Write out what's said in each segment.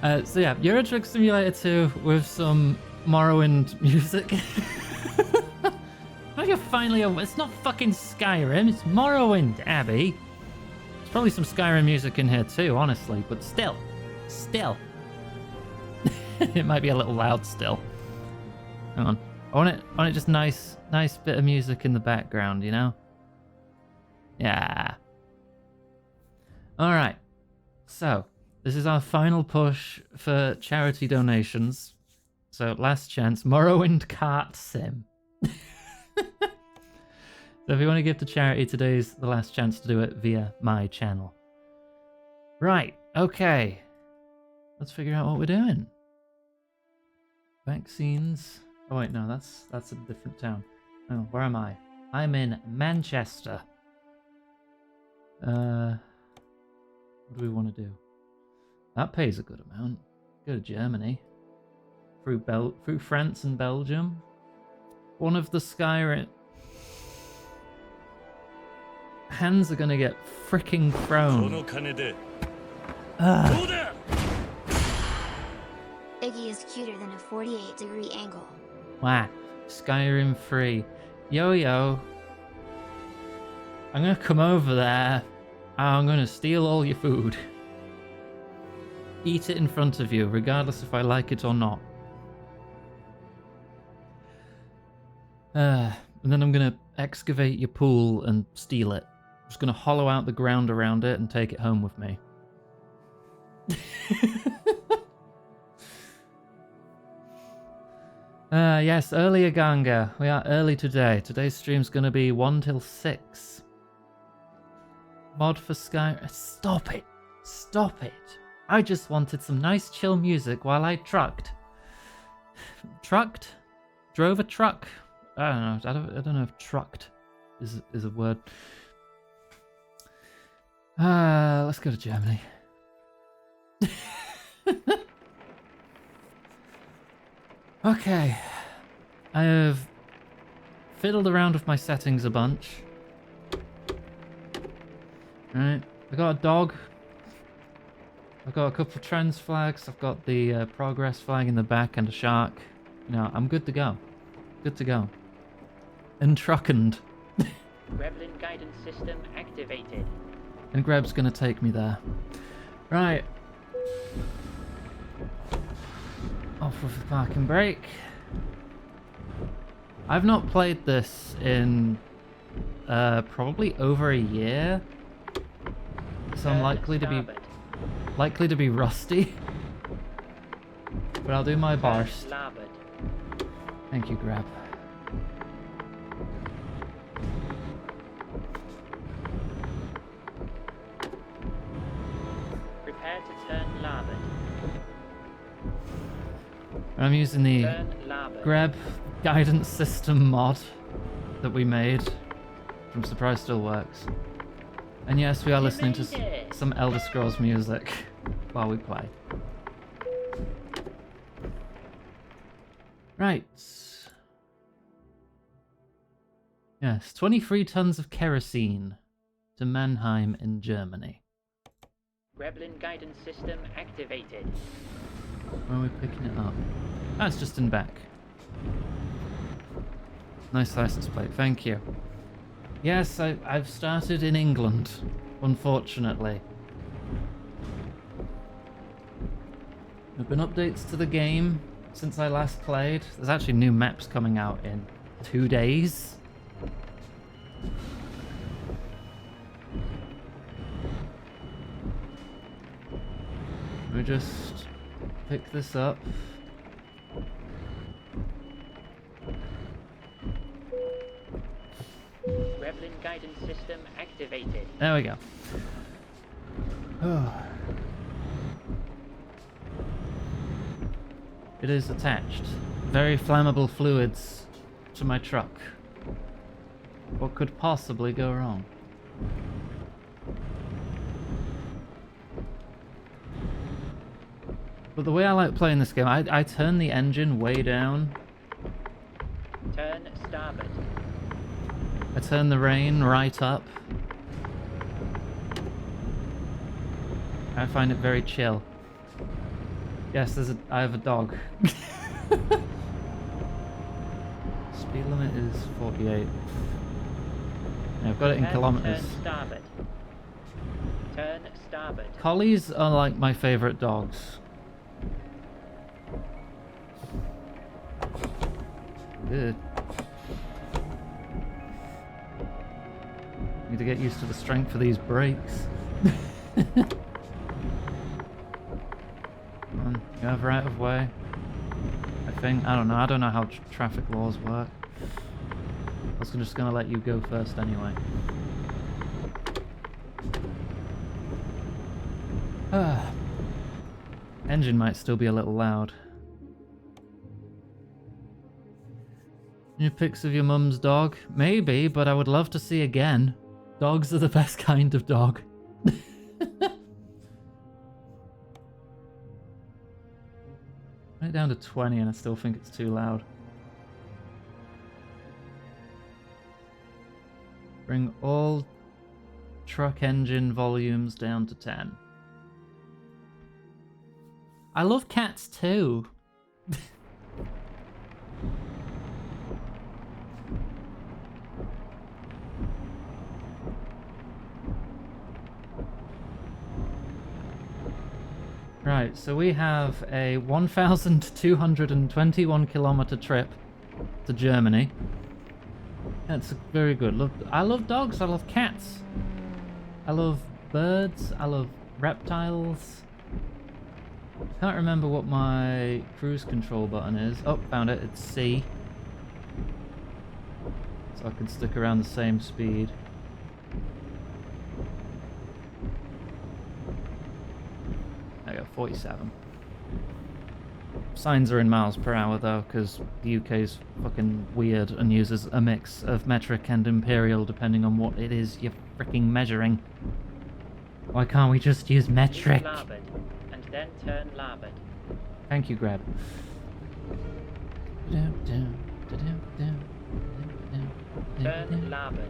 So yeah, Euro Truck Simulator 2 with some Morrowind music. Now you're finally it's not fucking Skyrim, it's Morrowind, Abby. There's probably some Skyrim music in here too, honestly, but still. It might be a little loud still. Hang on. I want it just nice bit of music in the background, you know? Yeah. Alright. So, this is our final push for charity donations. So, last chance, Morrowind Kart Sim. So if you want to give to charity, today's the last chance to do it via my channel. Right, okay. Let's figure out what we're doing. Vaccines. Oh wait, no, that's a different town. Oh, where am I? I'm in Manchester. What do we want to do? That pays a good amount. Go to Germany. Through France and Belgium. One of the Skyrim... Hands are gonna get freaking thrown. Iggy is cuter than a 48-degree angle. Wow. Skyrim free. Yo. I'm gonna come over there. I'm gonna steal all your food. Eat it in front of you, regardless if I like it or not. And then I'm gonna excavate your pool and steal it. I'm just gonna hollow out the ground around it and take it home with me. Yes, earlier Ganga. We are early today. Today's stream's gonna be 1 till 6. Mod for Sky... Stop it! Stop it! I just wanted some nice chill music while I trucked. Trucked? Drove a truck? I don't know if trucked is a word. Let's go to Germany. Okay. I have fiddled around with my settings a bunch. Right. I got a dog. I've got a couple of trans flags. I've got the progress flag in the back and a shark. You know, I'm good to go. Good to go. And truckened. Gremlin guidance system activated. And Greb's gonna take me there. Right. Off with the parking brake. I've not played this in probably over a year. So I'm likely to be rusty. But I'll do my best. Thank you, Grab. Prepare to turn larboard. I'm using the Grab guidance system mod that we made from Surprise Still Works. And yes, we are listening to some Elder Scrolls music while we play. Right. Yes, 23 tons of kerosene to Mannheim in Germany. Gremlin guidance system activated. Where are we picking it up? Ah, it's just in back. Nice license plate, thank you. Yes, I've started in England, unfortunately. There have been updates to the game since I last played. There's actually new maps coming out in 2 days. We just pick this up. Gremlin guidance system activated. There we go. Oh. It is attached. Very flammable fluids to my truck. What could possibly go wrong? But the way I like playing this game, I turn the engine way down. Turn starboard. I turn the rain right up. I find it very chill. Yes, I have a dog. Speed limit is 48. Yeah, I've got it in Prepare to kilometers. turn starboard. Turn starboard. Collies are like my favorite dogs. Good. Need to get used to the strength of these brakes. Come on, you have right of way. I think. I don't know. I don't know how traffic laws work. I was just gonna let you go first anyway. Engine might still be a little loud. New pics of your mum's dog? Maybe, but I would love to see again. Dogs are the best kind of dog. Right down to 20 and I still think it's too loud. Bring all truck engine volumes down to 10. I love cats too. Right, so we have a 1,221 kilometer trip to Germany. That's very good. I love dogs, I love cats. I love birds, I love reptiles. Can't remember what my cruise control button is. Oh, found it. It's C. So I can stick around the same speed. I got 47. Signs are in miles per hour though, because the UK's fucking weird and uses a mix of metric and imperial depending on what it is you're freaking measuring. Why can't we just use metric? Keep larboard, and then turn larboard. Thank you, Grab. Turn larboard.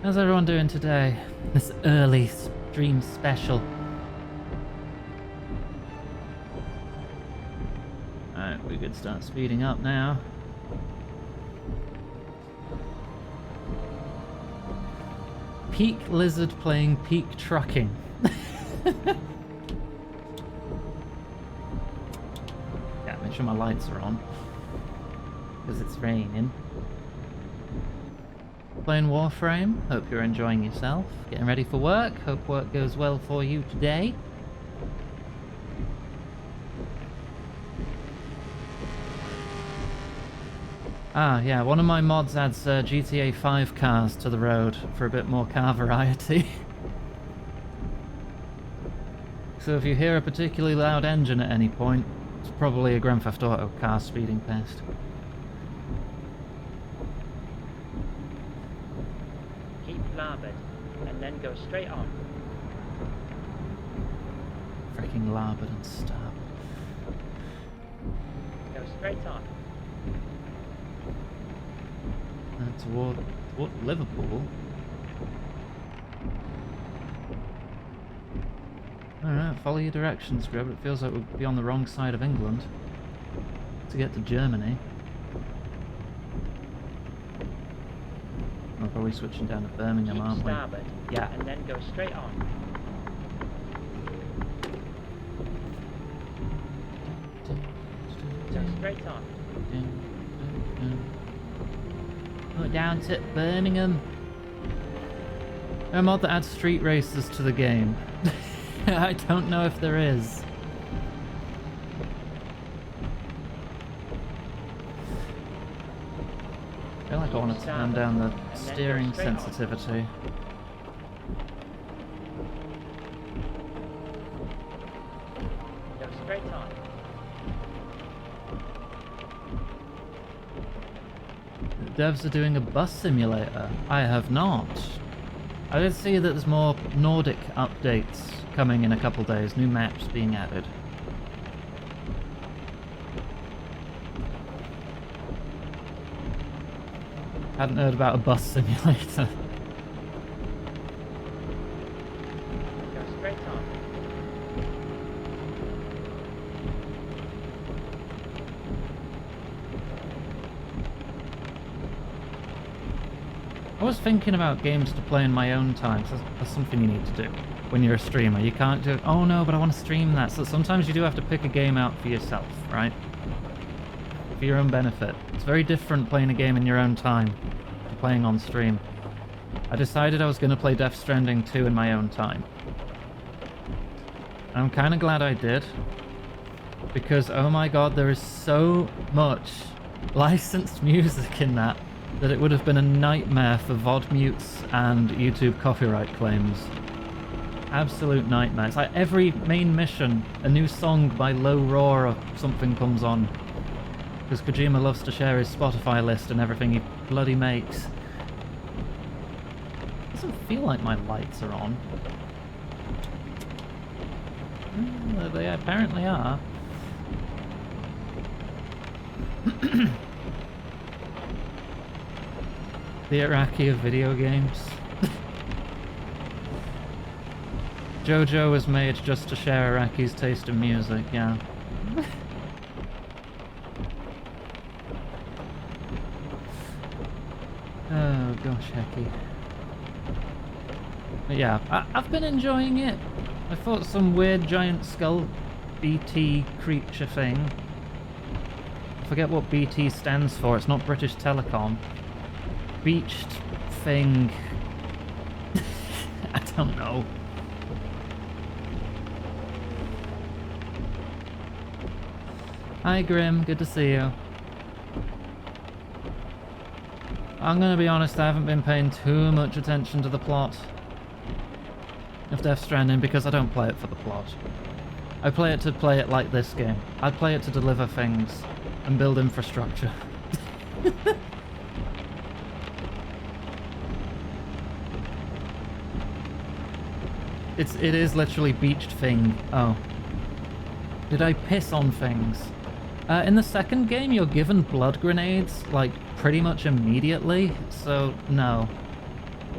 How's everyone doing today? This early stream special. Alright, we could start speeding up now. Peak Lizard playing peak trucking. Yeah, make sure my lights are on. Because it's raining. Playing Warframe. Hope you're enjoying yourself. Getting ready for work. Hope work goes well for you today. Ah, yeah, one of my mods adds GTA 5 cars to the road for a bit more car variety. So if you hear a particularly loud engine at any point, it's probably a Grand Theft Auto car speeding past. Keep larboard, and then go straight on. Freaking larboard and starboard. Go straight on. Toward Liverpool. Alright, follow your directions, Grub. It feels like we'll be on the wrong side of England to get to Germany. We're probably switching down to Birmingham, Keep aren't we? starboard, Yeah. and then go straight on. Go straight on. Go down to Birmingham. A mod that adds street races to the game. I don't know if there is. I feel like I want to turn down the steering sensitivity. Go straight on. The devs are doing a bus simulator. I have not. I did see that there's more Nordic updates coming in a couple days, new maps being added. Hadn't heard about a bus simulator. Go straight straight on. I was thinking about games to play in my own time. So that's something you need to do when you're a streamer. You can't do, oh no, but I want to stream that. So sometimes you do have to pick a game out for yourself, right? For your own benefit. It's very different playing a game in your own time to playing on stream. I decided I was going to play Death Stranding 2 in my own time. I'm kind of glad I did. Because, oh my god, there is so much licensed music in that it would have been a nightmare for VOD mutes and YouTube copyright claims. Absolute nightmare. It's like every main mission, a new song by Low Roar or something comes on. Because Kojima loves to share his Spotify list and everything he bloody makes. Doesn't feel like my lights are on. They apparently are. The Iraqi of video games. JoJo was made just to share Iraqi's taste in music, yeah. Oh gosh, hecky. But yeah, I've been enjoying it. I fought some weird giant skull BT creature thing. I forget what BT stands for, it's not British Telecom. Beached thing. I don't know. Hi Grim, good to see you. I'm gonna be honest, I haven't been paying too much attention to the plot of Death Stranding because I don't play it for the plot. I play it to play it like this game. I play it to deliver things and build infrastructure. It is literally beached thing. Oh. Did I piss on things? In the second game, you're given blood grenades, like, pretty much immediately, so no.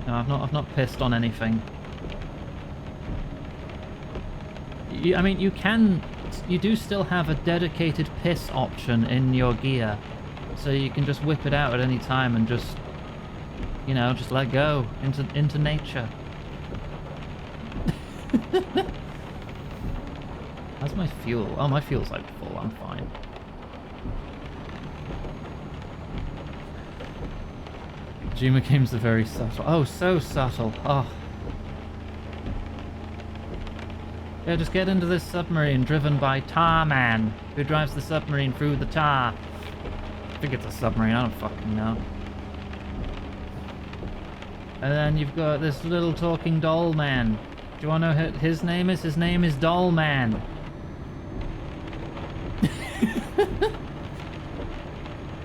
No, I've not pissed on anything. I mean, you do still have a dedicated piss option in your gear, so you can just whip it out at any time and just, you know, just let go into nature. How's my fuel? Oh, my fuel's like full, I'm fine. Kojima games are very subtle. Oh, so subtle. Oh. Yeah, just get into this submarine driven by Tar Man, who drives the submarine through the tar. I think it's a submarine, I don't fucking know. And then you've got this little talking doll man. Do you want to know what his name is? His name is Doll Man.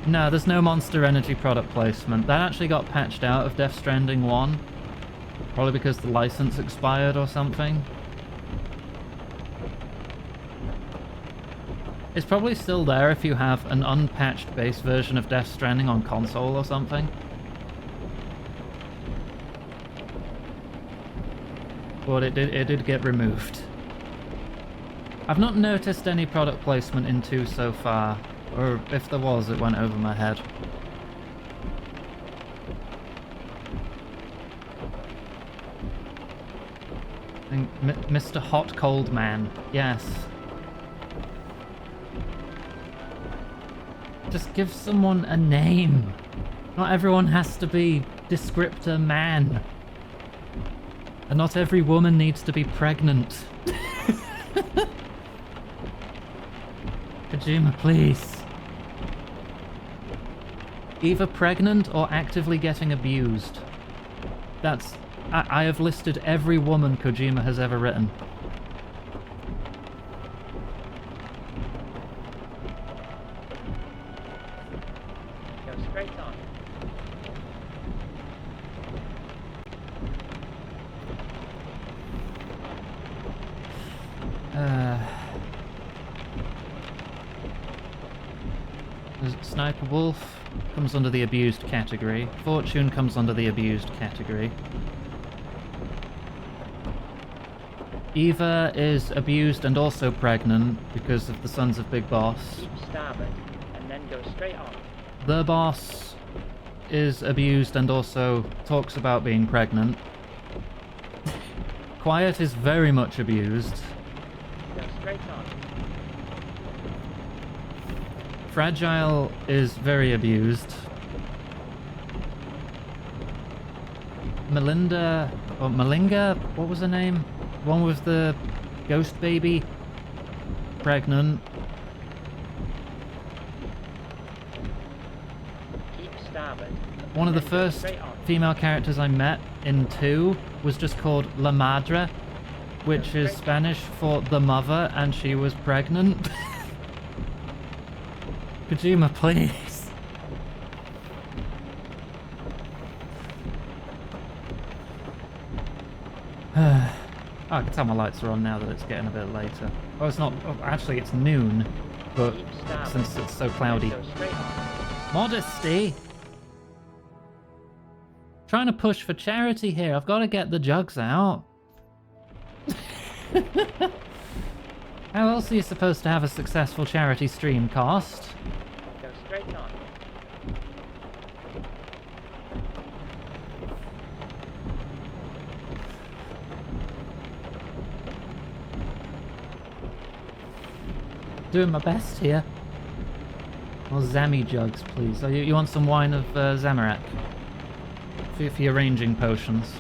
No, there's no Monster Energy product placement. That actually got patched out of Death Stranding 1. Probably because the license expired or something. It's probably still there if you have an unpatched base version of Death Stranding on console or something. But it did get removed. I've not noticed any product placement in 2 so far, or if there was, it went over my head. And Mr. Hot Cold Man, yes. Just give someone a name. Not everyone has to be descriptor man. And not every woman needs to be pregnant. Kojima, please. Either pregnant or actively getting abused. That's... I have listed every woman Kojima has ever written. Go straight on. Sniper Wolf comes under the abused category. Fortune comes under the abused category. Eva is abused and also pregnant because of the Sons of Big Boss. Keep starboard, and then go straight on. The boss is abused and also talks about being pregnant. Quiet is very much abused. Go straight on. Fragile is very abused. Melinda, or Malinga, what was her name? One with the ghost baby. Pregnant. Keep starboard. One of the and then go first straight on. female characters I met in 2 was just called La Madre, which is Spanish for the mother, and she was pregnant. Kojima, please. Oh, I can tell my lights are on now that it's getting a bit later. Oh, it's not. Oh, actually, it's noon, but Keep starboard. since it's so and then cloudy. Go straight on. Modesty. Trying to push for charity here. I've got to get the jugs out. How else are you supposed to have a successful charity stream, Cost? Go straight on. Doing my best here. More Zammy jugs, please. Oh, you want some wine of Zamorak? For your ranging potions.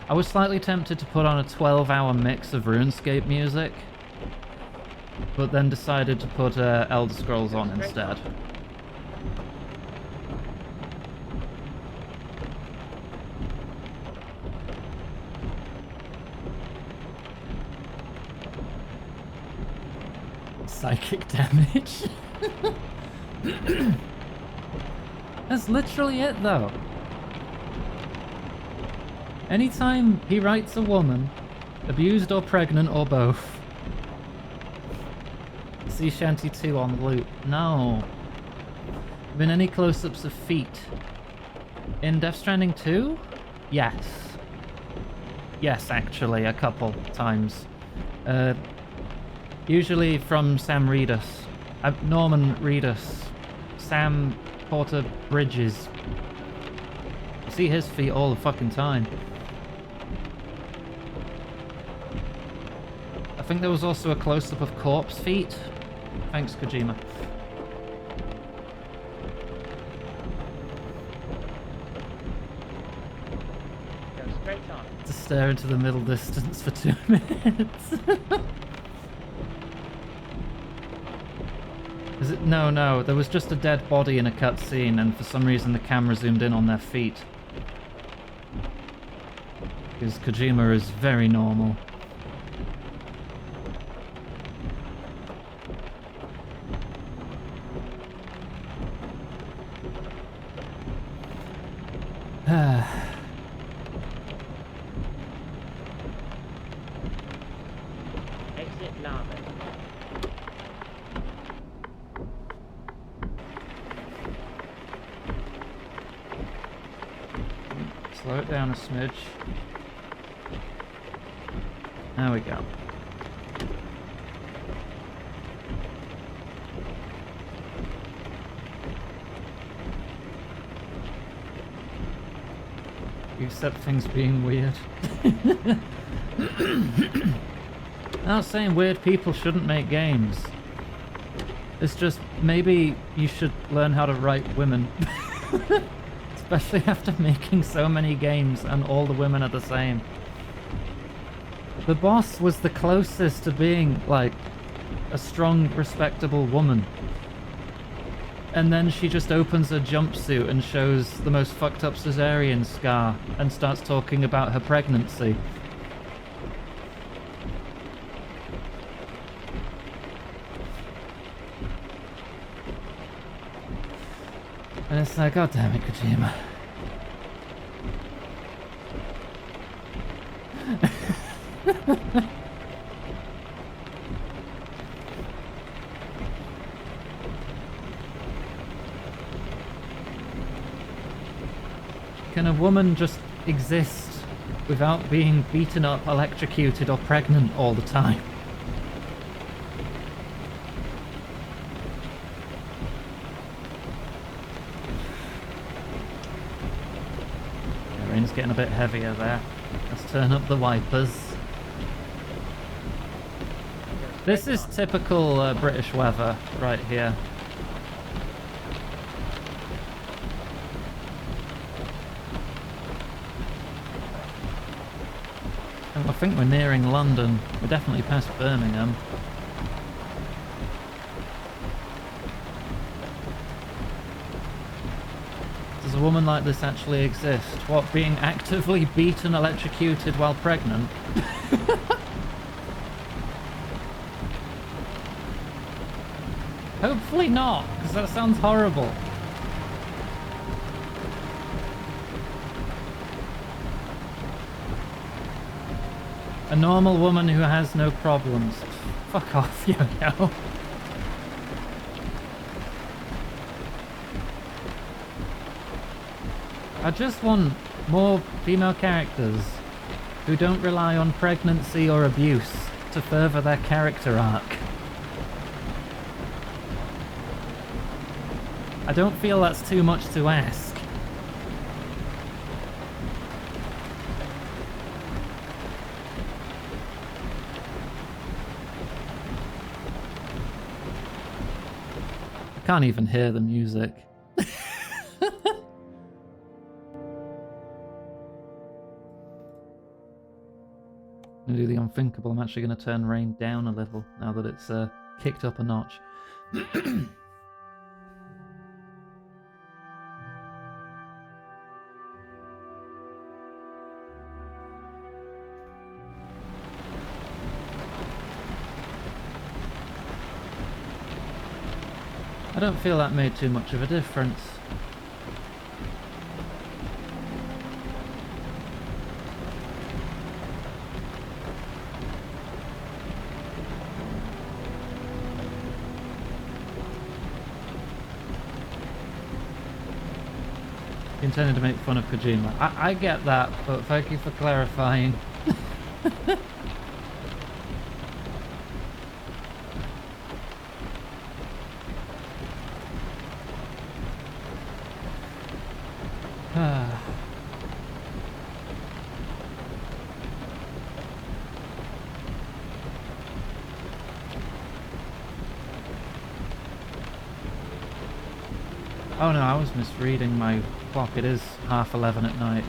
I was slightly tempted to put on a 12-hour mix of RuneScape music, but then decided to put Elder Scrolls on instead. Psychic damage. That's literally it, though. Anytime he writes a woman, abused or pregnant or both. Sea Shanty 2 on loop. No. Been any close-ups of feet? In Death Stranding 2? Yes. Yes, actually, a couple times. Usually from Sam Reedus. Norman Reedus. Sam Porter Bridges. You see his feet all the fucking time. I think there was also a close-up of corpse feet. Thanks, Kojima. Go straight on. To stare into the middle distance for 2 minutes. Is it? No, there was just a dead body in a cutscene, and for some reason the camera zoomed in on their feet. Because Kojima is very normal. Exit larboard. Slow it down a smidge. There we go. Except things being weird. I'm not saying weird people shouldn't make games. It's just maybe you should learn how to write women. Especially after making so many games and all the women are the same. The boss was the closest to being, like, a strong, respectable woman. And then she just opens her jumpsuit and shows the most fucked up cesarean scar and starts talking about her pregnancy. And it's like, God damn it, Kojima. Can a woman just exist without being beaten up, electrocuted, or pregnant all the time. The rain's getting a bit heavier there. Let's turn up the wipers. This is typical British weather right here. I think we're nearing London. We're definitely past Birmingham. Does a woman like this actually exist? What, being actively beaten, electrocuted while pregnant? Hopefully not, because that sounds horrible. A normal woman who has no problems. Fuck off, yo-yo. I just want more female characters who don't rely on pregnancy or abuse to further their character arc. I don't feel that's too much to ask. I can't even hear the music. I'm gonna do the unthinkable. I'm actually gonna turn rain down a little now that it's kicked up a notch. I don't feel that made too much of a difference. Intended to make fun of Kojima. I get that, but thank you for clarifying. Oh no, I was misreading my clock. It is 11:30 at night.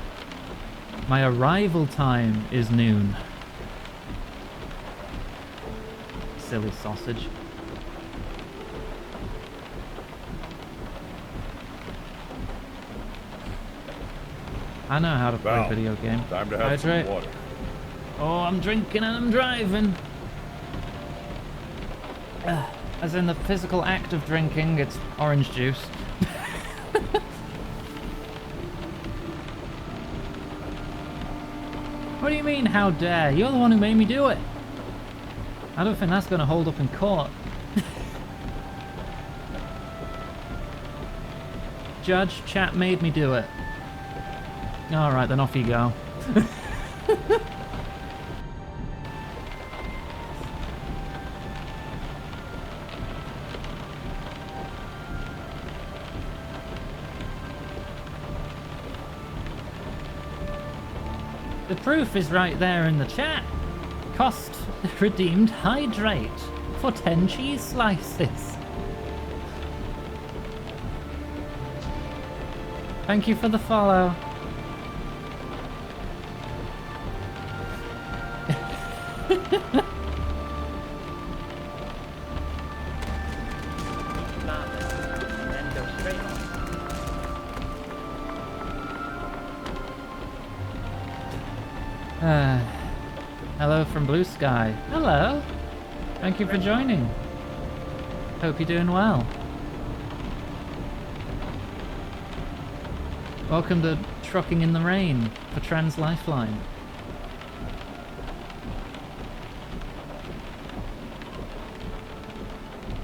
My arrival time is noon. Silly sausage. I know how to play a video game. Time to have some water. Oh, I'm drinking and I'm driving. As in the physical act of drinking, it's orange juice. What do you mean, how dare? You're the one who made me do it. I don't think that's going to hold up in court. Judge, chat made me do it. Alright, then off you go. The proof is right there in the chat. Cost redeemed hydrate for 10 cheese slices. Thank you for the follow. And then go straight on. Hello from Blue Sky. Hello. Thank you for joining. Hope you're doing well. Welcome to Trucking in the Rain for Trans Lifeline.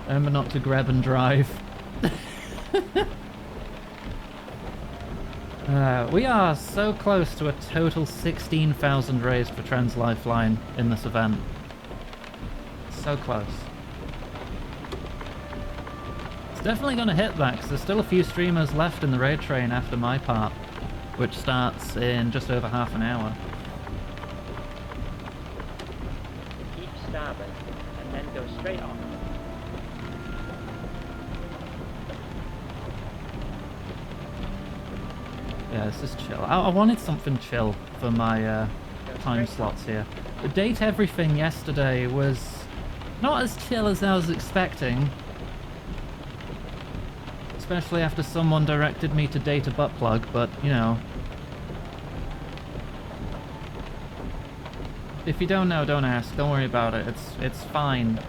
Remember not to grab and drive. We are so close to a total 16,000 raised for Trans Lifeline in this event. So close. It's definitely going to hit that, because there's still a few streamers left in the raid train after my part, which starts in just over half an hour. Keep starboard, and then go straight on. Yeah, this is chill. I wanted something chill for my time slots here. The date everything yesterday was not as chill as I was expecting. Especially after someone directed me to date a butt plug, but, you know. If you don't know, don't ask. Don't worry about it. It's fine.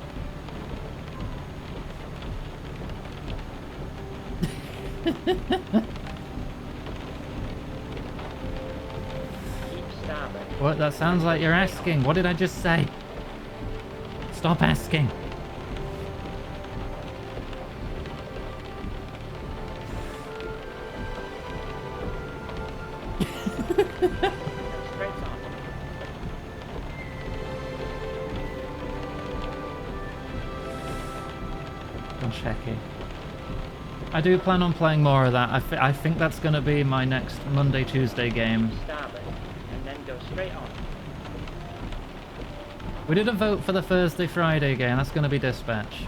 What? That sounds like you're asking. What did I just say? Stop asking. Checky. I do plan on playing more of that. I think that's going to be my next Monday, Tuesday game. Starboard, and then go straight on. We did a vote for the Thursday, Friday game. That's going to be Dispatch.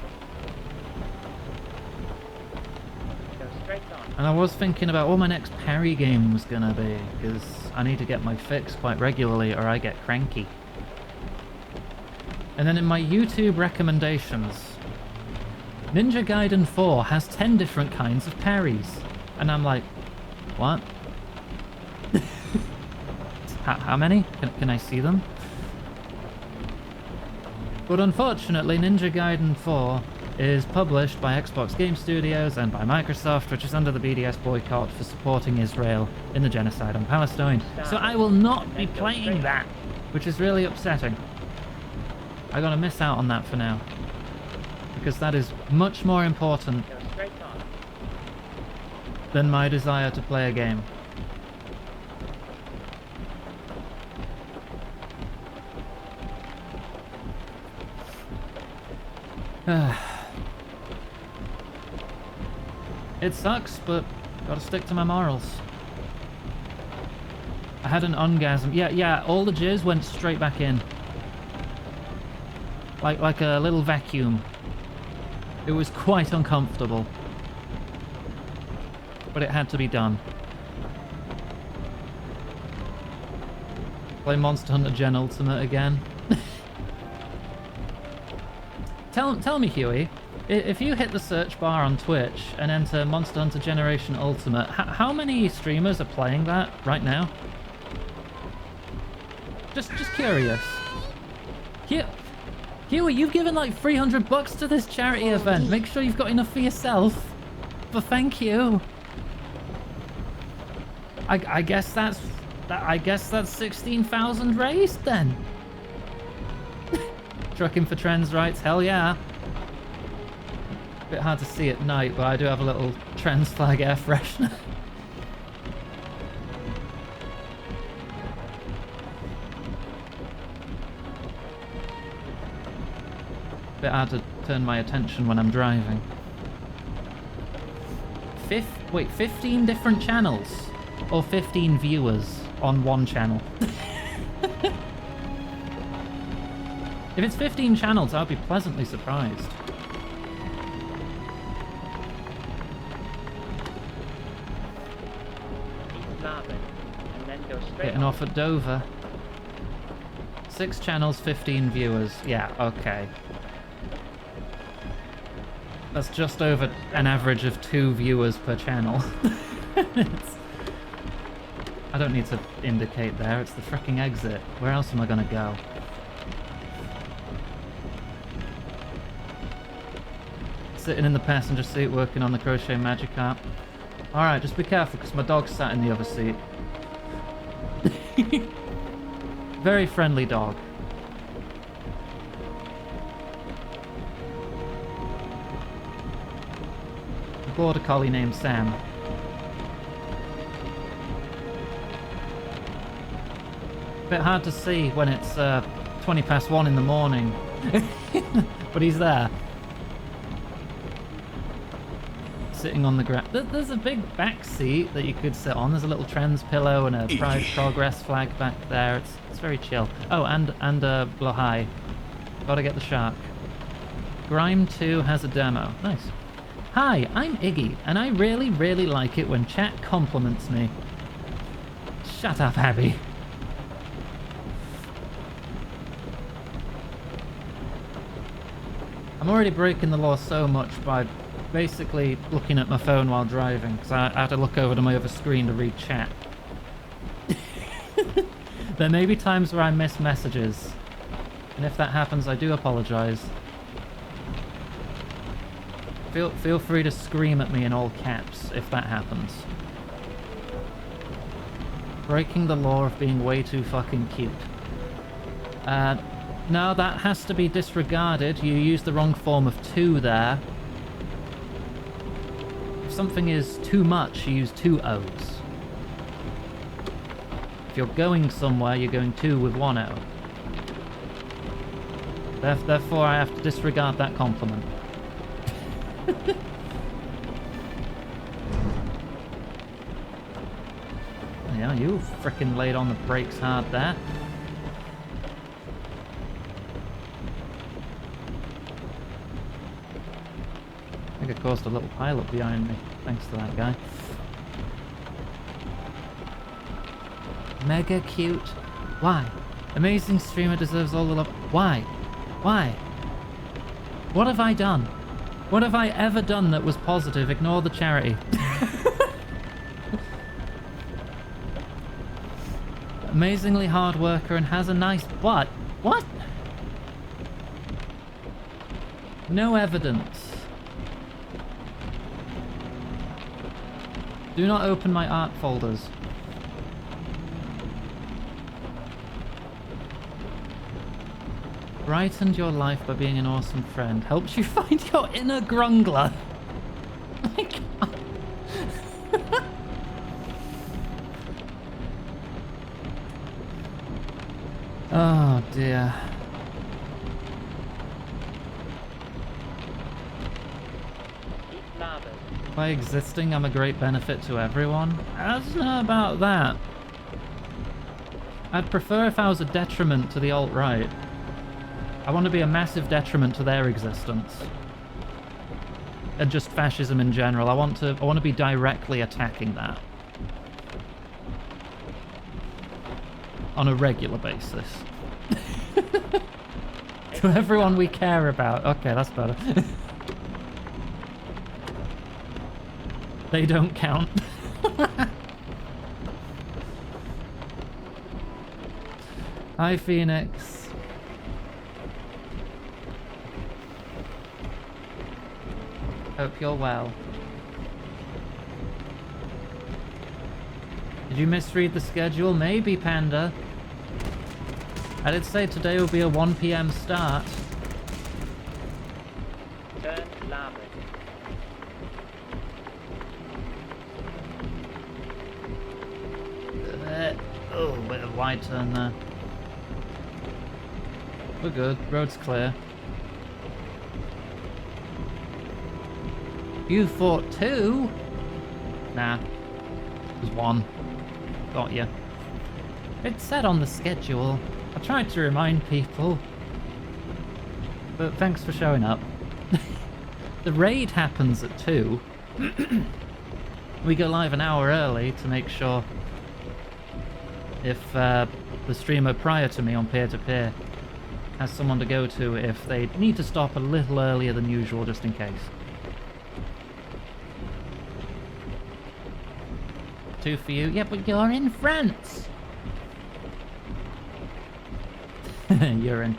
Go straight on. And I was thinking about what my next parry game was going to be, because I need to get my fix quite regularly or I get cranky. And then in my YouTube recommendations, Ninja Gaiden 4 has 10 different kinds of parries. And I'm like, what? How many? Can I see them? But unfortunately, Ninja Gaiden 4 is published by Xbox Game Studios and by Microsoft, which is under the BDS boycott for supporting Israel in the genocide on Palestine. So I will not be playing that, which is really upsetting. I gotta miss out on that for now. Because that is much more important than my desire to play a game. It sucks, but gotta stick to my morals. I had an orgasm. Yeah, all the jizz went straight back in. Like a little vacuum. It was quite uncomfortable. But it had to be done. Play Monster Hunter Gen Ultimate again. Tell me, Huey, if you hit the search bar on Twitch and enter Monster Hunter Generation Ultimate, how many streamers are playing that right now? Just curious. Huey, you've given like $300 to this charity event. Make sure you've got enough for yourself. But thank you. I guess that's 16,000 raised then. Trucking for trans rights, hell yeah. Bit hard to see at night, but I do have a little trans flag air freshener. Bit hard to turn my attention when I'm driving. 15 different channels? Or 15 viewers on one channel? If it's 15 channels, I'll be pleasantly surprised. Getting off at Dover. 6 channels, 15 viewers. Yeah, okay. That's just over an average of 2 viewers per channel. I don't need to indicate there, it's the fricking exit. Where else am I gonna go? Sitting in the passenger seat working on the crochet magic art. Alright, just be careful because my dog's sat in the other seat. Very friendly dog. A border collie named Sam. Bit hard to see when it's 20 past 1 in the morning. But he's there. Sitting on the ground. There's a big back seat that you could sit on. There's a little trans pillow and a Pride Progress flag back there. It's very chill. Oh, and Blohai. Gotta get the shark. Grime 2 has a demo. Nice. Hi, I'm Iggy, and I really, really like it when chat compliments me. Shut up, Abby. I'm already breaking the law so much by basically looking at my phone while driving, because I had to look over to my other screen to read chat. There may be times where I miss messages, and if that happens, I do apologise. Feel free to scream at me in all caps if that happens. Breaking the law of being way too fucking cute. No, that has to be disregarded. You used the wrong form of to there. If something is too much, you use two O's. If you're going somewhere, you're going to with one O. Therefore, I have to disregard that compliment. Yeah, you frickin' laid on the brakes hard there. I think I caused a little pileup behind me, thanks to that guy. Mega cute. Why? Amazing streamer deserves all the love. Why? Why? What have I done? What have I ever done that was positive? Ignore the charity. Amazingly hard worker and has a nice butt. What? No evidence. Do not open my art folders. Brightened your life by being an awesome friend. Helps you find your inner grungler. My God. Oh dear. By existing, I'm a great benefit to everyone. I don't know about that. I'd prefer if I was a detriment to the alt-right. I want to be a massive detriment to their existence. And just fascism in general. I want to be directly attacking that. On a regular basis. To everyone we care about. Okay, that's better. They don't count. Hi, Phoenix. Hope you're well. Did you misread the schedule? Maybe, Panda. I did say today will be a 1 PM start. Turn larboard. Oh, bit of wide turn there. We're good. Road's clear. You fought 2? Nah. It was 1. Got you. It said on the schedule. I tried to remind people. But thanks for showing up. The raid happens at 2. We go live an hour early to make sure if the streamer prior to me on peer-to-peer has someone to go to if they need to stop a little earlier than usual just in case. 2 for you? Yeah, but you're in France! You're in.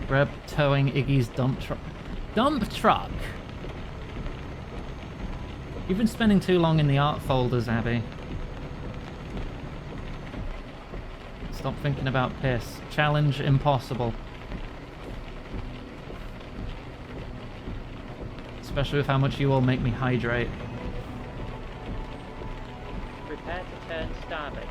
Grab towing Iggy's dump truck. Dump truck! You've been spending too long in the art folders, Abby. Stop thinking about piss. Challenge impossible. Especially with how much you all make me hydrate. Prepare to turn starboard.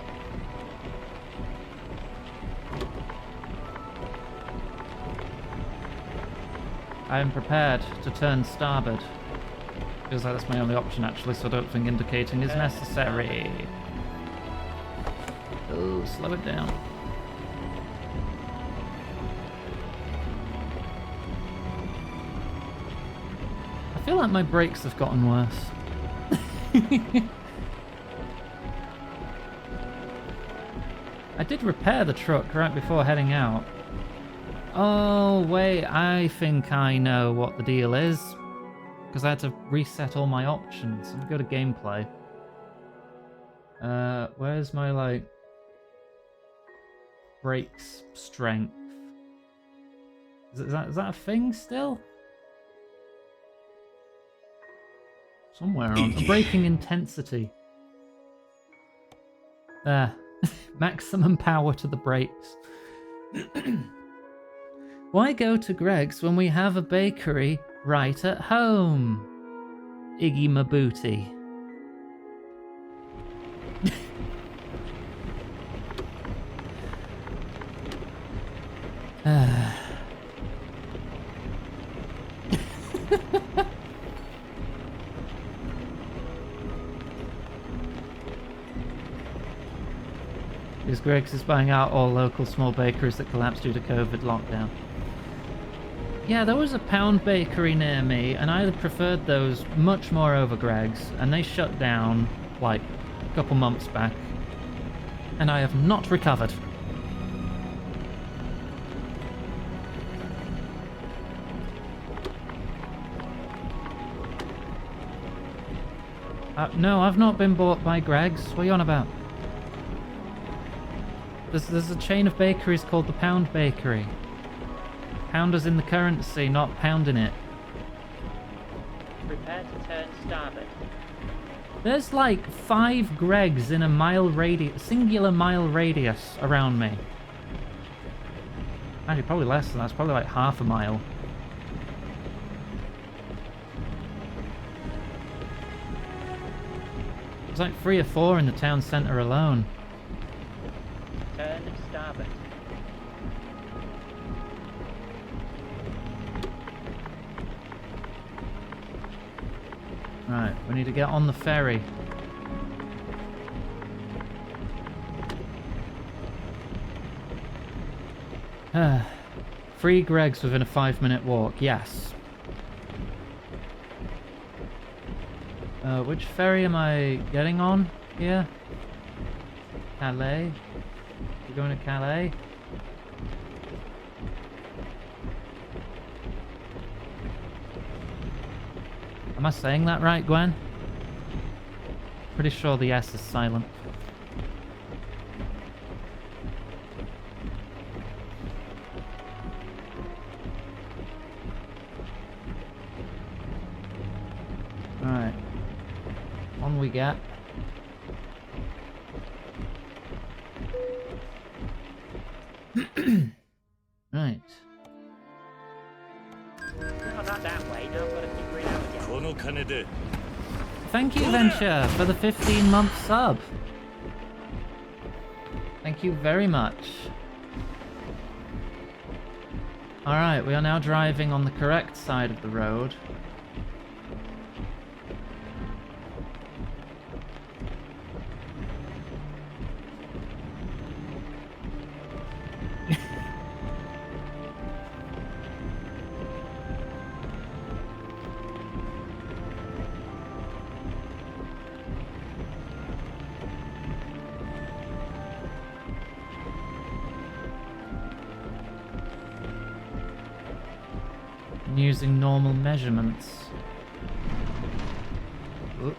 I am prepared to turn starboard. Feels like that's my only option actually, so I don't think indicating is necessary. Oh, slow it down. I feel like my brakes have gotten worse. I did repair the truck right before heading out. Oh, wait, I think I know what the deal is. Because I had to reset all my options. Let me go to gameplay. Where's my, like, brakes strength? Is that a thing still? Somewhere on braking intensity. There. Maximum power to the brakes. Why go to Greg's when we have a bakery right at home? Iggy Mabuti. Because Greg's is buying out all local small bakeries that collapsed due to COVID lockdown. Yeah, there was a pound bakery near me, and I preferred those much more over Greg's, and they shut down, like, a couple months back. And I have not recovered. No, I've not been bought by Greg's. What are you on about? There's a chain of bakeries called the Pound Bakery. Pound as in the currency, not pounding it. Prepare to turn starboard. There's like 5 Greg's in a singular mile radius around me. Actually, probably less than that. It's probably like half a mile. There's like 3 or 4 in the town centre alone. Turn starboard. Right, we need to get on the ferry. Free Greg's within a 5-minute walk, yes. Which ferry am I getting on here? Calais? We're going to Calais? Am I saying that right, Gwen? Pretty sure the S is silent. Alright. On we get. Right. No, not that way. No, I've got to figure it out again. Thank you, Venture, for the 15-month sub. Thank you very much. Alright, we are now driving on the correct side of the road. Using normal measurements. Oop.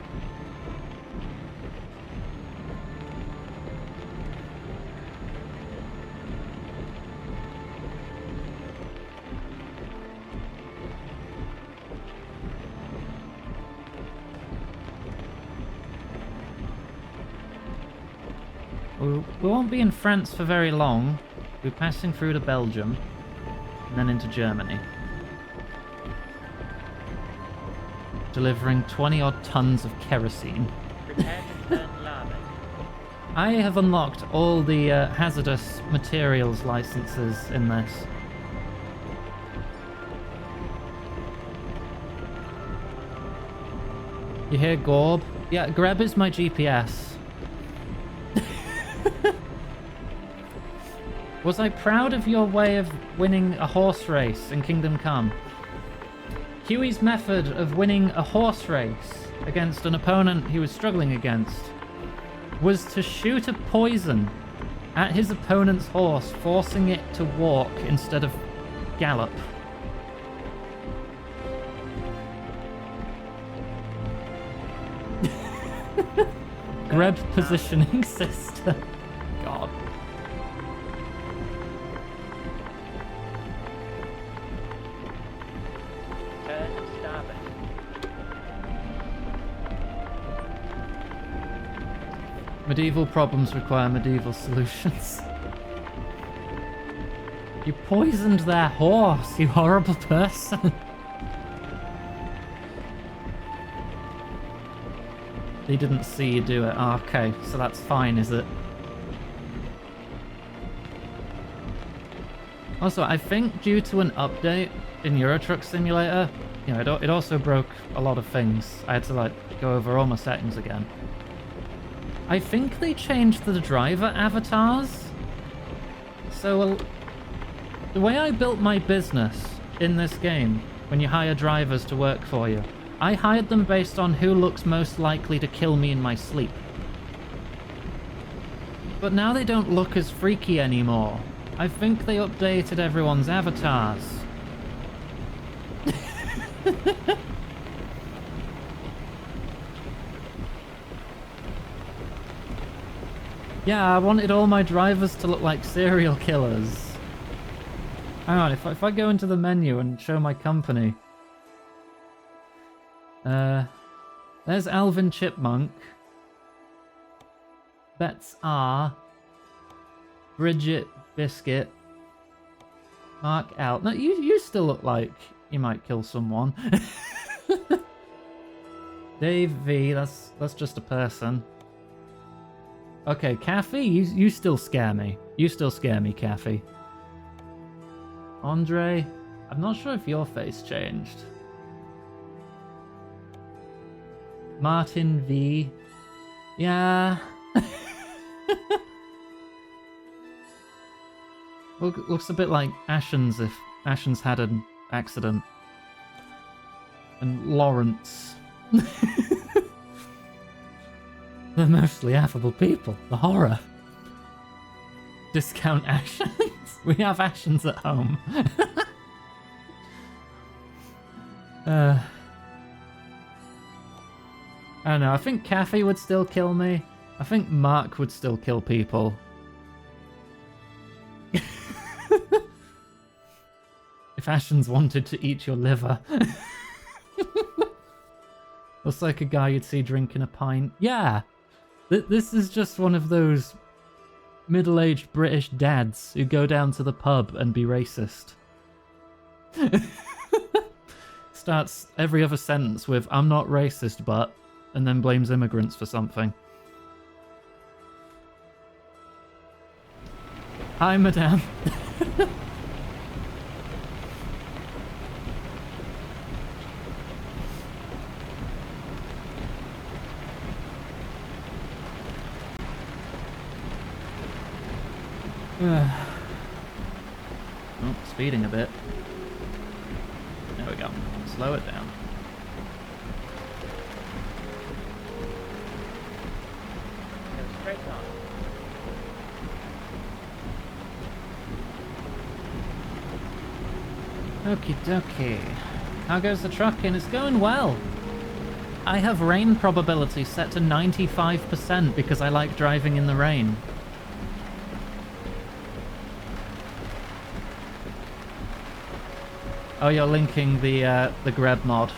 We won't be in France for very long. We're passing through to Belgium and then into Germany. Delivering 20-odd tons of kerosene. Prepare to turn larboard. I have unlocked all the hazardous materials licenses in this. You hear Gorb? Yeah, Greb is my GPS. Was I proud of your way of winning a horse race in Kingdom Come? Huey's method of winning a horse race against an opponent he was struggling against was to shoot a poison at his opponent's horse, forcing it to walk instead of gallop. Greb positioning system. God. Turn starboard. Medieval problems require medieval solutions. You poisoned their horse, you horrible person. He didn't see you do it. Oh, okay, so that's fine, is it? Also, I think due to an update in Euro Truck Simulator, you know, it also broke a lot of things. I had to, like, go over all my settings again. I think they changed the driver avatars. So, the way I built my business in this game, when you hire drivers to work for you, I hired them based on who looks most likely to kill me in my sleep. But now they don't look as freaky anymore. I think they updated everyone's avatars. Yeah, I wanted all my drivers to look like serial killers. Hang on, if I go into the menu and show my company... there's Alvin Chipmunk. Bets R. Bridget Biscuit. Mark L. No, you still look like you might kill someone. Dave V, that's just a person. Okay, Kathy, you still scare me. You still scare me, Kathy. Andre, I'm not sure if your face changed. Martin V. Yeah. Looks a bit like Ashens if Ashens had an accident. And Lawrence. They're mostly affable people. The horror. Discount Ashens. We have Ashens at home. I don't know, I think Kathy would still kill me. I think Mark would still kill people. If Ashens wanted to eat your liver. Looks like a guy you'd see drinking a pint. Yeah! This is just one of those middle-aged British dads who go down to the pub and be racist. Starts every other sentence with, I'm not racist, but... and then blames immigrants for something. Hi, madame. Oh, speeding a bit. There we go. Slow it down. Go straight on. Okie dokie. How goes the trucking? It's going well. I have rain probability set to 95% because I like driving in the rain. Oh, you're linking the Greb mod.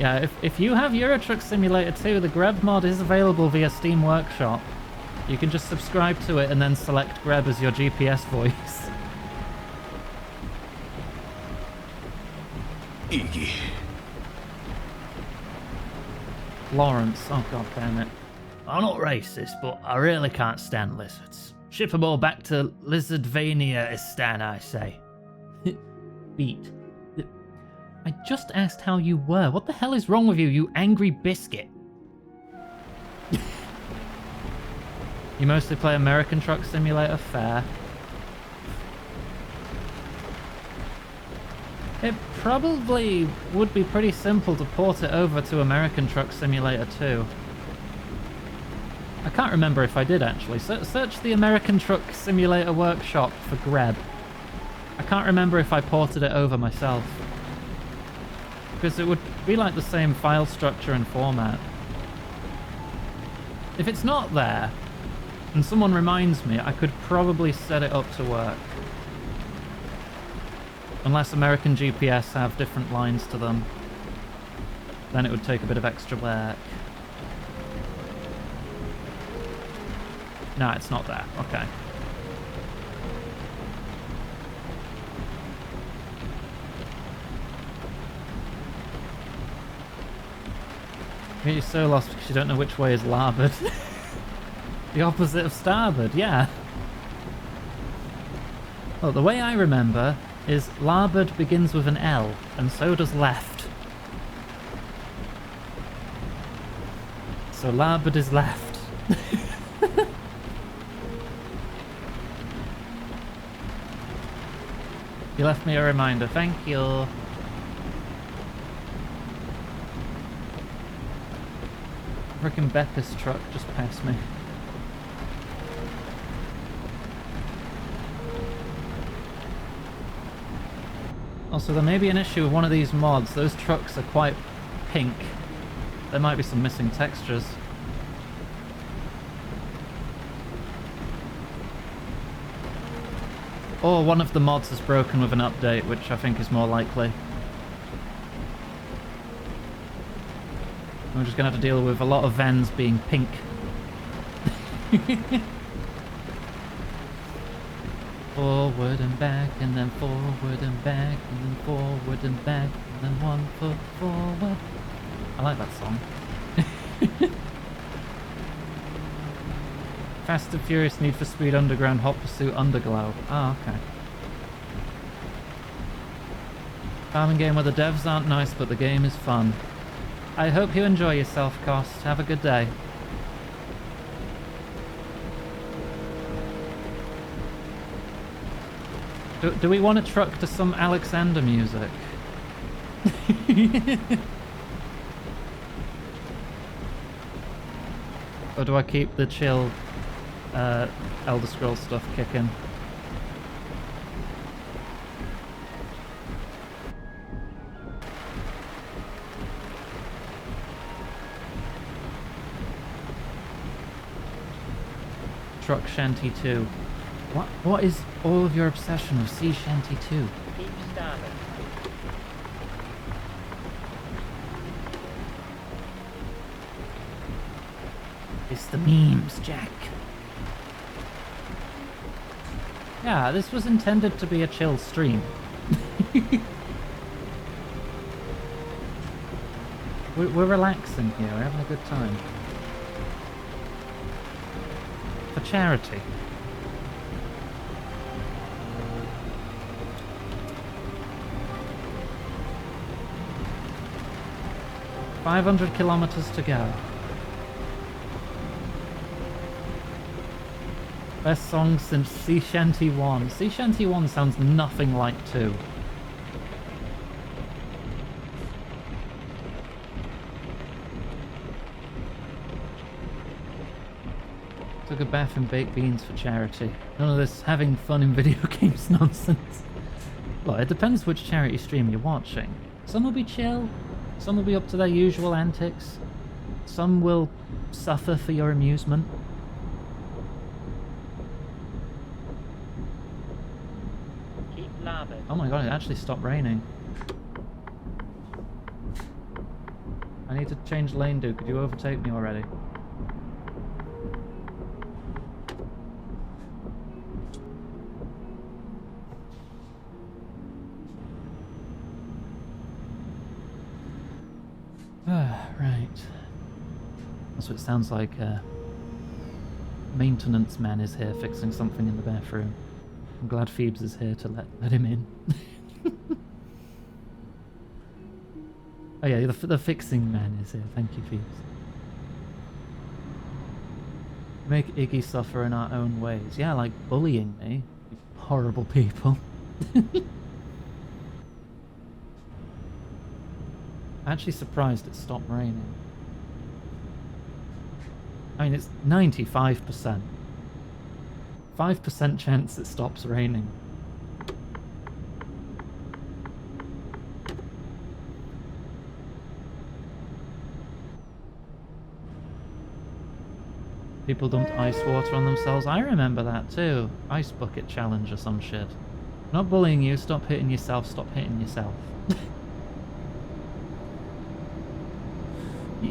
Yeah, if you have Euro Truck Simulator 2, the Greb mod is available via Steam Workshop. You can just subscribe to it and then select Greb as your GPS voice. Lawrence. Oh, god damn it. I'm not racist, but I really can't stand lizards. Ship them all back to Lizardvania-istan, I say. Beat. I just asked how you were. What the hell is wrong with you, you angry biscuit? You mostly play American Truck Simulator? Fair. It probably would be pretty simple to port it over to American Truck Simulator 2. I can't remember if I did actually. Search the American Truck Simulator Workshop for Greb. I can't remember if I ported it over myself. Because it would be like the same file structure and format. If it's not there, and someone reminds me, I could probably set it up to work. Unless American GPS have different lines to them. Then it would take a bit of extra work. No, it's not there. Okay. You're so lost because you don't know which way is larboard. The opposite of starboard, yeah. Well, the way I remember is larboard begins with an L, and so does left. So larboard is left. You left me a reminder, thank you. Frickin' Beppis truck just passed me. Also, there may be an issue with one of these mods. Those trucks are quite pink. There might be some missing textures. Or one of the mods is broken with an update, which I think is more likely. We're just going to have to deal with a lot of vans being pink. Forward and back, and then forward and back, and then forward and back, and then 1 foot forward. I like that song. Fast and Furious, Need for Speed Underground, Hot Pursuit, Underglow. Oh, okay. Farming game where the devs aren't nice, but the game is fun. I hope you enjoy yourself, Cost. Have a good day. Do we want to truck to some Alexander music? Or do I keep the chill Elder Scrolls stuff kicking? Truck Shanty 2. What is all of your obsession with Sea Shanty 2? Keep starboard. It's the memes, Jack. Yeah, this was intended to be a chill stream. We're relaxing here, we're having a good time. For charity. $500 kilometers to go. Best song since Sea Shanty 1. Sea Shanty 1 sounds nothing like 2. Took a bath in baked beans for charity. None of this having fun in video games nonsense. Well, it depends which charity stream you're watching. Some will be chill, some will be up to their usual antics, some will suffer for your amusement. Keep larboard. Oh my god, it actually stopped raining. I need to change lane, dude. Could you overtake me already? Right. That's what it sounds like maintenance man is here fixing something in the bathroom. I'm glad Phoebes is here to let him in. Oh yeah, the fixing man is here. Thank you, Phoebes. Make Iggy suffer in our own ways. Yeah, like bullying me. You horrible people. Actually surprised it stopped raining. I mean, it's 95%. 5% chance it stops raining. People dumped ice water on themselves. I remember that too. Ice bucket challenge or some shit. Not bullying you. Stop hitting yourself. Stop hitting yourself.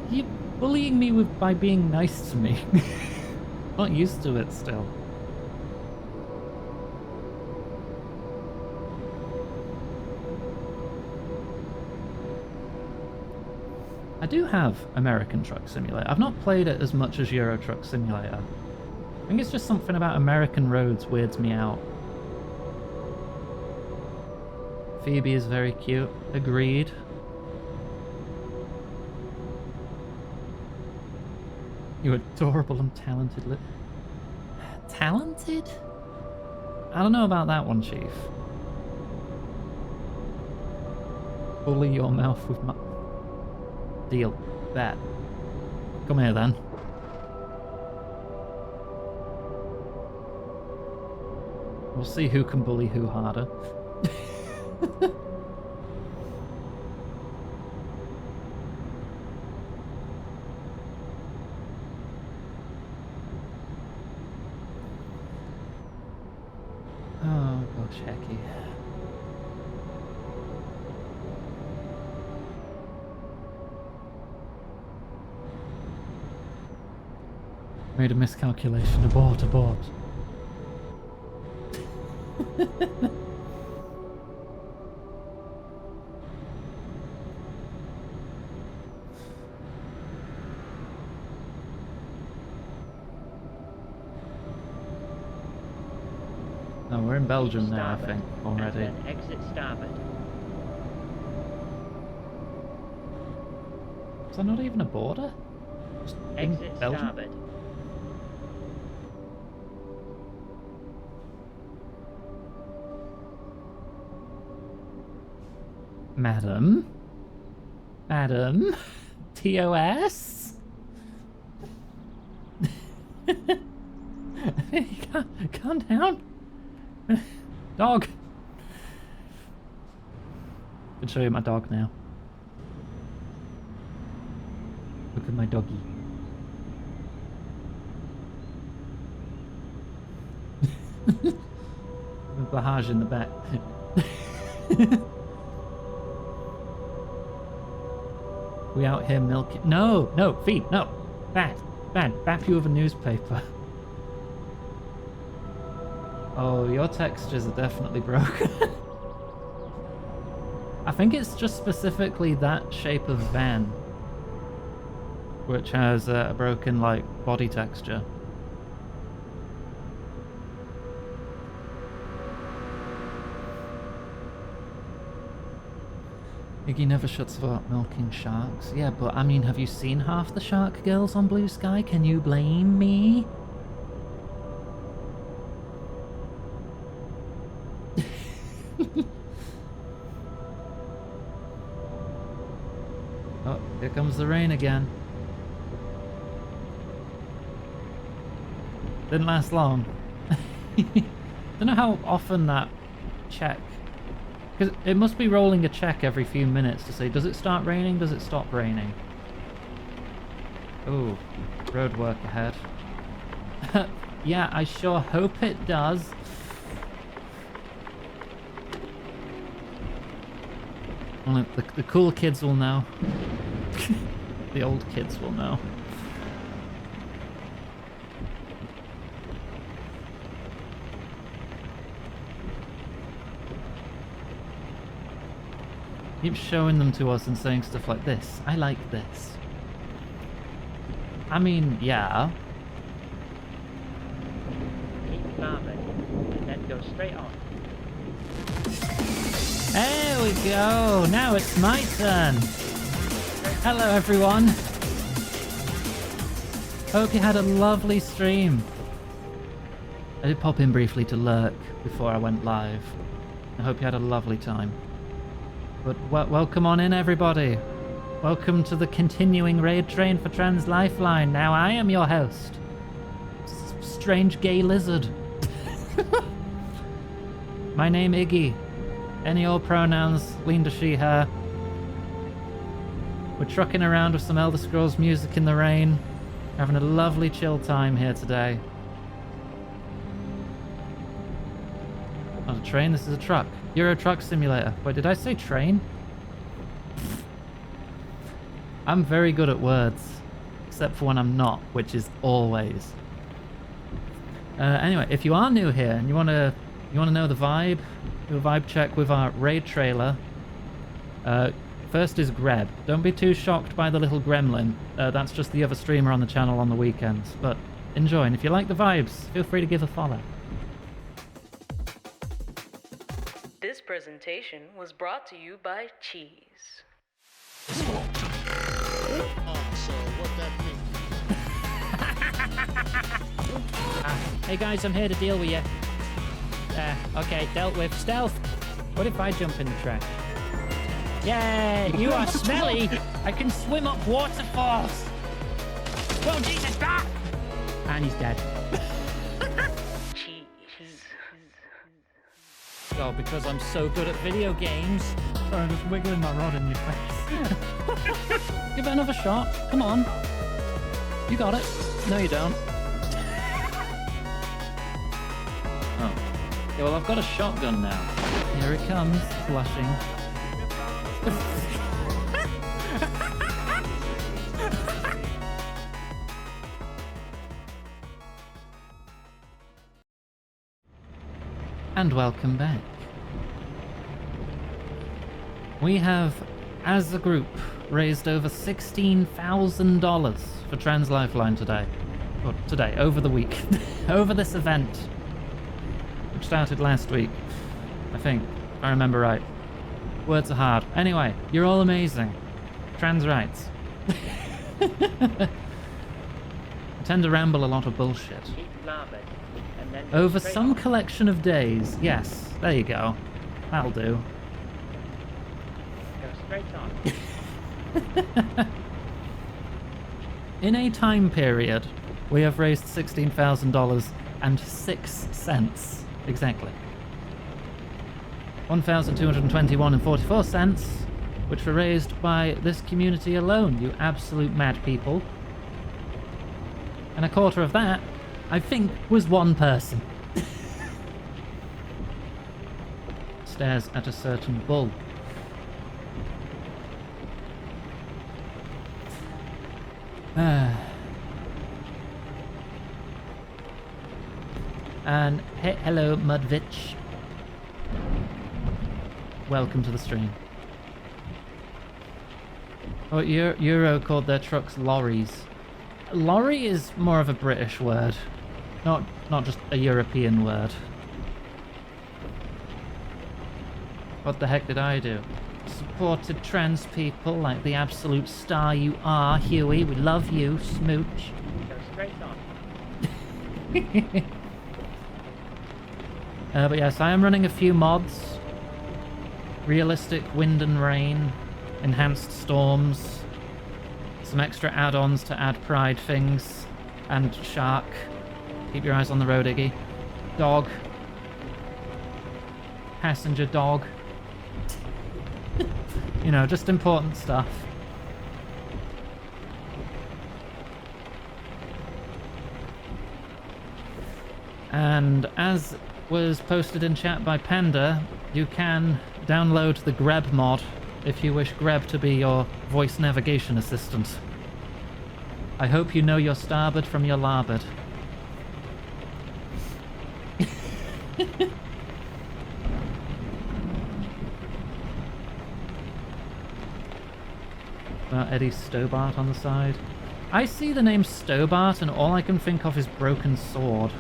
You're bullying me by being nice to me. Not used to it still. I do have American Truck Simulator. I've not played it as much as Euro Truck Simulator. I think it's just something about American roads weirds me out. Phoebe is very cute. Agreed. You adorable and talented talented? I don't know about that one, Chief. Bully your mouth with my... Deal. Bet. Come here then. We'll see who can bully who harder. Oh gosh, hecky. Made a miscalculation. Abort, abort. No, we're in Belgium now, I think, already. And then exit starboard. Is that not even a border? Just in Exit Belgium? starboard. Madam? Madam? TOS? Calm down. Dog. I can show you my dog now. Look at my doggy. With Bahaj in the back. We out here milking. No, no, feed, no. Bad, bad. Bap you with a newspaper. Oh, your textures are definitely broken. I think it's just specifically that shape of van, which has a broken, like, body texture. Iggy never shuts up milking sharks. Yeah, but I mean, have you seen half the shark girls on Blue Sky? Can you blame me? Oh, here comes the rain again. Didn't last long. Don't know how often that check... Because it must be rolling a check every few minutes to say, does it start raining? Does it stop raining? Ooh, road work ahead. Yeah, I sure hope it does. Only the cool kids will know. The old kids will know. Keep showing them to us and saying stuff like this. I like this. I mean, yeah. larboard, and then go straight on. There we go. Now it's my turn. Hello, everyone. Hope you had a lovely stream. I did pop in briefly to lurk before I went live. I hope you had a lovely time. But welcome on in, everybody. Welcome to the continuing raid train for Trans Lifeline. Now I am your host. Strange gay lizard. My name Iggy. Any old pronouns, lean to she, her. We're trucking around with some Elder Scrolls music in the rain. Having a lovely chill time here today. Not a train, this is a truck. Euro Truck Simulator. Wait, did I say train? I'm very good at words. Except for when I'm not, which is always. Anyway, if you are new here and you wanna know the vibe, do a vibe check with our raid trailer. First is Greb. Don't be too shocked by the little gremlin. That's just the other streamer on the channel on the weekends. But enjoy, and if you like the vibes, feel free to give a follow. This presentation was brought to you by Cheese. So what that means? Hey guys, I'm here to deal with you. Okay, dealt with. Stealth! What if I jump in the trash? Yay! You are smelly! I can swim up waterfalls! Whoa, Jesus! Ah! And he's dead. Cheese. Oh, because I'm so good at video games. Sorry, I'm just wiggling my rod in your face. Give it another shot. Come on. You got it. No, you don't. Oh. Yeah, well, I've got a shotgun now. Here it comes, blushing. And welcome back. We have, as a group, raised over $16,000 for Trans Lifeline today. Well, today, over the week. Over this event. Which started last week, I think, if I remember right. Words are hard. Anyway, you're all amazing. Trans rights. I tend to ramble a lot of bullshit. Keep larboard, and then go Over straight some on. collection of days. Yes, there you go. That'll do. Go straight on. In a time period, we have raised $16,000 and 6 cents. Exactly. 1,221 and 44 cents, which were raised by this community alone, you absolute mad people. And a quarter of that, I think, was one person. Stares at a certain bull. And hello, Mudvitch. Welcome to the stream. Oh, Euro called their trucks lorries. Lorry is more of a British word, not just a European word. What the heck did I do? Supported trans people like the absolute star you are, Huey. We love you, smooch. Go straight on. But yes, I am running a few mods. Realistic wind and rain, enhanced storms, some extra add-ons to add pride things, and shark. Keep your eyes on the road, Iggy. Dog. Passenger dog. You know, just important stuff. And as was posted in chat by Panda, you can download the Greb mod if you wish Greb to be your voice navigation assistant. I hope you know your starboard from your larboard. Eddie Stobart on the side. I see the name Stobart and all I can think of is Broken Sword.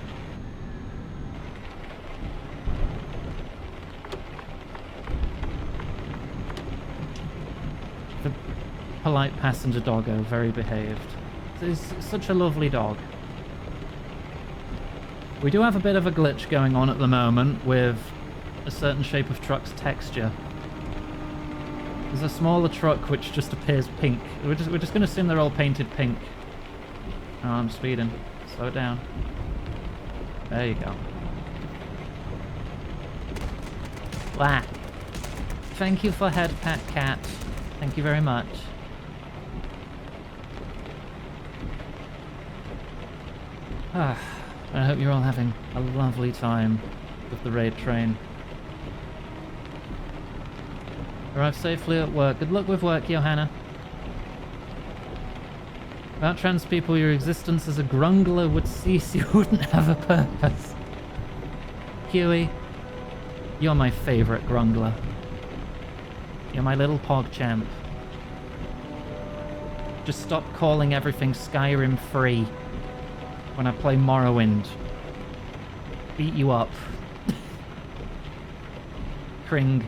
polite passenger doggo, very behaved. He's such a lovely dog. We do have a bit of a glitch going on at the moment with a certain shape of truck's texture. There's a smaller truck which just appears pink. We're just going to assume they're all painted pink. Oh, I'm speeding. Slow it down. There you go. Wow. Thank you for head pat, cat. Thank you very much. I hope you're all having a lovely time with the raid train. Arrive safely at work. Good luck with work, Johanna. Without trans people, your existence as a grungler would cease. You wouldn't have a purpose. Huey, you're my favourite grungler. You're my little pogchamp. Just stop calling everything Skyrim free when I play Morrowind. Beat you up. Cring.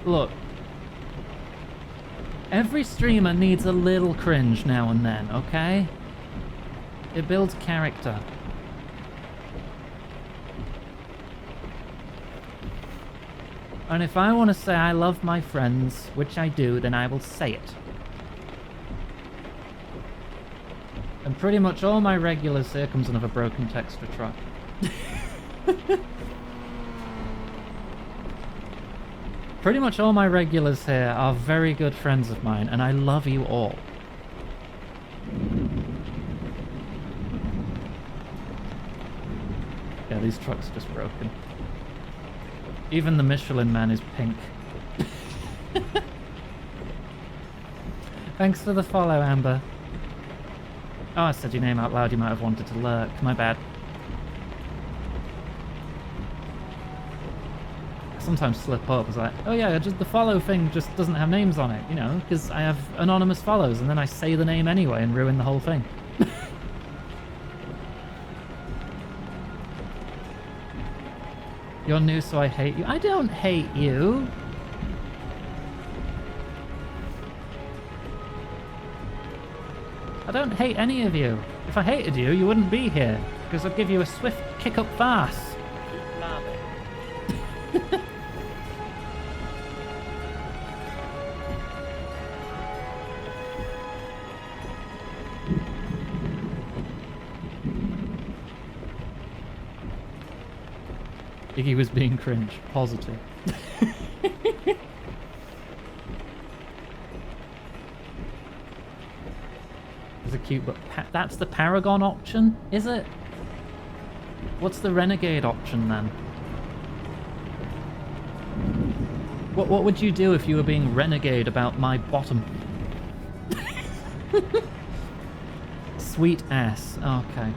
Look. Every streamer needs a little cringe now and then, okay? It builds character. And if I want to say I love my friends, which I do, then I will say it. And pretty much all my regulars here comes another broken texture truck. Pretty much all my regulars here are very good friends of mine, and I love you all. Yeah, these trucks are just broken. Even the Michelin Man is pink. Thanks for the follow, Amber. Oh, I said your name out loud. You might have wanted to lurk. My bad. I sometimes slip up. It's like, oh yeah, just the follow thing just doesn't have names on it, you know, because I have anonymous follows, and then I say the name anyway and ruin the whole thing. You're new, so I hate you. I don't hate you. I don't hate any of you. If I hated you, you wouldn't be here, because I'd give you a swift kick up fast. Keep laughing. Iggy was being cringe. Positive. It's a cute, but that's the Paragon option, is it? What's the Renegade option then? What would you do if you were being renegade about my bottom? Sweet ass. Okay.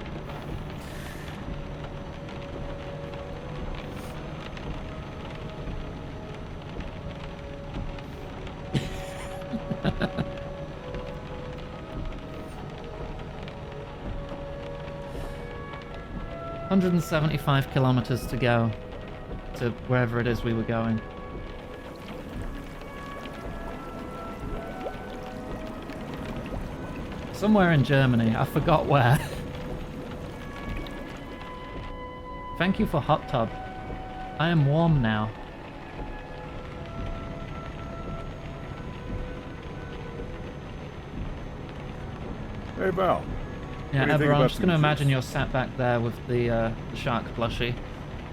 $175 kilometers to go to wherever it is we were going. Somewhere in Germany, I forgot where. Thank you for hot tub. I am warm now. Hey, Val. Yeah, What do you think Eber, I'm about just going to some imagine juice? you're sat back there with the shark plushie.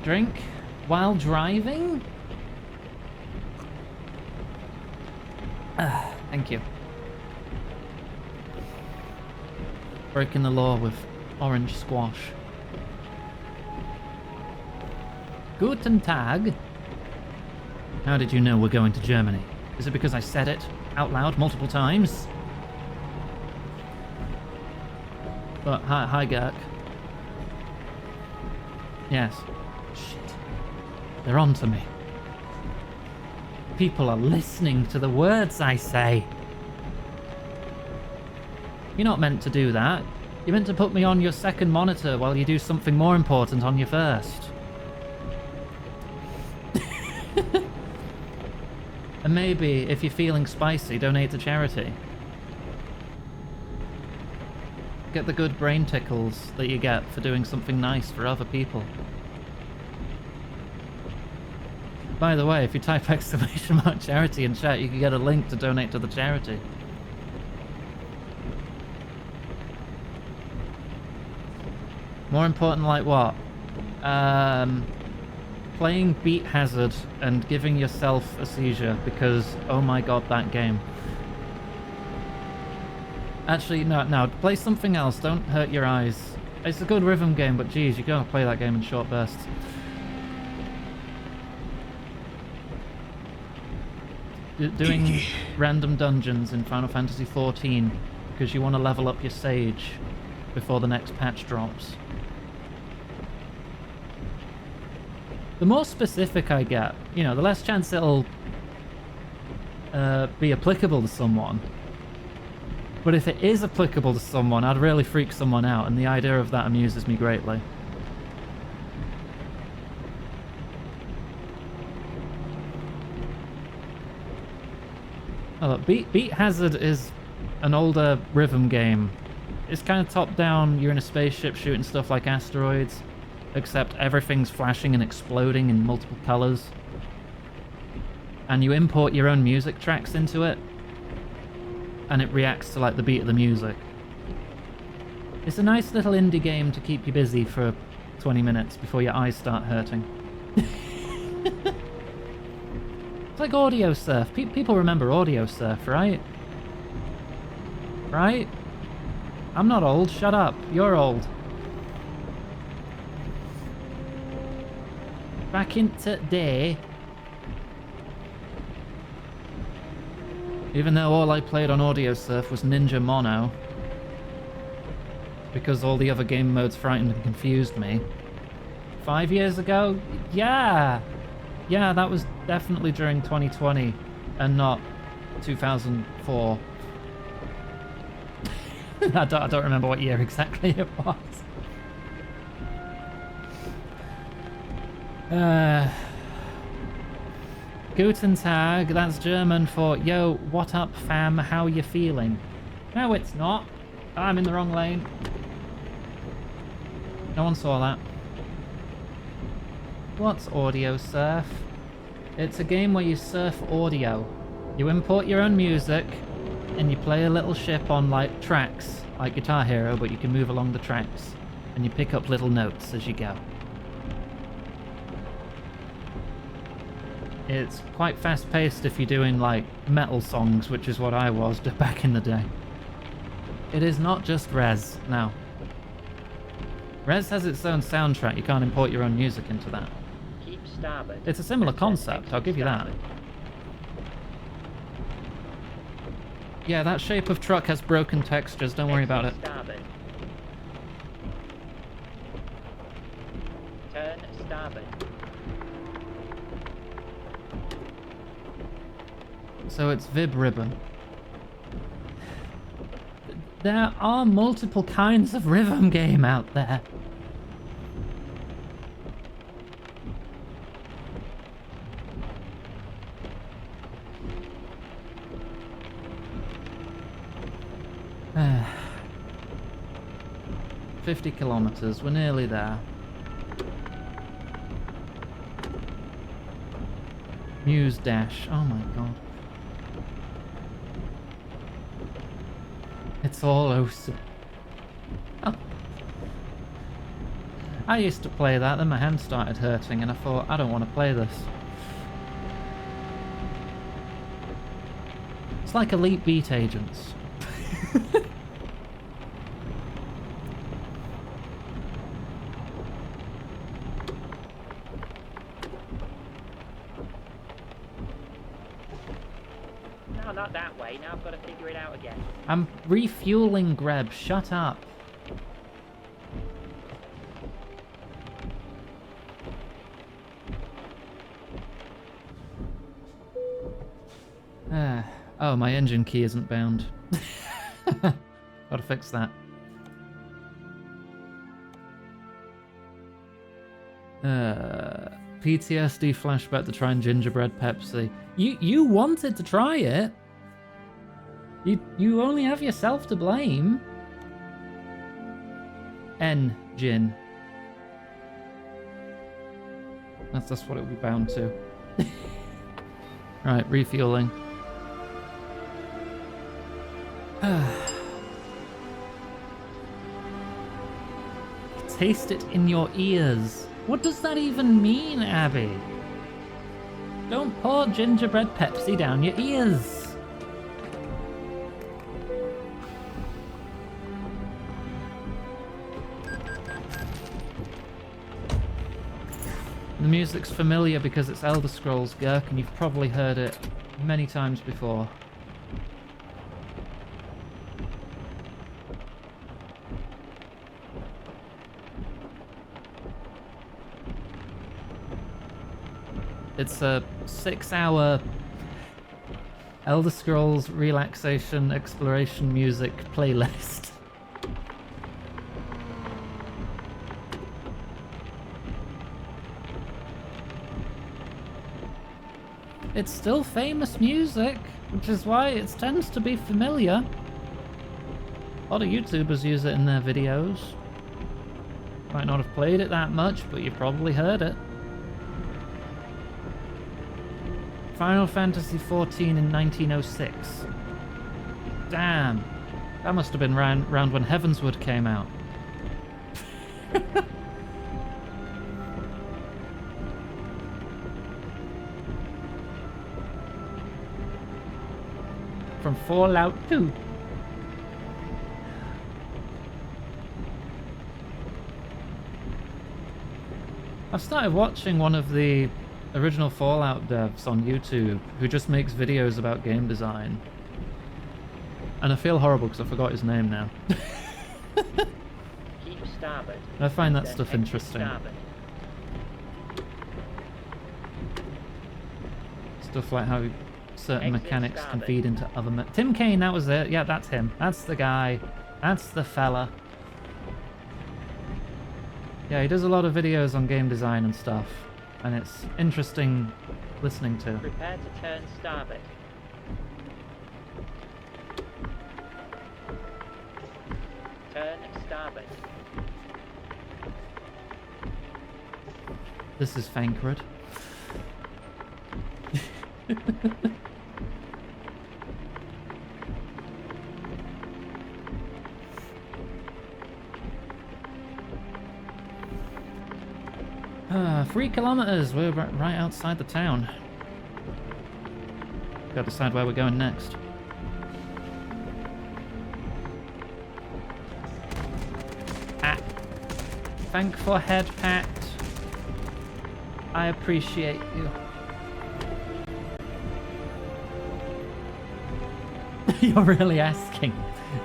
Drink while driving? Thank you. Breaking the law with orange squash. Guten Tag. How did you know we're going to Germany? Is it because I said it out loud multiple times? But hi Gurk. Yes. Shit. They're on to me. People are listening to the words I say. You're not meant to do that. You're meant to put me on your second monitor while you do something more important on your first. And maybe, if you're feeling spicy, donate to charity. Get the good brain tickles that you get for doing something nice for other people. By the way, if you type !charity in chat, you can get a link to donate to the charity. More important, like what? Playing Beat Hazard and giving yourself a seizure because, oh my god, that game. Actually, no, play something else. Don't hurt your eyes. It's a good rhythm game, but geez, you gotta play that game in short bursts. Doing random dungeons in Final Fantasy XIV because you want to level up your Sage before the next patch drops. The more specific I get, you know, the less chance it'll be applicable to someone. But if it is applicable to someone, I'd really freak someone out, and the idea of that amuses me greatly. Oh, look, Beat Hazard is an older rhythm game. It's kind of top-down, you're in a spaceship shooting stuff like asteroids, except everything's flashing and exploding in multiple colors. And you import your own music tracks into it, and it reacts to like the beat of the music. It's a nice little indie game to keep you busy for 20 minutes before your eyes start hurting. It's like Audio Surf. People remember Audio Surf, right? Right? I'm not old, shut up. You're old. Back in today. Even though all I played on Audio Surf was Ninja Mono. Because all the other game modes frightened and confused me. 5 years ago? Yeah! Yeah, that was definitely during 2020 and not 2004. I don't remember what year exactly it was. Guten Tag, that's German for yo, what up fam, how you feeling? No, it's not. I'm in the wrong lane. No one saw that. What's Audio Surf? It's a game where you surf audio. You import your own music, and you play a little ship on like tracks, like Guitar Hero, but you can move along the tracks, and you pick up little notes as you go. It's quite fast-paced if you're doing like metal songs, which is what I was back in the day. It is not just Res, no. Res has its own soundtrack, you can't import your own music into that. Keep starboard. It's a similar concept, I'll give you that. Yeah, that shape of truck has broken textures, don't worry about it. Starboard. Turn starboard. So it's Vib Ribbon. There are multiple kinds of rhythm game out there. Uh, 50 kilometers, we're nearly there. Muse Dash, oh my god. It's all awesome. Oh. I used to play that, then my hand started hurting and I thought, I don't want to play this. It's like Elite Beat Agents. No, not that way. Now I've got to figure it out again. I'm refueling, Greb. Shut up. Oh, my engine key isn't bound. Gotta fix that. PTSD flashback to trying gingerbread Pepsi. You wanted to try it. You only have yourself to blame. Gin. That's what it would be bound to. Right, refueling. Taste it in your ears. What does that even mean, Abby? Don't pour gingerbread Pepsi down your ears. The music's familiar because it's Elder Scrolls, Gurk, and you've probably heard it many times before. It's a 6-hour Elder Scrolls relaxation exploration music playlist. It's still famous music, which is why it tends to be familiar. A lot of YouTubers use it in their videos. Might not have played it that much, but you've probably heard it. Final Fantasy XIV in 1906. Damn. That must have been round when Heavensward came out. From Fallout 2. I've started watching one of the original Fallout devs on YouTube who just makes videos about game design. And I feel horrible because I forgot his name now. Keep starboard. I find that then stuff exit interesting. starboard. Stuff like how certain Exit mechanics can starboard. feed into other Tim Kaine, that was it. Yeah, that's him. That's the guy. That's the fella. Yeah, he does a lot of videos on game design and stuff. And it's interesting listening to. Prepare to turn starboard. Turn starboard. This is Fankred. Ah, 3 kilometers. We're right outside the town. Gotta decide where we're going next. Ah. Thank for head pat. I appreciate you. You're really asking.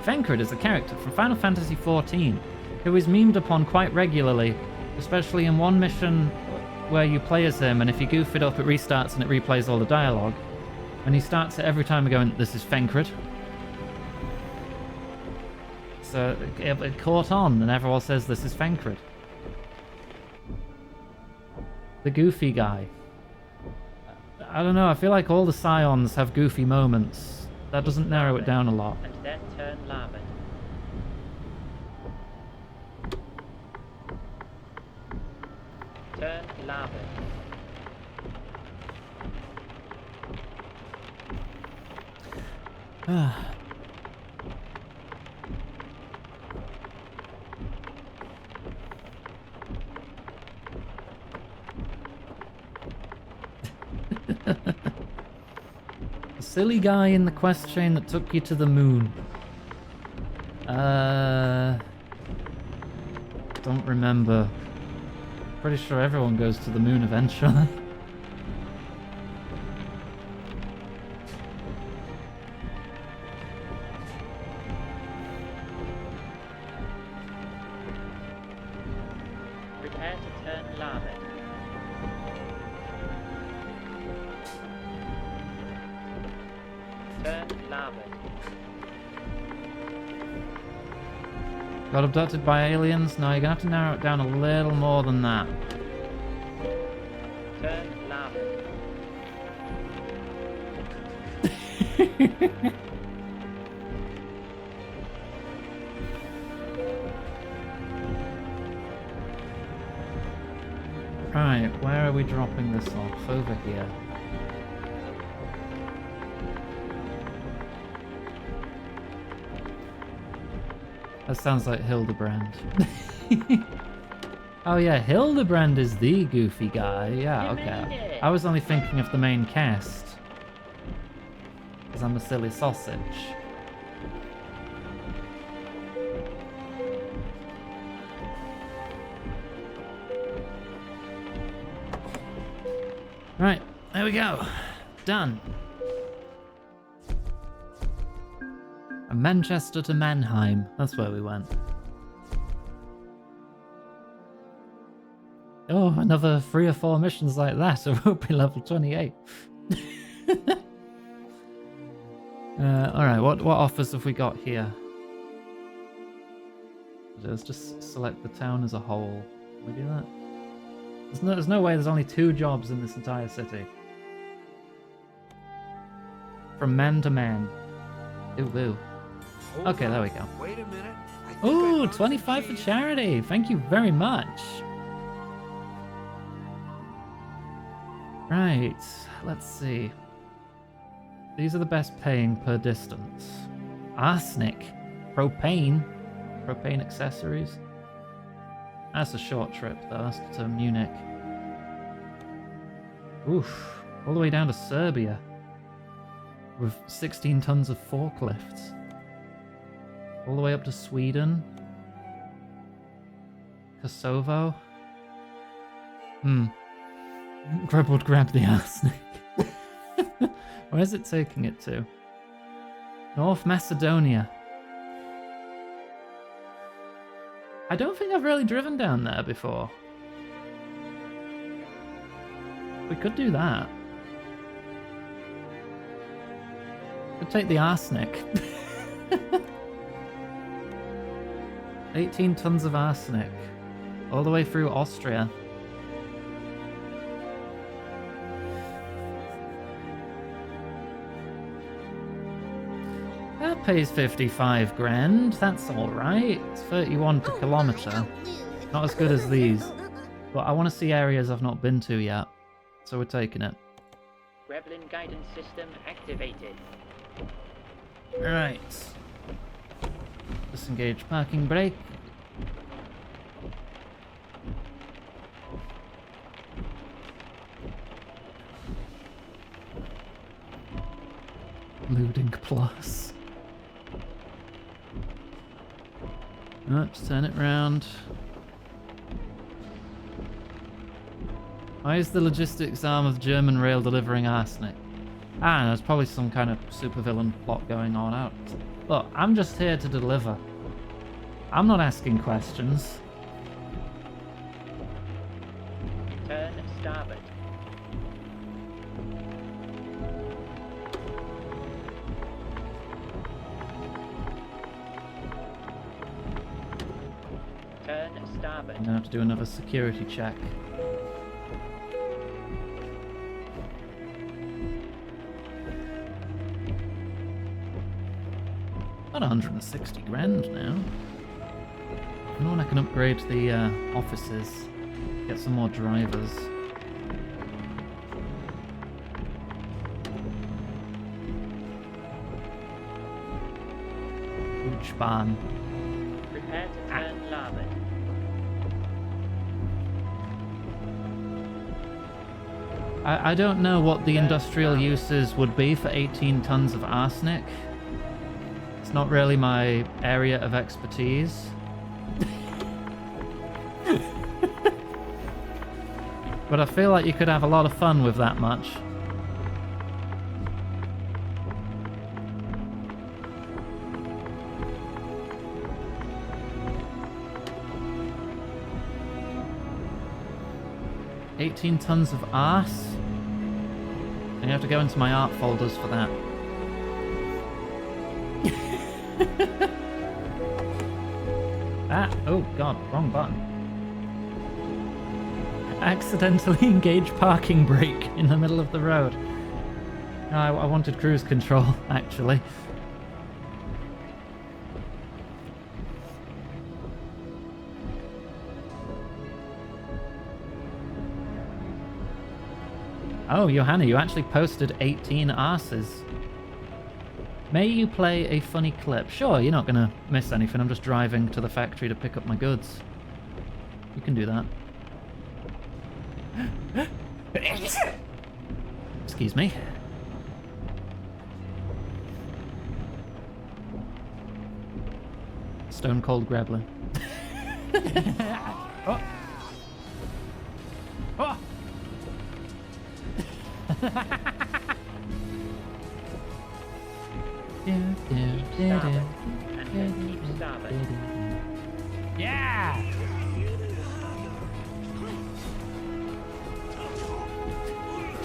Fankred is a character from Final Fantasy XIV who is memed upon quite regularly, especially in one mission where you play as him, and if you goof it up it restarts and it replays all the dialogue. And he starts it every time going, "This is Fankred." So it caught on and everyone says this is Fankred. The goofy guy. I don't know, I feel like all the Scions have goofy moments. That doesn't narrow it down a lot. And then turn larboard. Turn larboard. The silly guy in the quest chain that took you to the moon. Don't remember. Pretty sure everyone goes to the moon eventually. Prepare to turn larboard. Turn larboard. Got abducted by aliens? No, you're gonna have to narrow it down a little more than that. Turn larboard. Right, where are we dropping this off? Over here. That sounds like Hildebrand. Oh yeah, Hildebrand is the goofy guy. Yeah, You made okay. it. I was only thinking of the main cast. Because I'm a silly sausage. Right, there we go. Done. From Manchester to Mannheim. That's where we went. Oh, another 3 or 4 missions like that, so we'll be level 28. Alright, what offers have we got here? Let's just select the town as a whole. Can we do that? There's no way there's only 2 jobs in this entire city. From man to man. Ooh, ooh. Okay, there we go. Wait a minute. Ooh, 25 for charity. Thank you very much. Right, let's see. These are the best paying per distance. Arsenic. Propane. Propane accessories. That's a short trip though, that's to Munich. Oof, all the way down to Serbia. With 16 tons of forklifts. All the way up to Sweden. Kosovo. Grub would grab the arsenic. Where's it taking it to? North Macedonia. I don't think I've really driven down there before. We could do that. Could take the arsenic. 18 tons of arsenic. All the way through Austria. That pays 55 grand. That's alright. It's 31 per kilometre. Not as good as these. But I want to see areas I've not been to yet. So we're taking it. Gremlin guidance system activated. Right. Disengage parking brake. Looting plus. Let's turn it round. Why is the logistics arm of German rail delivering arsenic? Ah, there's probably some kind of supervillain plot going on out. Look, I'm just here to deliver. I'm not asking questions. Turn starboard. Turn starboard. I'm gonna have to do another security check. About 160 grand now. You know when I can upgrade the offices, get some more drivers. Bahn. Prepare to turn larboard. I don't know what the industrial uses would be for 18 tons of arsenic. It's not really my area of expertise. But I feel like you could have a lot of fun with that much. $18 tons of arse. And you have to go into my art folders for that. Ah, oh god, wrong button. accidentally engage parking brake in the middle of the road. No, I wanted cruise control, actually. Oh, Johanna, you actually posted 18 arses. May you play a funny clip? Sure, you're not gonna miss anything. I'm just driving to the factory to pick up my goods. You can do that. Excuse me. Stone Cold Gremlin. Oh. Oh. Keep starboard, and then keep starboard. Yeah!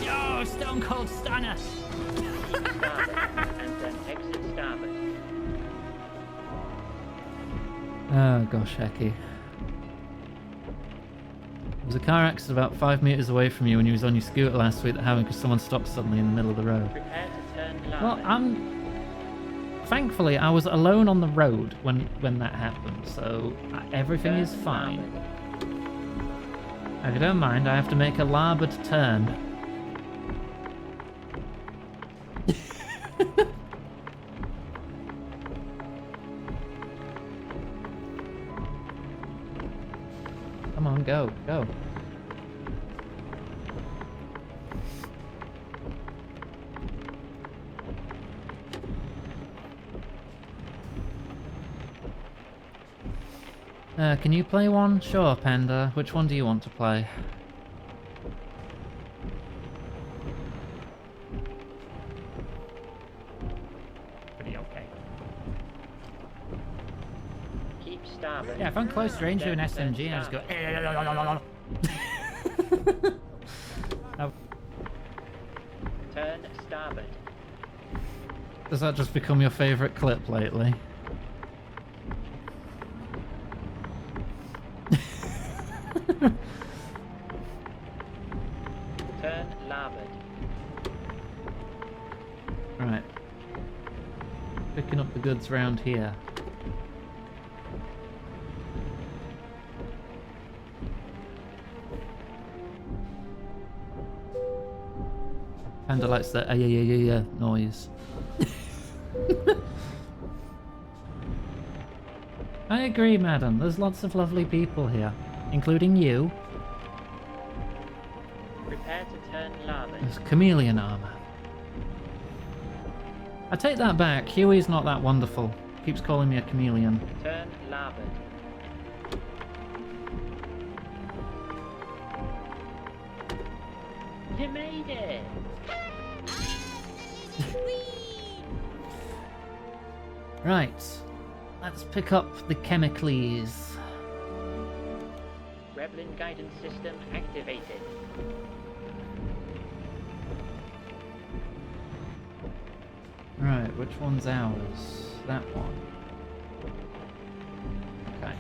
Yo, Stone Cold Stunner! Keep starboard, and then exit starboard. Oh gosh, Hecky. There was a car accident about 5 meters away from you when you was on your scooter last week that happened because someone stopped suddenly in the middle of the road. Prepare to turn Well, larboard. Thankfully, I was alone on the road when that happened, so everything is Turn fine. larboard. If you don't mind, I have to make a larboard turn. Come on, go, go. Can you play one? Sure, Panda. Which one do you want to play? Pretty okay. Keep starboard. Yeah, if I'm close range to an Then turn SMG, I just go. Oh, Turn starboard. does that just become your favourite clip lately? Turn larboard. Right. Picking up the goods round here. Panda likes that yeah noise. I agree, madam. There's lots of lovely people here, including you. Prepare to turn larboard. There's chameleon armor. I take that back. Huey's not that wonderful. Keeps calling me a chameleon. Turn larboard. You made it! Right. Let's pick up the chemicals. Gremlin guidance system activated. Right, which one's ours? That one. Okay.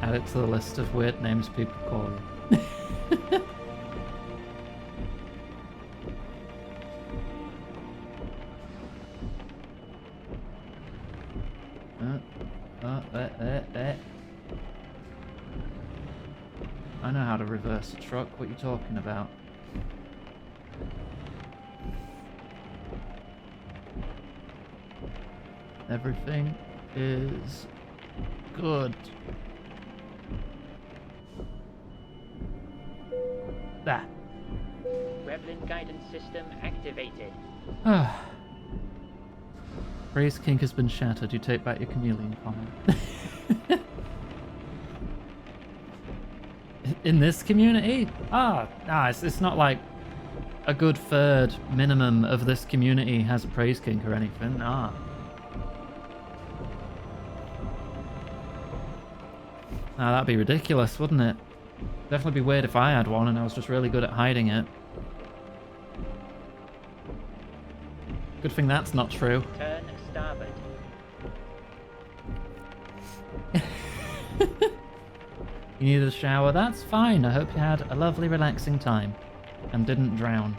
Add it to the list of weird names people call you. I know how to reverse a truck. What are you talking about? Everything is good. There. Gremlin guidance system activated. Praise kink has been shattered. You take back your chameleon comment. In this community? It's not like a good third minimum of this community has a praise kink or anything. That'd be ridiculous, wouldn't it? Definitely be weird if I had one and I was just really good at hiding it. Good thing that's not true. Turn starboard. You needed a shower? That's fine. I hope you had a lovely, relaxing time and didn't drown.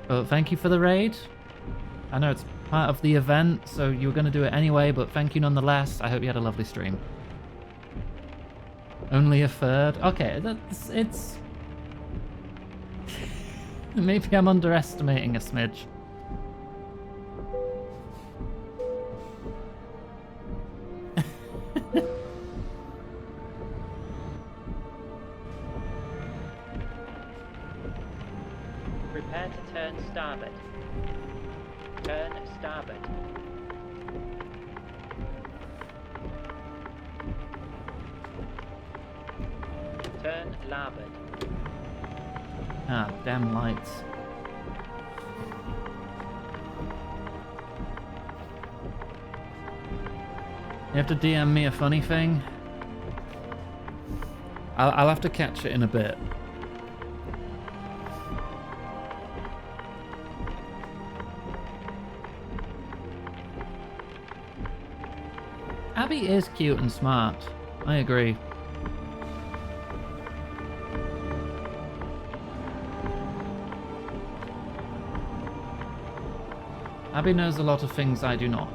But thank you for the raid. I know it's part of the event, so you were going to do it anyway, but thank you nonetheless. I hope you had a lovely stream. Only a third? Okay, it's... Maybe I'm underestimating a smidge. Prepare to turn starboard. Turn starboard. Turn larboard. Ah, damn lights. You have to DM me a funny thing. I'll have to catch it in a bit. Abby is cute and smart. I agree. Abby knows a lot of things I do not.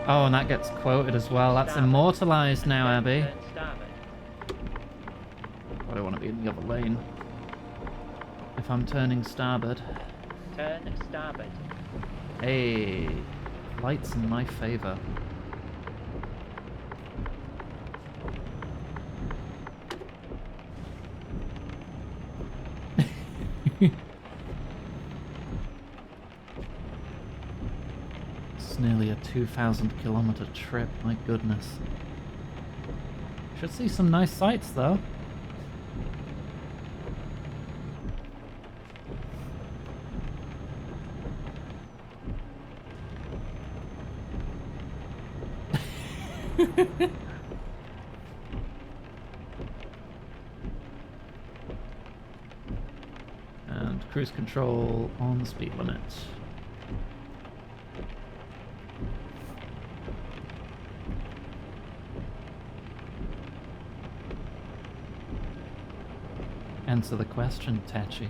Oh, and that gets quoted as well. That's immortalized now, Abby. Turn starboard. I don't want to be in the other lane. If I'm turning starboard. Turn starboard. Hey, lights in my favor. It's nearly a 2,000-kilometer trip, my goodness. Should see some nice sights though. And cruise control on the speed limit. Answer the question, Tachi.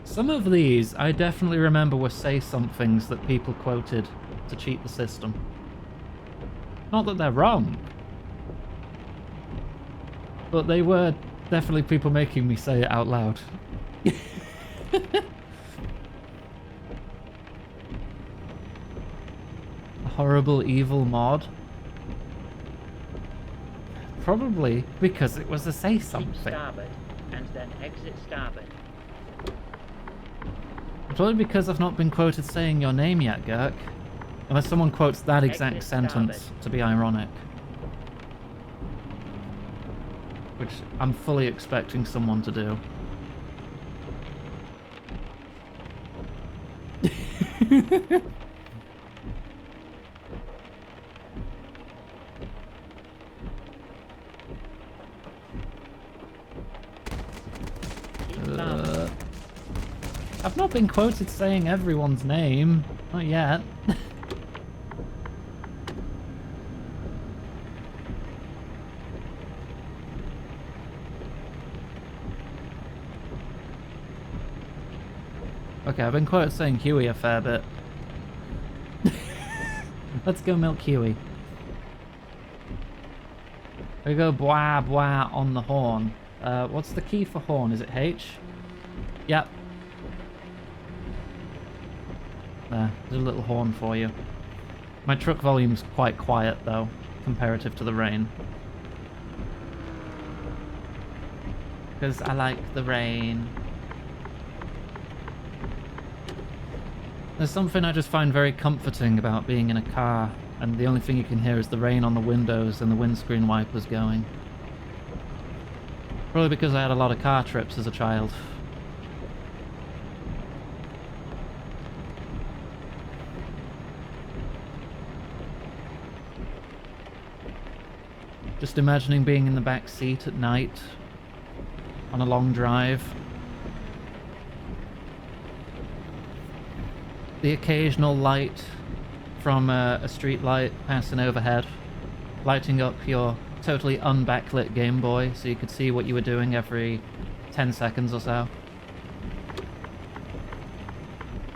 Some of these I definitely remember were say-somethings that people quoted to cheat the system. Not that they're wrong, but they were definitely people making me say it out loud. A horrible evil mod? Probably because it was a Keep say-something. starboard and then exit starboard. Probably because I've not been quoted saying your name yet, Gurk. Unless someone quotes that exact Exit sentence starboard. to be ironic. Which I'm fully expecting someone to do. Keep starboard. I've not been quoted saying everyone's name. Not yet. Okay, I've been quoted saying Huey a fair bit. Let's go milk Huey. We go blah blah on the horn. What's the key for horn? Is it H? Yep. There's a little horn for you. My truck volume's quite quiet though, comparative to the rain. Because I like the rain. There's something I just find very comforting about being in a car, and the only thing you can hear is the rain on the windows and the windscreen wipers going. Probably because I had a lot of car trips as a child. Just imagining being in the back seat at night on a long drive. The occasional light from a street light passing overhead, lighting up your totally unbacklit Game Boy so you could see what you were doing every 10 seconds or so.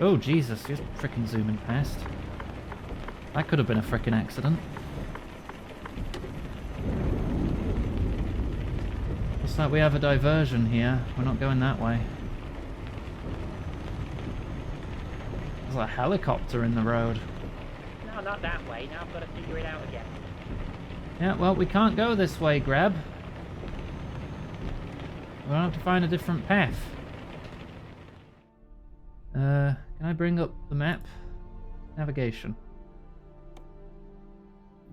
Oh Jesus, you're frickin' zooming past. That could have been a frickin' accident. Looks like we have a diversion here. We're not going that way. There's a helicopter in the road. No, not that way. Now I've got to figure it out again. Yeah, well, we can't go this way, Grab. We'll have to find a different path. Can I bring up the map? Navigation.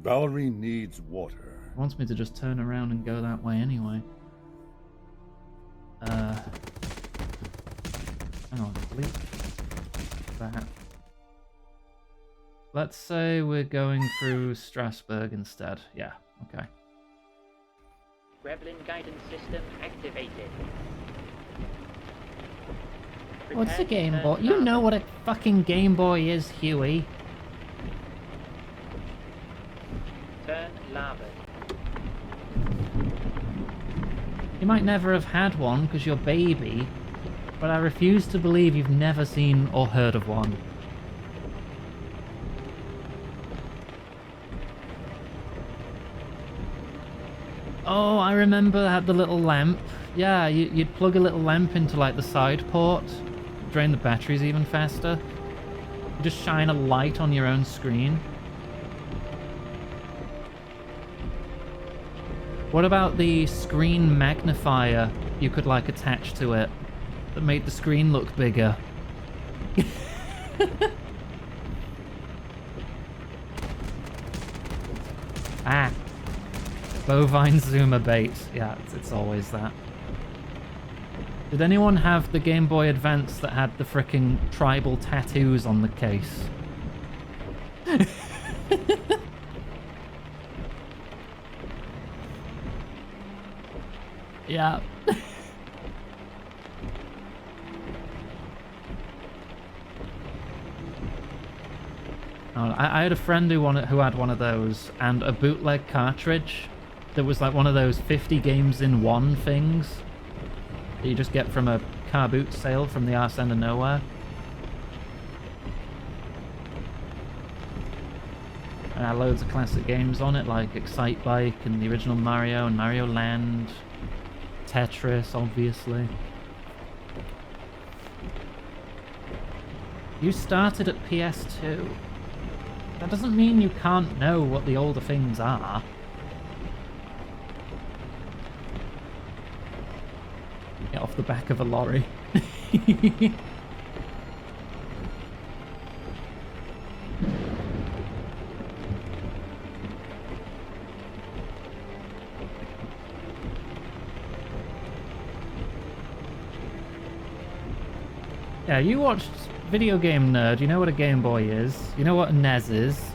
Valerie needs water. It wants me to just turn around and go that way anyway. Hang on, delete that. Let's say we're going through Strasbourg instead. Yeah, okay. Gremlin guidance system activated. What's a Prepare to Game turn Boy? You know starboard. what a fucking Game Boy is, Huey. Turn larboard. You might never have had one because you're baby, but I refuse to believe you've never seen or heard of one. Oh, I remember I had the little lamp. Yeah, you'd plug a little lamp into like the side port, drain the batteries even faster. You just shine a light on your own screen. What about the screen magnifier you could like attach to it that made the screen look bigger? Ah. Bovine zoomer bait. Yeah, it's always that. Did anyone have the Game Boy Advance that had the frickin' tribal tattoos on the case? Yeah. I had a friend who had one of those, and a bootleg cartridge that was like one of those 50 games in one things that you just get from a car boot sale from the arse end of nowhere. And I had loads of classic games on it, like Excite Bike and the original Mario and Mario Land, Tetris, obviously. You started at PS2. That doesn't mean you can't know what the older things are. Get off the back of a lorry. Yeah, you watched Video Game Nerd. You know what a Game Boy is. You know what a NES is.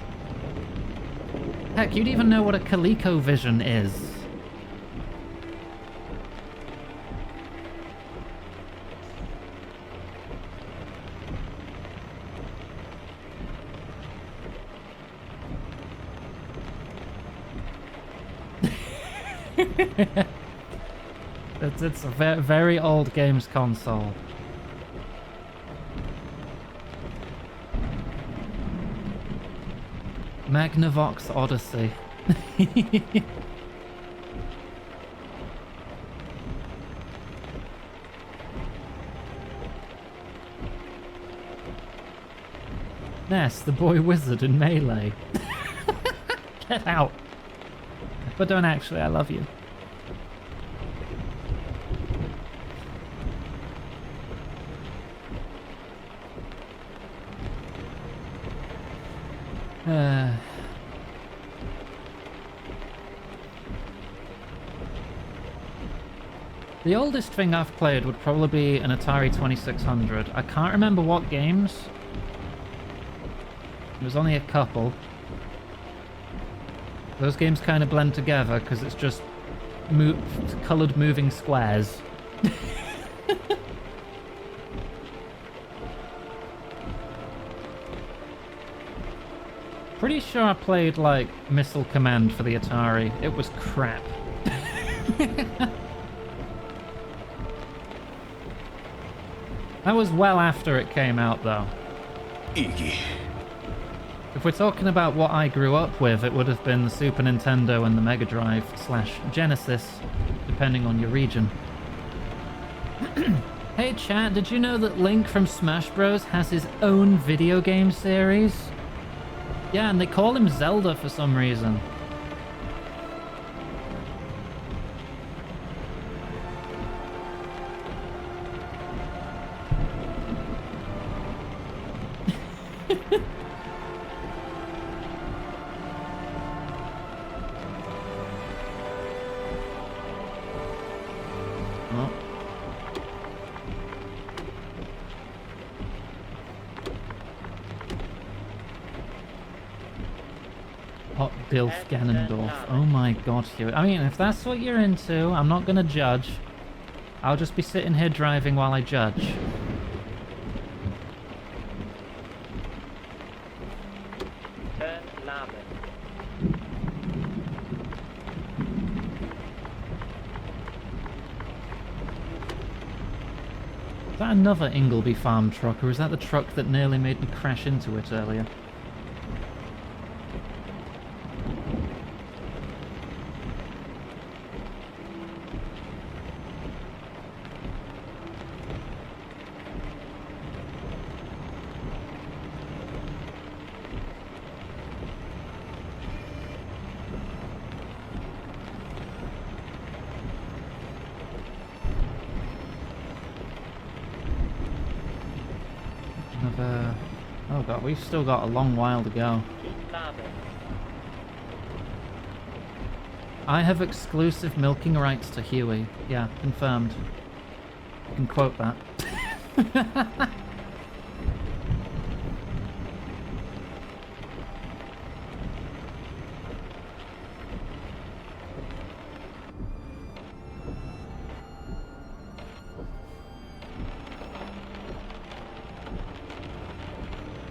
Heck, you'd even know what a ColecoVision is. It's a very old games console. Magnavox Odyssey. Ness, the boy wizard in Melee. Get out. But don't actually, I love you. The oldest thing I've played would probably be an Atari 2600. I can't remember what games. There was only a couple. Those games kind of blend together because it's just coloured moving squares. Pretty sure I played like Missile Command for the Atari. It was crap. That was well after it came out though. Iggy. If we're talking about what I grew up with, it would have been the Super Nintendo and the Mega Drive / Genesis, depending on your region. Hey chat, did you know that Link from Smash Bros has his own video game series? Yeah, and they call him Zelda for some reason. Hot Dilf Ganondorf. Oh my god, Hugh. I mean, if that's what you're into, I'm not gonna judge. I'll just be sitting here driving while I judge. Turn larboard. Is that another Ingleby Farm truck, or is that the truck that nearly made me crash into it earlier? Oh god, we've still got a long while to go. Keep larboard. I have exclusive milking rights to Huey. Yeah, confirmed. You can quote that.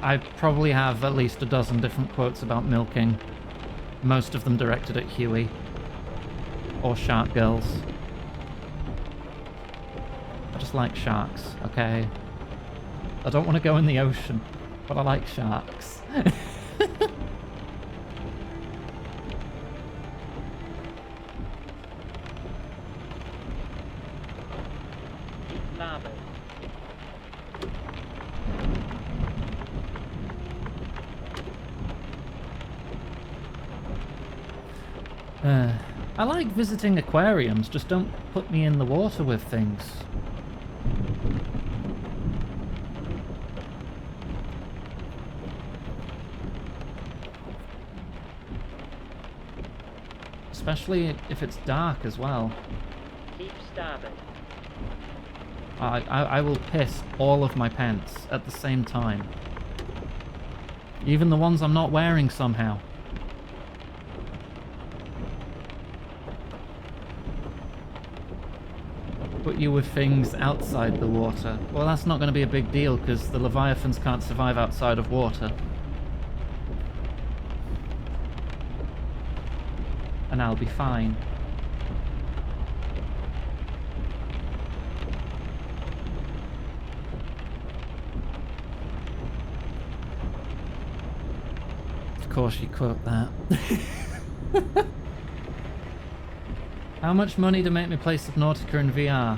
I probably have at least a dozen different quotes about milking. Most of them directed at Huey. Or shark girls. I just like sharks, okay? I don't want to go in the ocean, but I like sharks. Keep larboard. I like visiting aquariums, just don't put me in the water with things. Especially if it's dark as well. Keep starboard. I will piss all of my pants at the same time. Even the ones I'm not wearing somehow. Put you with things outside the water. Well, that's not going to be a big deal because the Leviathans can't survive outside of water. And I'll be fine. Of course you quote that. How much money to make me play Subnautica in VR?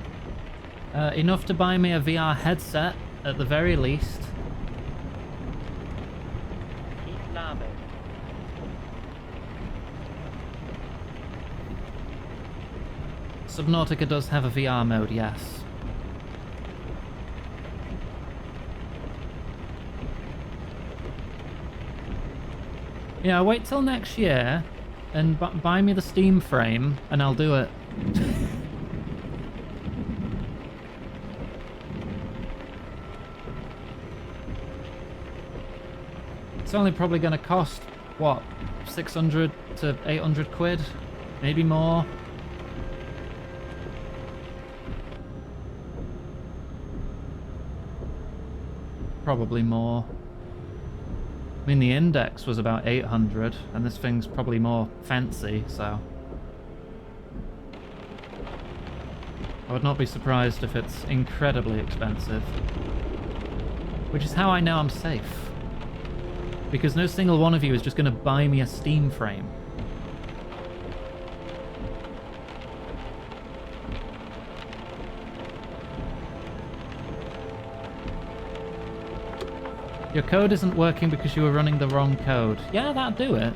Enough to buy me a VR headset, at the very least. Keep larboard. Subnautica does have a VR mode, yes. Yeah, wait till next year and buy me the Steam frame and I'll do it. it's only probably going to cost, what, 600 to 800 quid? Maybe more. Probably more. I mean, the index was about 800, and this thing's probably more fancy, so... I would not be surprised if it's incredibly expensive. Which is how I know I'm safe. Because no single one of you is just going to buy me a Steam frame. Your code isn't working because you were running the wrong code. Yeah, that'd do it.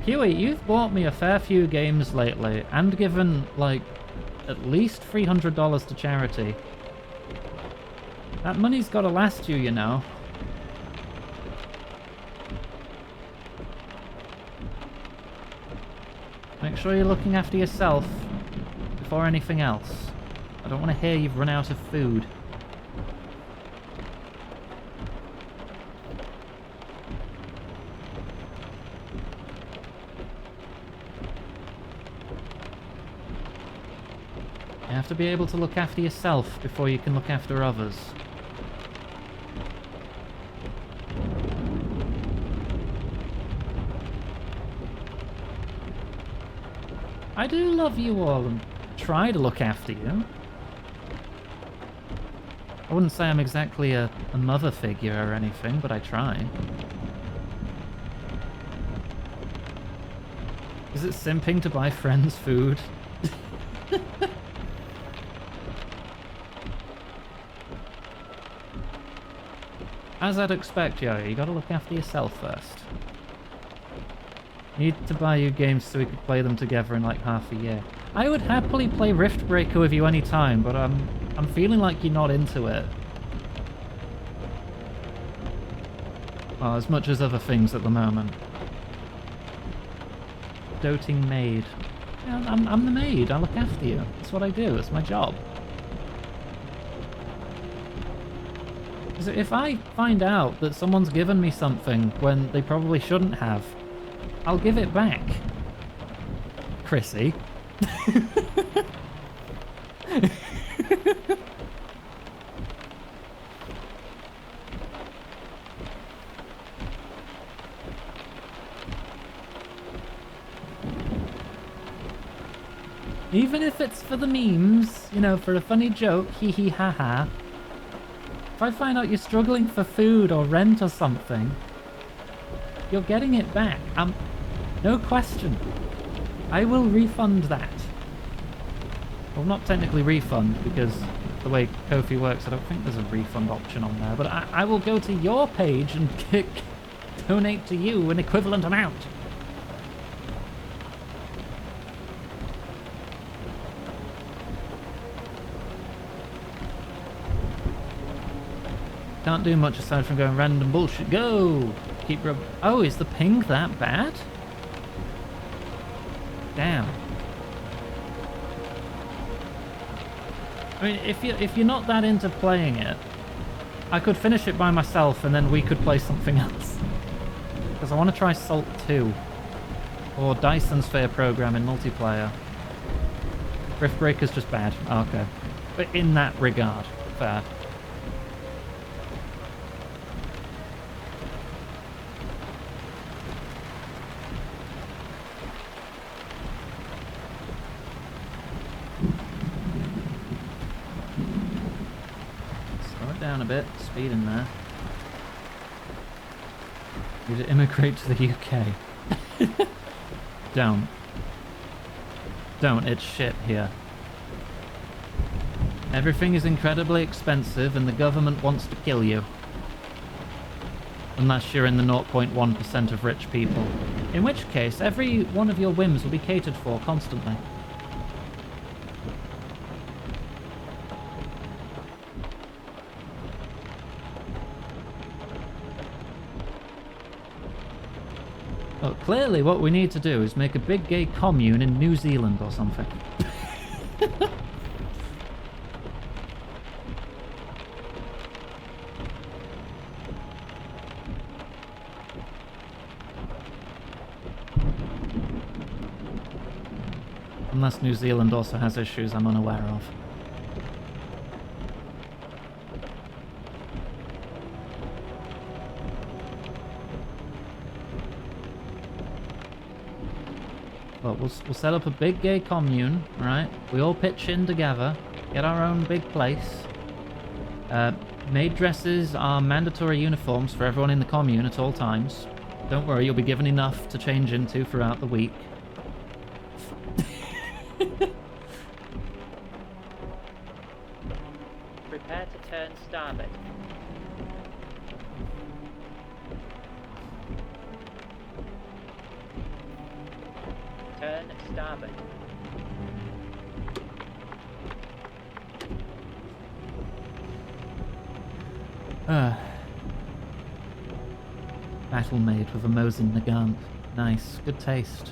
Huey, you've bought me a fair few games lately, and given, like, at least $300 to charity. That money's gotta last you, you know. Make sure you're looking after yourself before anything else. I don't want to hear you've run out of food. You have to be able to look after yourself before you can look after others. I do love you all and try to look after you. I wouldn't say I'm exactly a mother figure or anything, but I try. Is it simping to buy friends food? As I'd expect, Yo, you gotta look after yourself first. Need to buy you games so we could play them together in like half a year. I would happily play Riftbreaker with you anytime, but I'm feeling like you're not into it. Well, as much as other things at the moment. Doting maid. Yeah, I'm the maid. I look after you. That's what I do. It's my job. If I find out that someone's given me something when they probably shouldn't have, I'll give it back. Chrissy. Even if it's for the memes, you know, for a funny joke, hee hee ha ha. If I find out you're struggling for food or rent or something, you're getting it back. No question. I will refund that. Well, not technically refund, because the way Ko-fi works, I don't think there's a refund option on there, but I will go to your page and donate to you an equivalent amount. Can't do much aside from going random bullshit. Go! Keep rub. Oh, is the ping that bad? Damn. I mean, if you're not that into playing it, I could finish it by myself and then we could play something else. Because I want to try Salt 2. Or Dyson Sphere Program in multiplayer. Riftbreaker's just bad. Oh, okay. But in that regard, fair. Down a bit, speed in there. Need to immigrate to the UK. Don't. Don't, it's shit here. Everything is incredibly expensive and the government wants to kill you. Unless you're in the 0.1% of rich people. In which case, every one of your whims will be catered for constantly. Well, clearly what we need to do is make a big gay commune in New Zealand or something. Unless New Zealand also has issues I'm unaware of. But we'll set up a big gay commune, right? We all pitch in together, get our own big place. Maid dresses are mandatory uniforms for everyone in the commune at all times. Don't worry, you'll be given enough to change into throughout the week. Prepare to turn starboard. Turn starboard. Battle maid with a Mosin Nagant. Nice, good taste.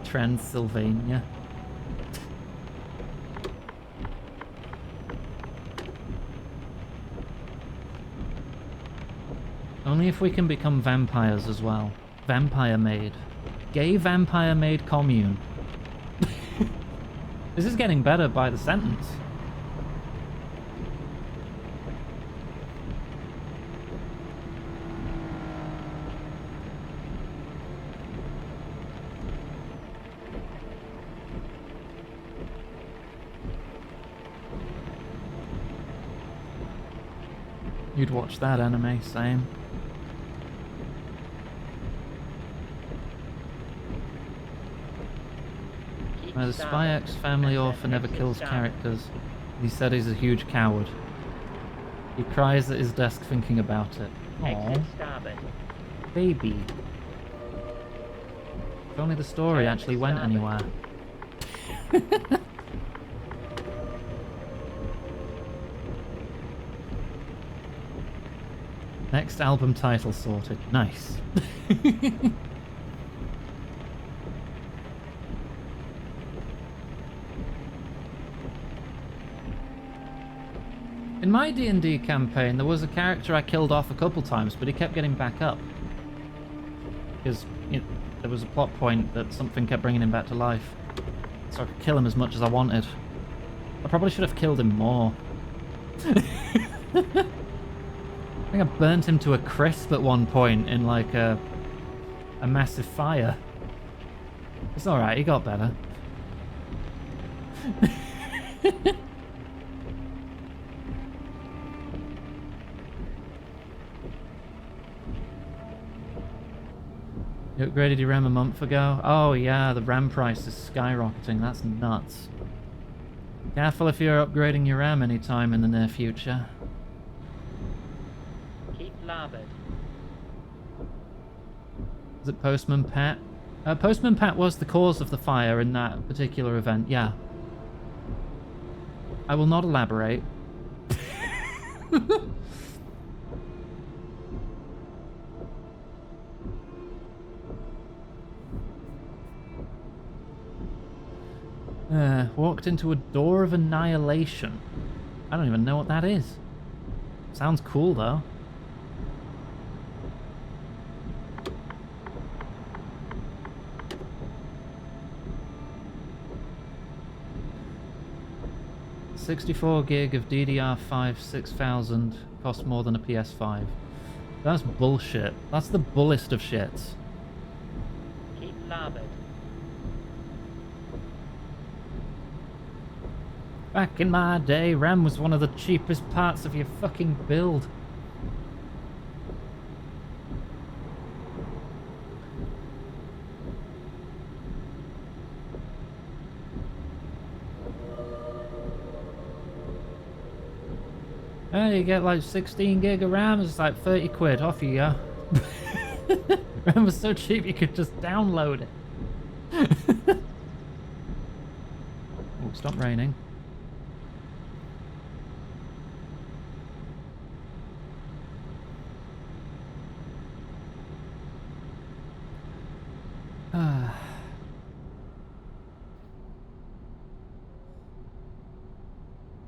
Transylvania. Only if we can become vampires as well. Vampire maid. Gay vampire maid commune. This is getting better by the sentence. You'd watch that anime, same. The Spy X family author never kills characters. He said he's a huge coward. He cries at his desk thinking about it. Aww. Baby. If only the story actually went anywhere. Next album title sorted. Nice. In my D&D campaign, there was a character I killed off a couple times, but he kept getting back up. Because there was a plot point that something kept bringing him back to life. So I could kill him as much as I wanted. I probably should have killed him more. I think I burnt him to a crisp at one point in like a massive fire. It's alright, he got better. You upgraded your RAM a month ago? Oh yeah, the RAM price is skyrocketing. That's nuts. Careful if you're upgrading your RAM anytime in the near future. Keep larboard. Is it Postman Pat? Postman Pat was the cause of the fire in that particular event, yeah. I will not elaborate. Walked into a door of annihilation. I don't even know what that is. Sounds cool though. $64 gig of DDR5 6000 costs more than a PS5. That's bullshit. That's the bullest of shits. Keep larboard. Back in my day, RAM was one of the cheapest parts of your fucking build. You get like 16 gig of RAM, it's like 30 quid, off you go. RAM was so cheap you could just download it. Oh, stop raining.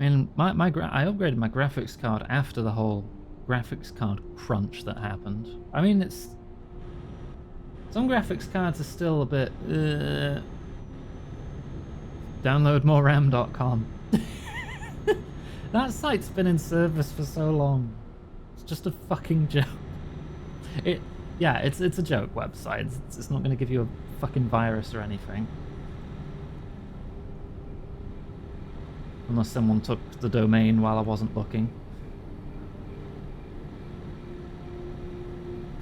I mean, I upgraded my graphics card after the whole graphics card crunch that happened. I mean, Some graphics cards are still a bit... Download moreram.com. That site's been in service for so long. It's just a fucking joke. Yeah, it's a joke website. It's not going to give you a fucking virus or anything. Unless someone took the domain while I wasn't looking.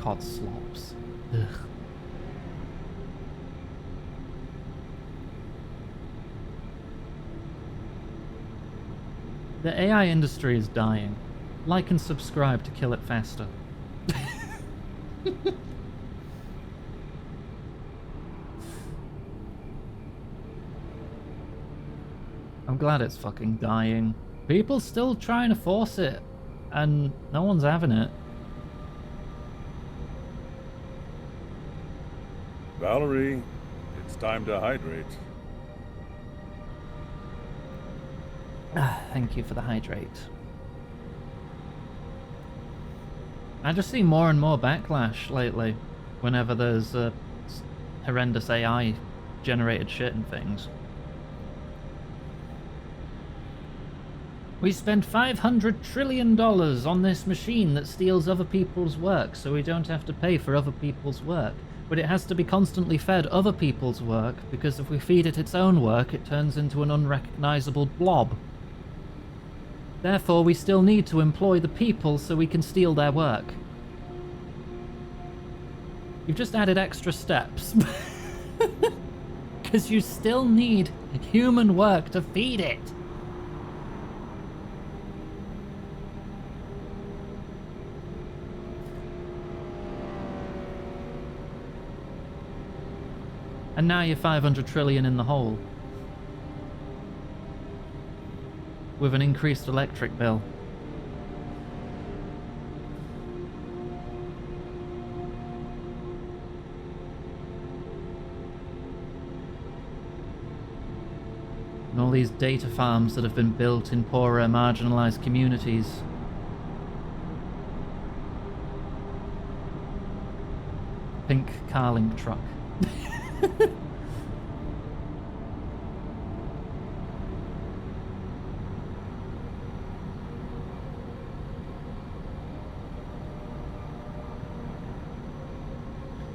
Cod slops. Ugh. The AI industry is dying. Like and subscribe to kill it faster. I'm glad it's fucking dying. People still trying to force it, and no one's having it. Valerie, it's time to hydrate. Thank you for the hydrate. I just see more and more backlash lately whenever there's horrendous AI generated shit and things. We spent $500 trillion on this machine that steals other people's work, so we don't have to pay for other people's work. But it has to be constantly fed other people's work, because if we feed it its own work, it turns into an unrecognizable blob. Therefore, we still need to employ the people so we can steal their work. You've just added extra steps. Because you still need human work to feed it. And now you're 500 trillion in the hole. With an increased electric bill. And all these data farms that have been built in poorer, marginalized communities. Pink Carling truck.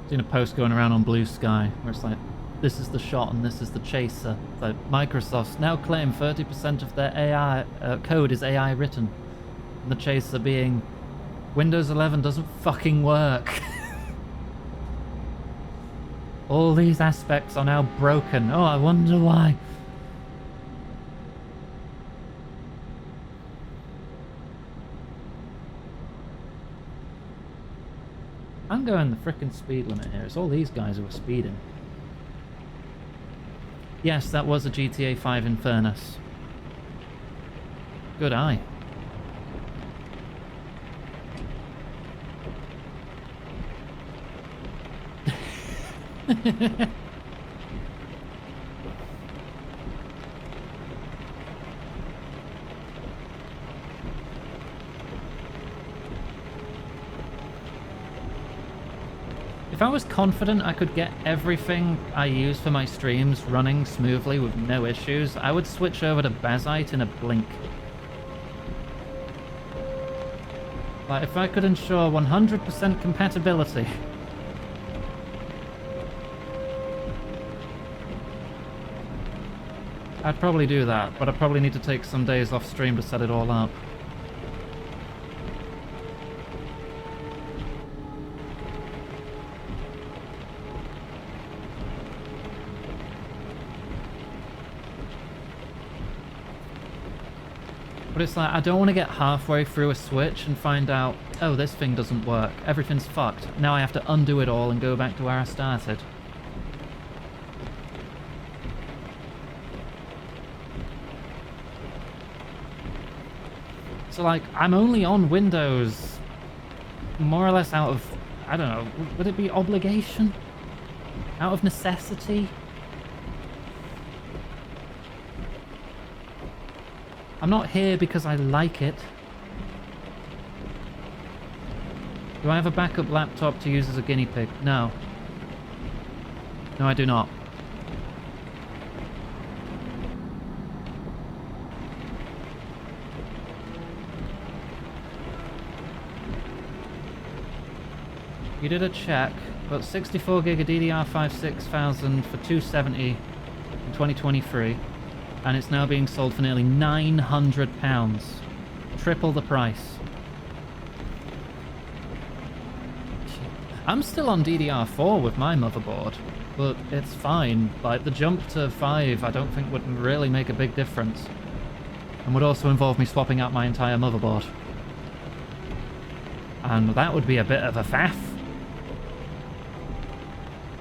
Seen a post going around on Blue Sky where it's like, this is the shot and this is the chaser. So Microsoft's now claim 30% of their AI code is AI written, and the chaser being Windows 11 doesn't fucking work. All these aspects are now broken. Oh, I wonder why. I'm going the frickin' speed limit here. It's all these guys who are speeding. Yes, that was a GTA 5 in fairness. Good eye. If I was confident I could get everything I use for my streams running smoothly with no issues, I would switch over to Bazite in a blink. Like, if I could ensure 100% compatibility. I'd probably do that, but I'd probably need to take some days off stream to set it all up. But it's like, I don't want to get halfway through a Switch and find out, oh, this thing doesn't work, everything's fucked. Now I have to undo it all and go back to where I started. So like, I'm only on Windows more or less out of, I don't know, would it be obligation? Out of necessity? I'm not here because I like it. Do I have a backup laptop to use as a guinea pig? No. No, I do not. You did a check, but 64 gig of DDR5 6000 for 270 in 2023, and it's now being sold for nearly £900. Triple the price. I'm still on DDR4 with my motherboard, but it's fine. Like, the jump to 5 I don't think would really make a big difference, and would also involve me swapping out my entire motherboard. And that would be a bit of a faff.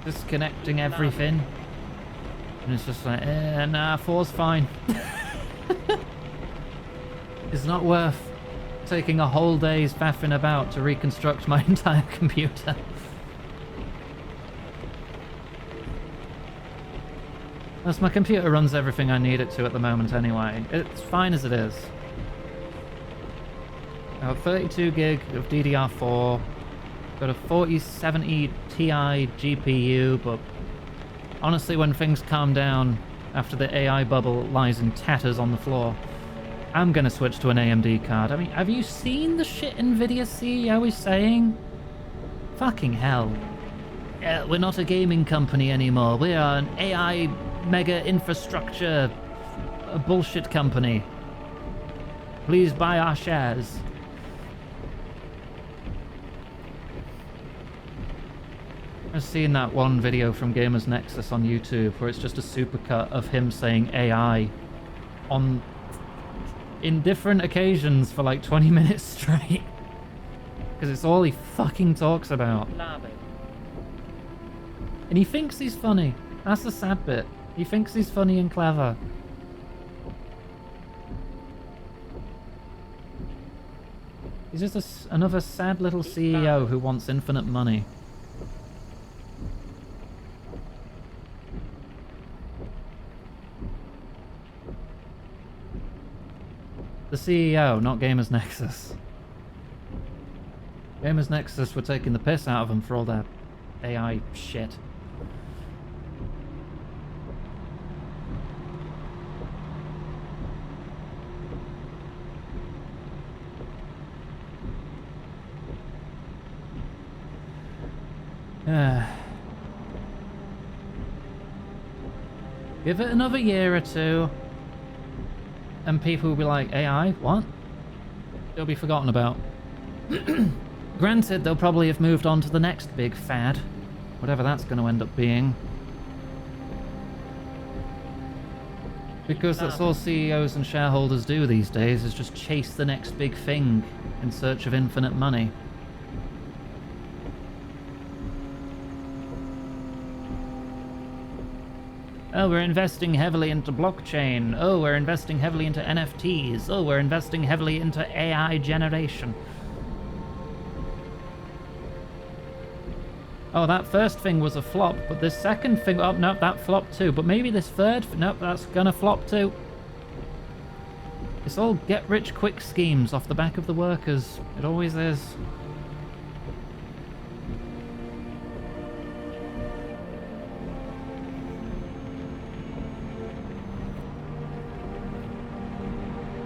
Disconnecting everything. And it's just like, nah, 4's fine. It's not worth taking a whole day's faffing about to reconstruct my entire computer. Plus, my computer runs everything I need it to at the moment anyway. It's fine as it is. I have 32 gig of DDR4. Got a 4070 Ti GPU, but honestly, when things calm down after the AI bubble lies in tatters on the floor, I'm gonna switch to an AMD card. I mean, have you seen the shit Nvidia CEO is saying? Fucking hell. We're not a gaming company anymore. We are an AI mega infrastructure bullshit company. Please buy our shares. I've seen that one video from Gamers Nexus on YouTube where it's just a supercut of him saying AI in different occasions for like 20 minutes straight. Because it's all he fucking talks about. And he thinks he's funny. That's the sad bit. He thinks he's funny and clever. He's just another sad little CEO who wants infinite money. The CEO, not Gamers Nexus. Gamers Nexus were taking the piss out of him for all that AI shit. Give it another year or two, and people will be like, AI? What? It'll be forgotten about. Granted, they'll probably have moved on to the next big fad, whatever that's going to end up being. Because that's all CEOs and shareholders do these days, is just chase the next big thing in search of infinite money. Oh, we're investing heavily into blockchain. Oh, we're investing heavily into NFTs. Oh, we're investing heavily into AI generation. Oh, that first thing was a flop, but this second thing... Oh, no, that flopped too. But maybe this third... Nope, that's gonna flop too. It's all get-rich-quick schemes off the back of the workers. It always is.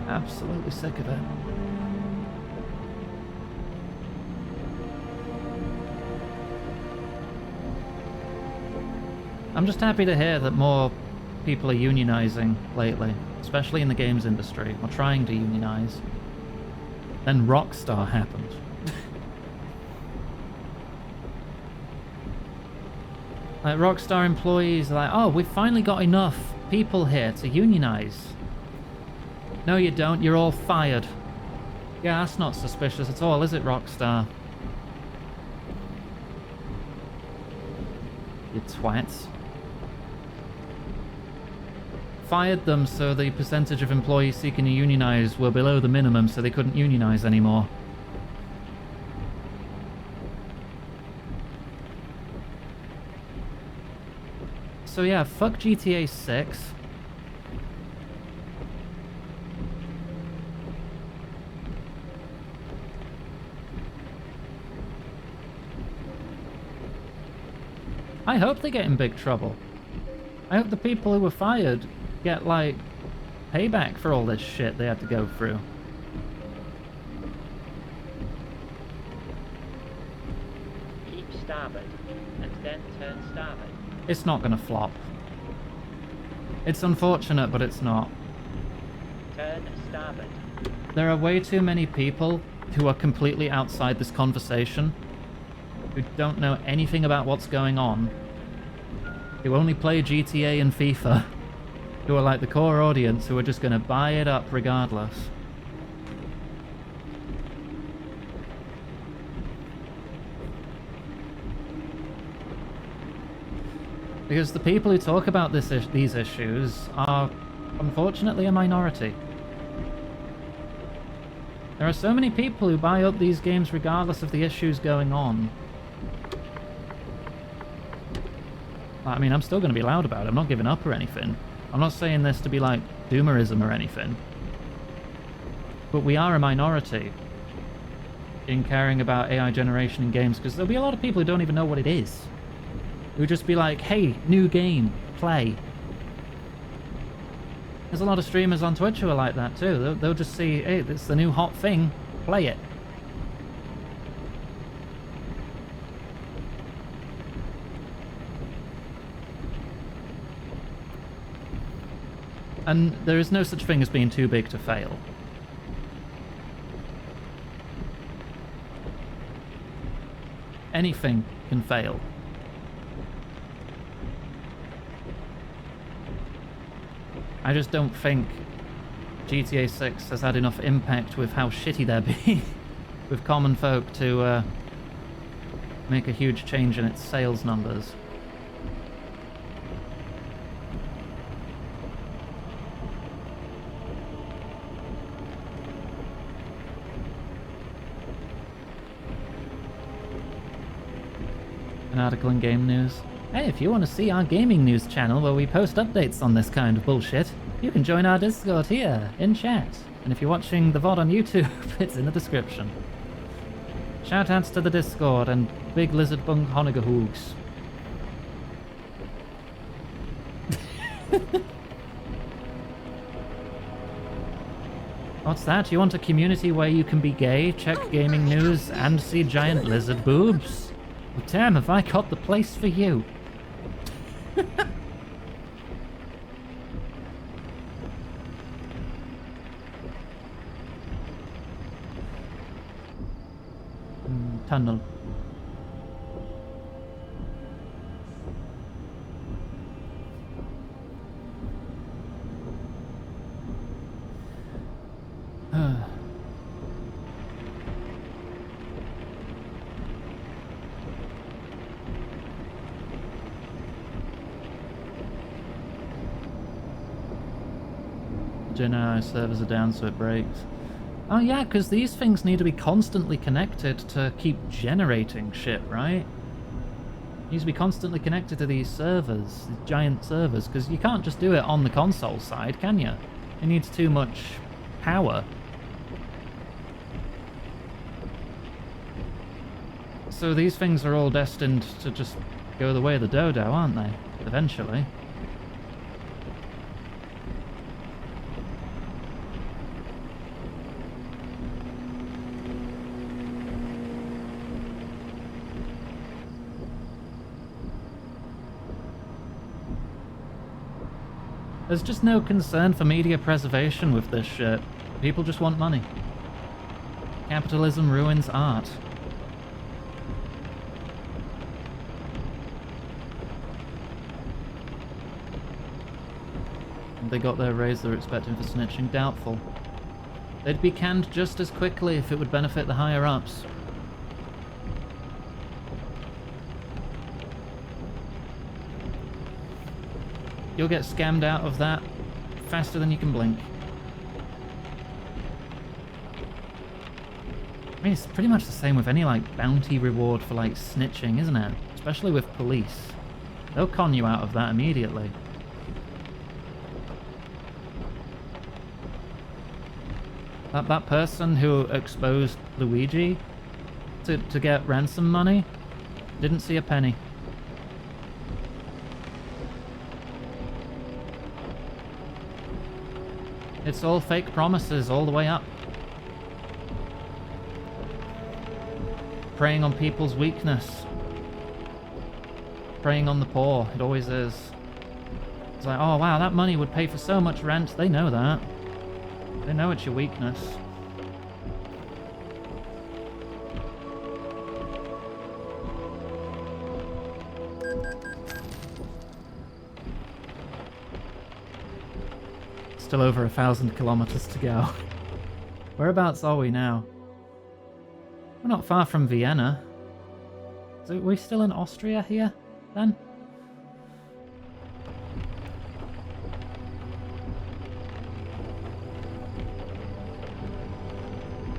Absolutely sick of it. I'm just happy to hear that more people are unionizing lately, especially in the games industry, or trying to unionize. Then Rockstar happened. Like, Rockstar employees are like, oh, we've finally got enough people here to unionize. No, you don't. You're all fired. Yeah, that's not suspicious at all, is it, Rockstar? You twats. Fired them so the percentage of employees seeking to unionize were below the minimum, so they couldn't unionize anymore. So yeah, fuck GTA 6. I hope they get in big trouble. I hope the people who were fired get, like, payback for all this shit they had to go through. Keep starboard, and then turn starboard. It's not gonna flop. It's unfortunate, but it's not. Turn starboard. There are way too many people who are completely outside this conversation, who don't know anything about what's going on, who only play GTA and FIFA, who are like the core audience who are just gonna buy it up regardless. Because the people who talk about these issues are, unfortunately, a minority. There are so many people who buy up these games regardless of the issues going on. I mean, I'm still going to be loud about it. I'm not giving up or anything. I'm not saying this to be like doomerism or anything. But we are a minority in caring about AI generation in games, because there'll be a lot of people who don't even know what it is. Who just be like, hey, new game, play. There's a lot of streamers on Twitch who are like that too. They'll just see, hey, it's the new hot thing, play it. And there is no such thing as being too big to fail. Anything can fail. I just don't think GTA 6 has had enough impact with how shitty they're being with common folk to make a huge change in its sales numbers. An article in Game News. Hey, if you want to see our gaming news channel where we post updates on this kind of bullshit, you can join our Discord here, in chat. And if you're watching the VOD on YouTube, it's in the description. Shoutouts to the Discord and Big Lizard Bung Honigahoogs. What's that? You want a community where you can be gay, check gaming news, and see giant lizard boobs? Well, damn, have I got the place for you? Tunnel. Gen servers are down, so it breaks. Oh yeah, because these things need to be constantly connected to keep generating shit, right? Needs to be constantly connected to these servers, these giant servers, because you can't just do it on the console side, can you? It needs too much power. So these things are all destined to just go the way of the dodo, aren't they? Eventually. There's just no concern for media preservation with this shit. People just want money. Capitalism ruins art. And they got their raise they're expecting for snitching. Doubtful. They'd be canned just as quickly if it would benefit the higher-ups. You'll get scammed out of that faster than you can blink. I mean, it's pretty much the same with any, like, bounty reward for, like, snitching, isn't it? Especially with police. They'll con you out of that immediately. That person who exposed Luigi to get ransom money didn't see a penny. It's all fake promises all the way up. Preying on people's weakness. Preying on the poor. It always is. It's like, oh wow, that money would pay for so much rent. They know that. They know it's your weakness. Still over 1,000 kilometers to go. Whereabouts are we now? We're not far from Vienna. So are we still in Austria here, then?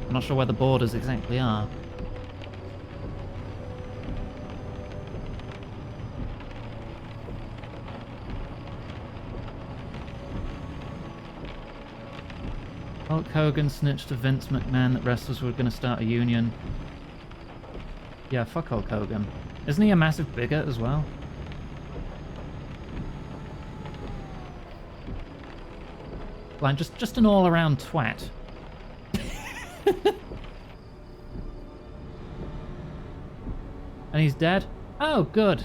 I'm not sure where the borders exactly are. Hulk Hogan snitched to Vince McMahon that wrestlers were going to start a union. Yeah, fuck Hulk Hogan. Isn't he a massive bigot as well? Like, just an all-around twat. And he's dead? Oh, good.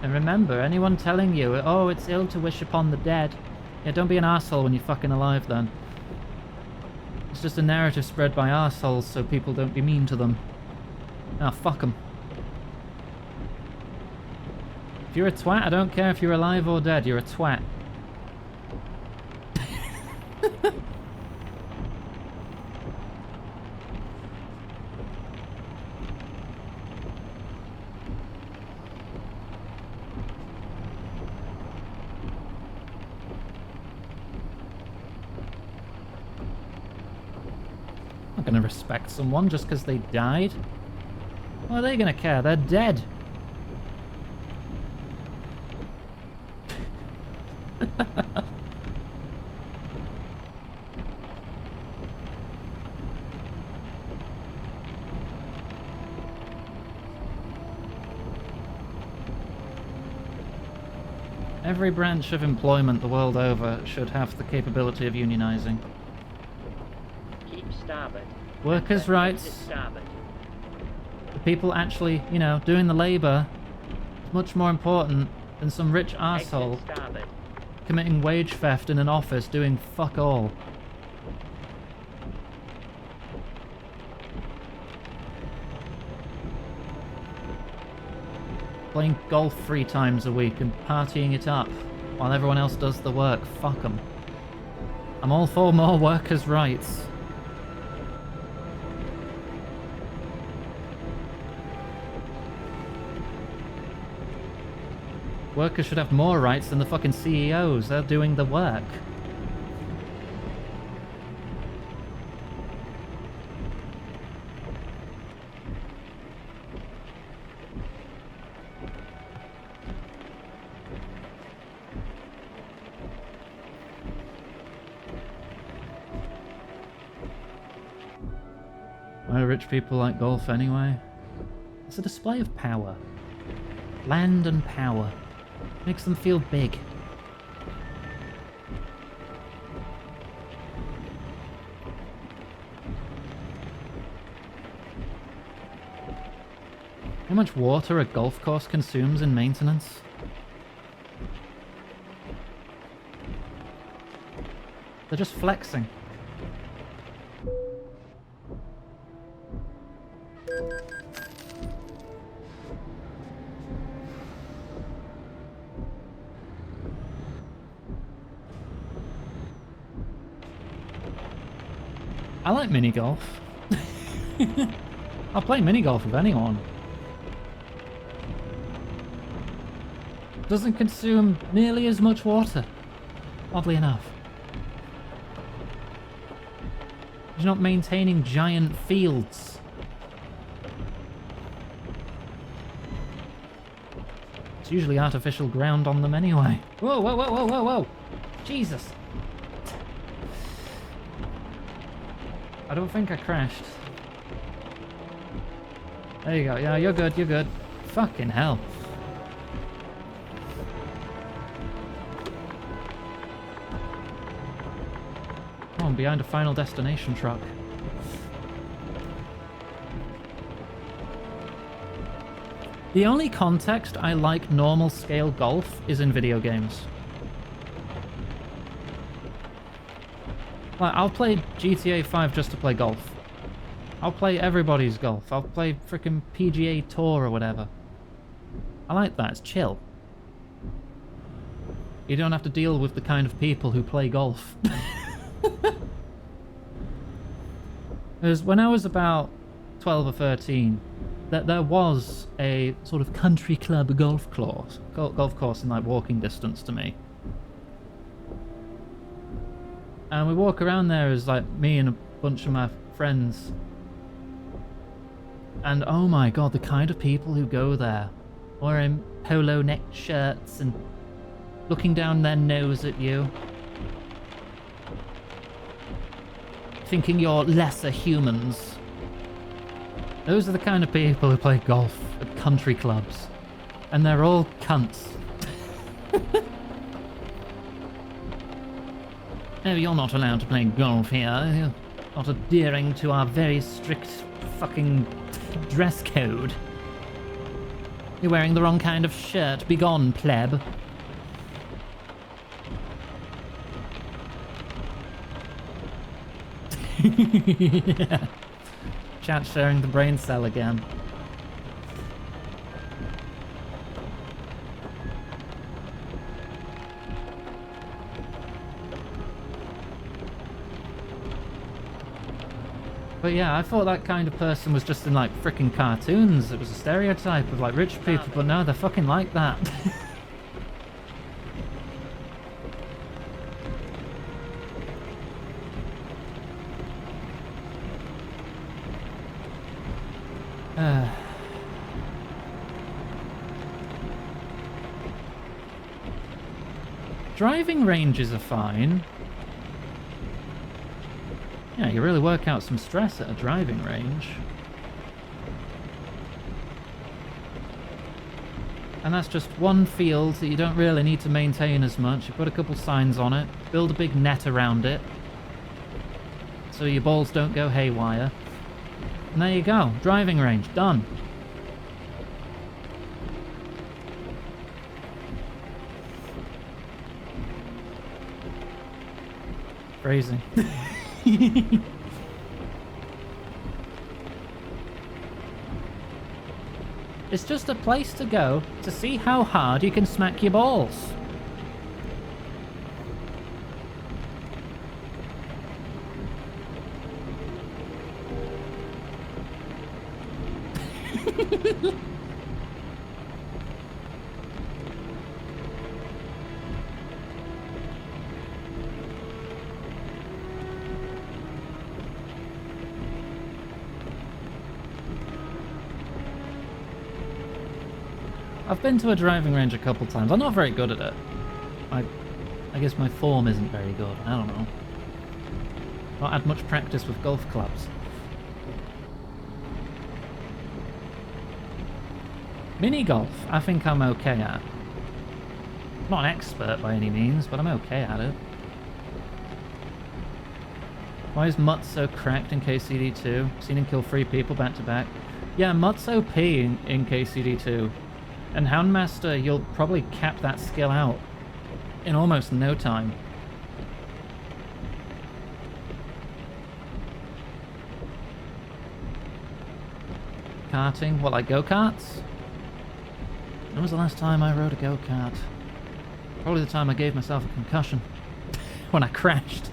And remember, anyone telling you, oh, it's ill to wish upon the dead, yeah, don't be an arsehole when you're fucking alive then. It's just a narrative spread by arseholes so people don't be mean to them. Ah, fuck them. If you're a twat, I don't care if you're alive or dead, you're a twat. Not gonna respect someone just because they died. What are they gonna care? They're dead. Every branch of employment the world over should have the capability of unionizing. Keep starboard. Workers' rights. Starboard. The people actually, you know, doing the labour is much more important than some rich arsehole Exit starboard. committing wage theft in an office doing fuck all. Playing golf 3 times a week and partying it up while everyone else does the work. Fuck them. I'm all for more workers' rights. Workers should have more rights than the fucking CEOs. They're doing the work. Why do rich people like golf anyway? It's a display of power. Land and power. Makes them feel big. How much water a golf course consumes in maintenance? They're just flexing. I like mini golf. I'll play mini golf with anyone. Doesn't consume nearly as much water, oddly enough. You're not maintaining giant fields. usually artificial ground on them anyway. Whoa, whoa, whoa, whoa, whoa, whoa! Jesus! I don't think I crashed. There you go. Yeah, you're good, you're good. Fucking hell. Oh, I'm behind a Final Destination truck. The only context I like normal scale golf is in video games. Like, I'll play GTA 5 just to play golf. I'll play everybody's golf. I'll play frickin' PGA Tour or whatever. I like that, it's chill. You don't have to deal with the kind of people who play golf. Because when I was about 12 or 13, there was a sort of country club golf course in like walking distance to me. And we walk around there as like me and a bunch of my friends. And oh my god, the kind of people who go there, wearing polo neck shirts and looking down their nose at you, thinking you're lesser humans. Those are the kind of people who play golf at country clubs. And they're all cunts. No, you're not allowed to play golf here. You're not adhering to our very strict fucking dress code. You're wearing the wrong kind of shirt. Begone, pleb. Yeah. Chat sharing the brain cell again. But yeah, I thought that kind of person was just in like frickin' cartoons. It was a stereotype of like rich people, but no, they're fucking like that. Driving ranges are fine. Yeah, you really work out some stress at a driving range. And that's just one field that you don't really need to maintain as much. You put a couple signs on it, build a big net around it, so your balls don't go haywire. And there you go, driving range, done. Crazy. It's just a place to go to see how hard you can smack your balls. I've been to a driving range a couple times. I'm not very good at it. I guess my form isn't very good. I don't know. Not had much practice with golf clubs. Mini golf, I think I'm okay at. Not an expert by any means, but I'm okay at it. Why is Mutt so cracked in KCD2? Seen him kill 3 people back to back. Yeah, Mutt's OP in KCD2. And Houndmaster, you'll probably cap that skill out in almost no time. Karting? What, like go-karts? When was the last time I rode a go-kart? Probably the time I gave myself a concussion. When I crashed.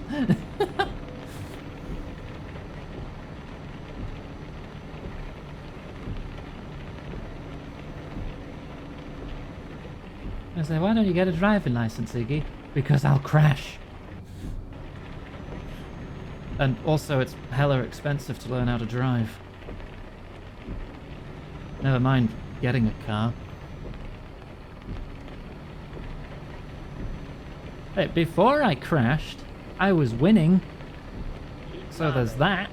I say, why don't you get a driving license, Iggy? Because I'll crash. And also, it's hella expensive to learn how to drive. Never mind getting a car. Hey, before I crashed, I was winning. Keep So there's climbing. that.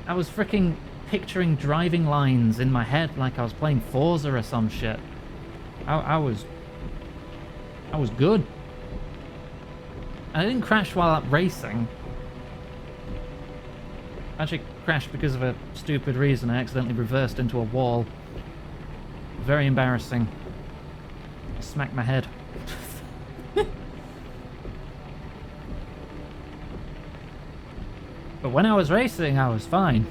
I was freaking picturing driving lines in my head like I was playing Forza or some shit. I was good. I didn't crash while out racing. I actually crashed because of a stupid reason. I accidentally reversed into a wall. Very embarrassing. I smacked my head. But when I was racing, I was fine.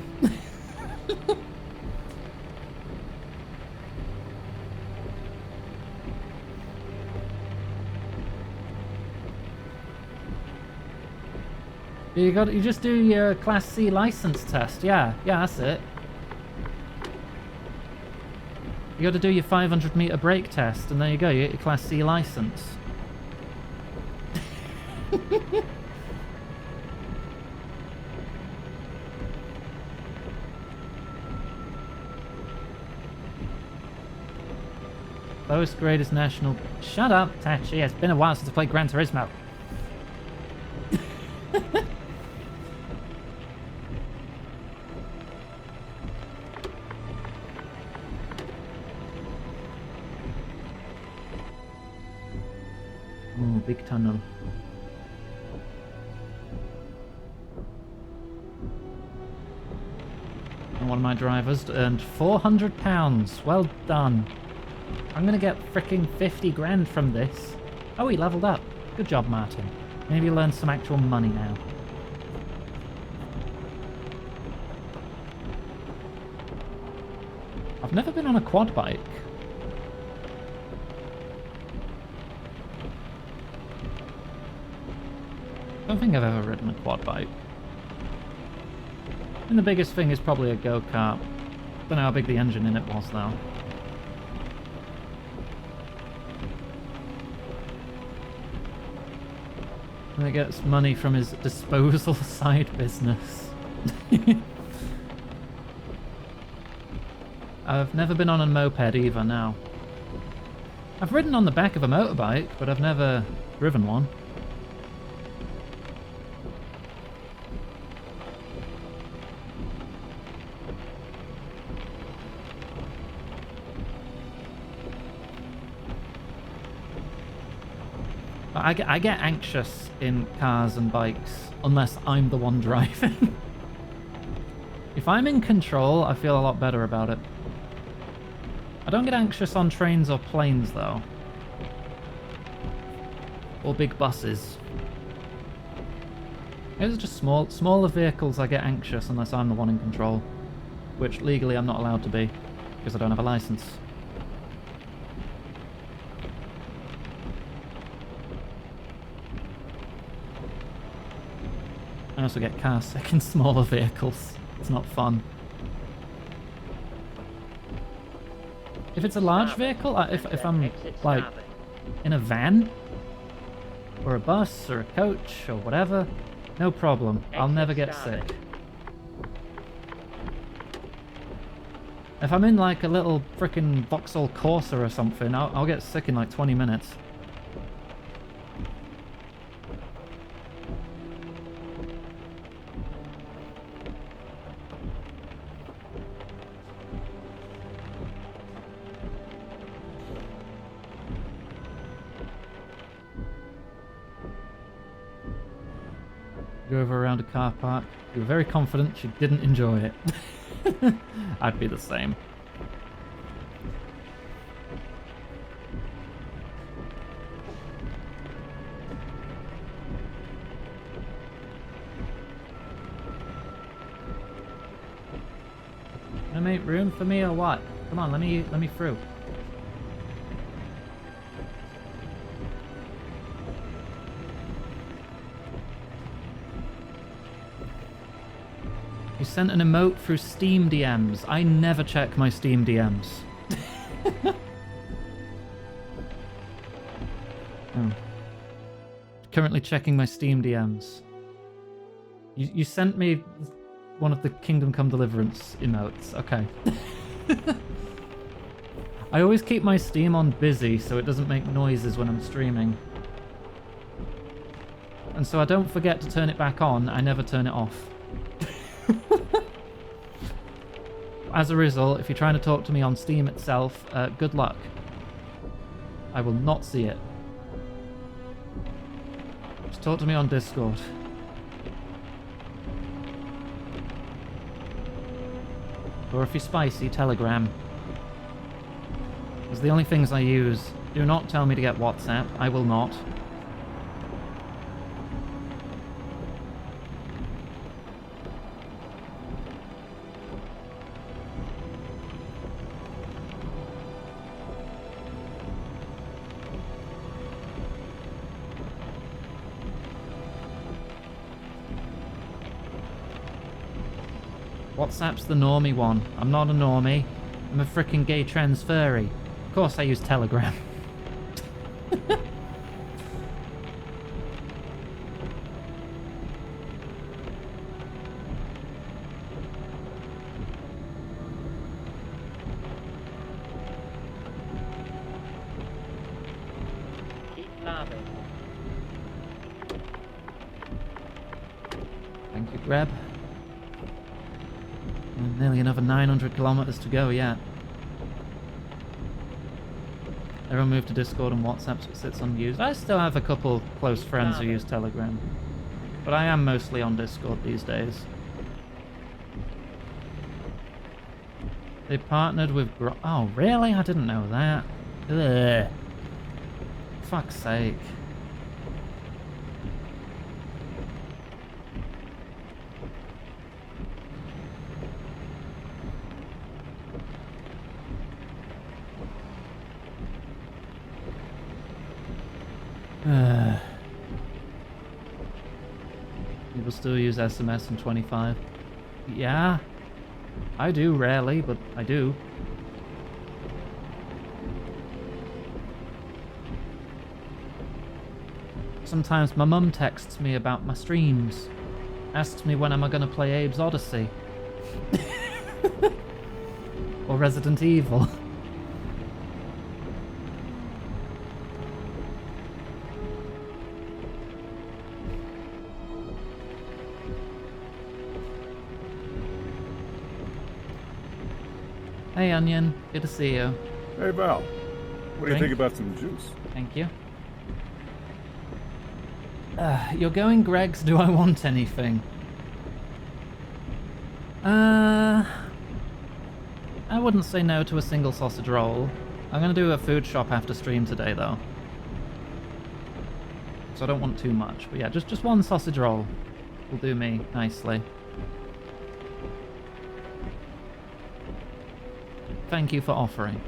You just do your Class C license test. Yeah, that's it. You got to do your 500-meter brake test, and there you go. You get your Class C license. Lowest greatest national. Shut up, Tachi. It's been a while since I played Gran Turismo. Oh, big tunnel. And one of my drivers earned £400. Well done. I'm gonna get fricking 50 grand from this. Oh, he leveled up. Good job, Martin. Maybe you'll earn some actual money now. I've never been on a quad bike. I don't think I've ever ridden a quad bike. And the biggest thing is probably a go-kart. Don't know how big the engine in it was though. And it gets money from his disposal side business. I've never been on a moped either now. I've ridden on the back of a motorbike, but I've never driven one. I get anxious in cars and bikes unless I'm the one driving. If I'm in control, I feel a lot better about it. I don't get anxious on trains or planes though. Or big buses. It's just smaller vehicles I get anxious unless I'm the one in control. Which legally I'm not allowed to be, because I don't have a license. I also get car sick in smaller vehicles. It's not fun. If it's a large vehicle, if I'm like in a van or a bus or a coach or whatever, no problem. I'll never get sick. If I'm in like a little frickin' Vauxhall Corsa or something, I'll get sick in like 20 minutes. Drove her around a car park. You were very confident she didn't enjoy it. I'd be the same. Gonna make room for me or what? Come on, let me through. You sent an emote through Steam DMs. I never check my Steam DMs. Oh. Currently checking my Steam DMs. You sent me one of the Kingdom Come Deliverance emotes. Okay. I always keep my Steam on busy so it doesn't make noises when I'm streaming. And so I don't forget to turn it back on, I never turn it off. As a result, if you're trying to talk to me on Steam itself, good luck. I will not see it. Just talk to me on Discord. Or if you're spicy, Telegram. Those are the only things I use. Do not tell me to get WhatsApp. I will not. WhatsApp's the normie one. I'm not a normie. I'm a freaking gay trans furry. Of course I use Telegram. Keep laughing. Thank you, Greb. Nearly another 900 kilometers to go yet. Everyone moved to Discord and WhatsApp, so it sits unused. I still have a couple close friends who use Telegram. But I am mostly on Discord these days. They partnered with Oh, really? I didn't know that. Ugh. Fuck's sake. People still use SMS in 25. Yeah, I do rarely, but I do. Sometimes my mum texts me about my streams. Asks me when am I gonna play Abe's Odyssey. Or Resident Evil. Hey Onion, good to see you. Hey Val, what do you Drink? think about some juice? Thank you. You're going Greg's, do I want anything? I wouldn't say no to a single sausage roll. I'm gonna do a food shop after stream today though. So I don't want too much, but yeah, just one sausage roll will do me nicely. Thank you for offering.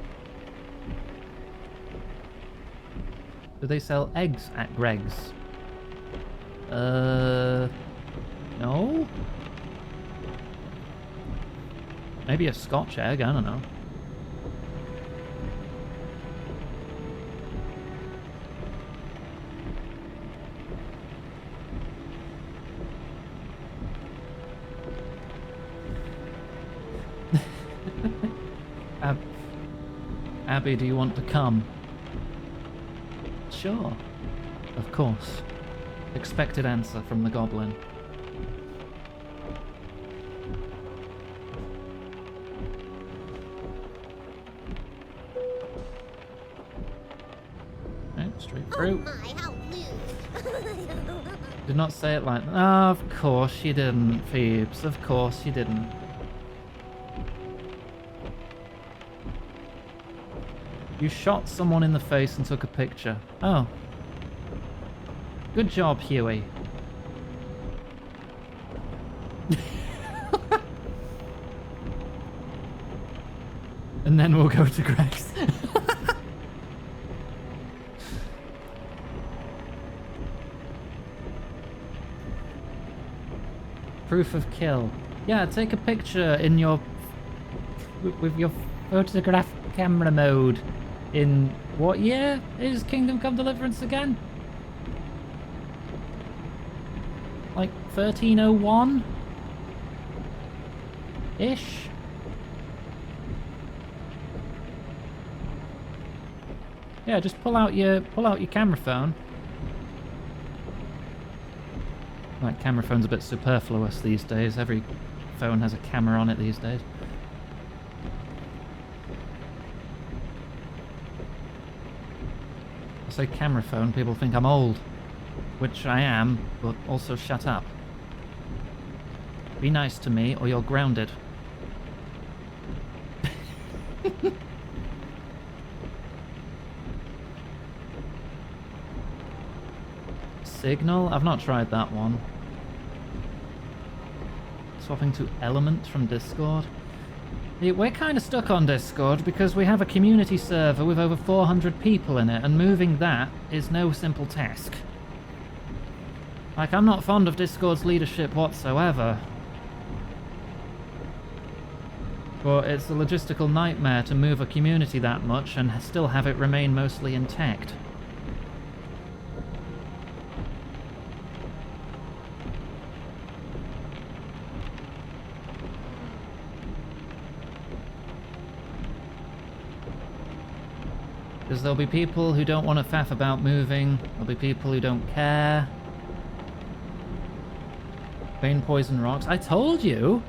Do they sell eggs at Greg's? No? Maybe a Scotch egg, I don't know. Abby, do you want to come? Sure. Of course. Expected answer from the goblin. Right, straight through. Oh my, how new! Did not say it like that. Oh, of course you didn't, Phoebes. Of course you didn't. You shot someone in the face and took a picture. Oh. Good job, Huey. And then we'll go to Greg's. Proof of kill. Yeah, take a picture in your... with your photograph camera mode. In what year is Kingdom Come Deliverance again? Like 1301? Ish? Yeah, just pull out your camera phone. Like, camera phone's a bit superfluous these days. Every phone has a camera on it these days. I say camera phone, people think I'm old. Which I am, but also shut up. Be nice to me or you're grounded. Signal? I've not tried that one. Swapping to Element from Discord. Yeah, we're kind of stuck on Discord because we have a community server with over 400 people in it, and moving that is no simple task. Like, I'm not fond of Discord's leadership whatsoever. But it's a logistical nightmare to move a community that much and still have it remain mostly intact. Because there'll be people who don't want to faff about moving, there'll be people who don't care. Bane poison rocks. I told you!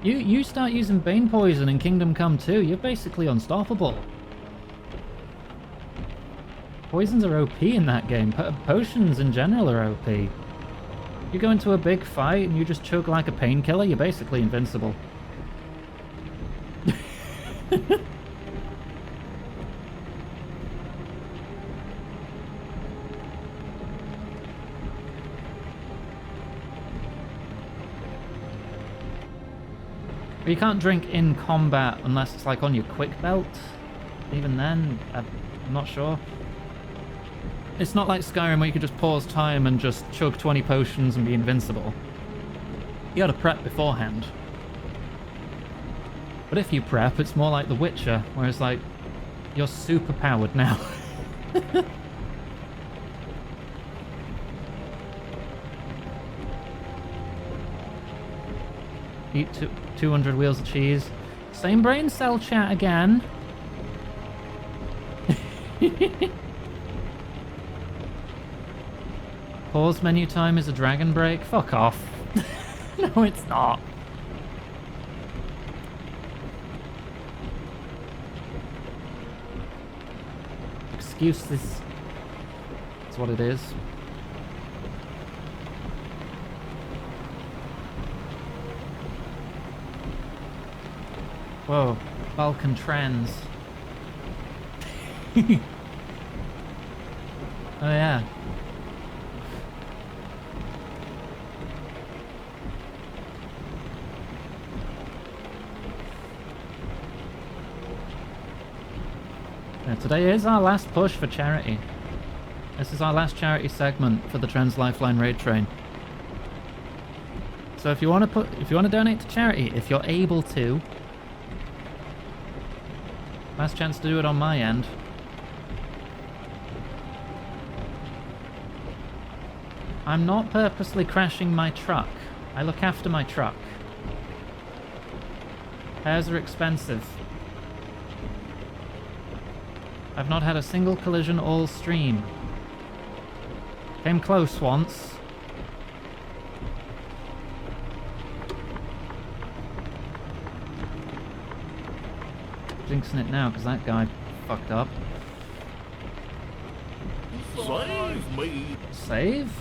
You start using Bane poison in Kingdom Come 2, you're basically unstoppable. Poisons are OP in that game. Potions in general are OP. You go into a big fight and you just choke like a painkiller, you're basically invincible. You can't drink in combat unless it's like on your quick belt. Even then, I'm not sure. It's not like Skyrim where you could just pause time and just chug 20 potions and be invincible. You gotta prep beforehand. But if you prep, it's more like The Witcher, where it's like, you're super powered now. Eat 200 wheels of cheese. Same brain cell chat again. Pause menu time is a dragon break. Fuck off. No, it's not. Excuses. That's what it is. Whoa, Balkan trends. Oh yeah. Today is our last push for charity. This is our last charity segment for the Trans Lifeline raid train. So if you want to donate to charity, if you're able to, last chance to do it on my end. I'm not purposely crashing my truck. I look after my truck. Repairs are expensive. I've not had a single collision all stream. Came close once. Jinxing it now because that guy fucked up. Save me! Save?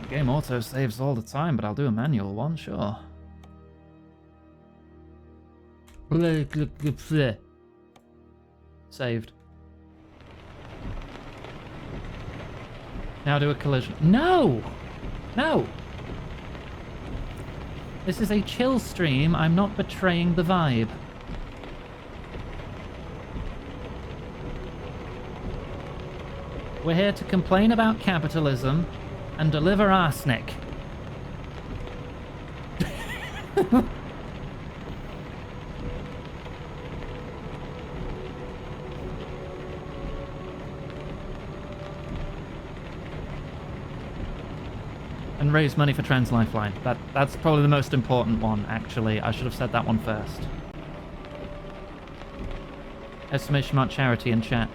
Game auto saves all the time, but I'll do a manual one, sure. Saved. Now do a collision. No! No! This is a chill stream. I'm not betraying the vibe. We're here to complain about capitalism and deliver arsenic. And raise money for Trans Lifeline. That's probably the most important one, actually. I should have said that one first. Exclamation mark charity in chat.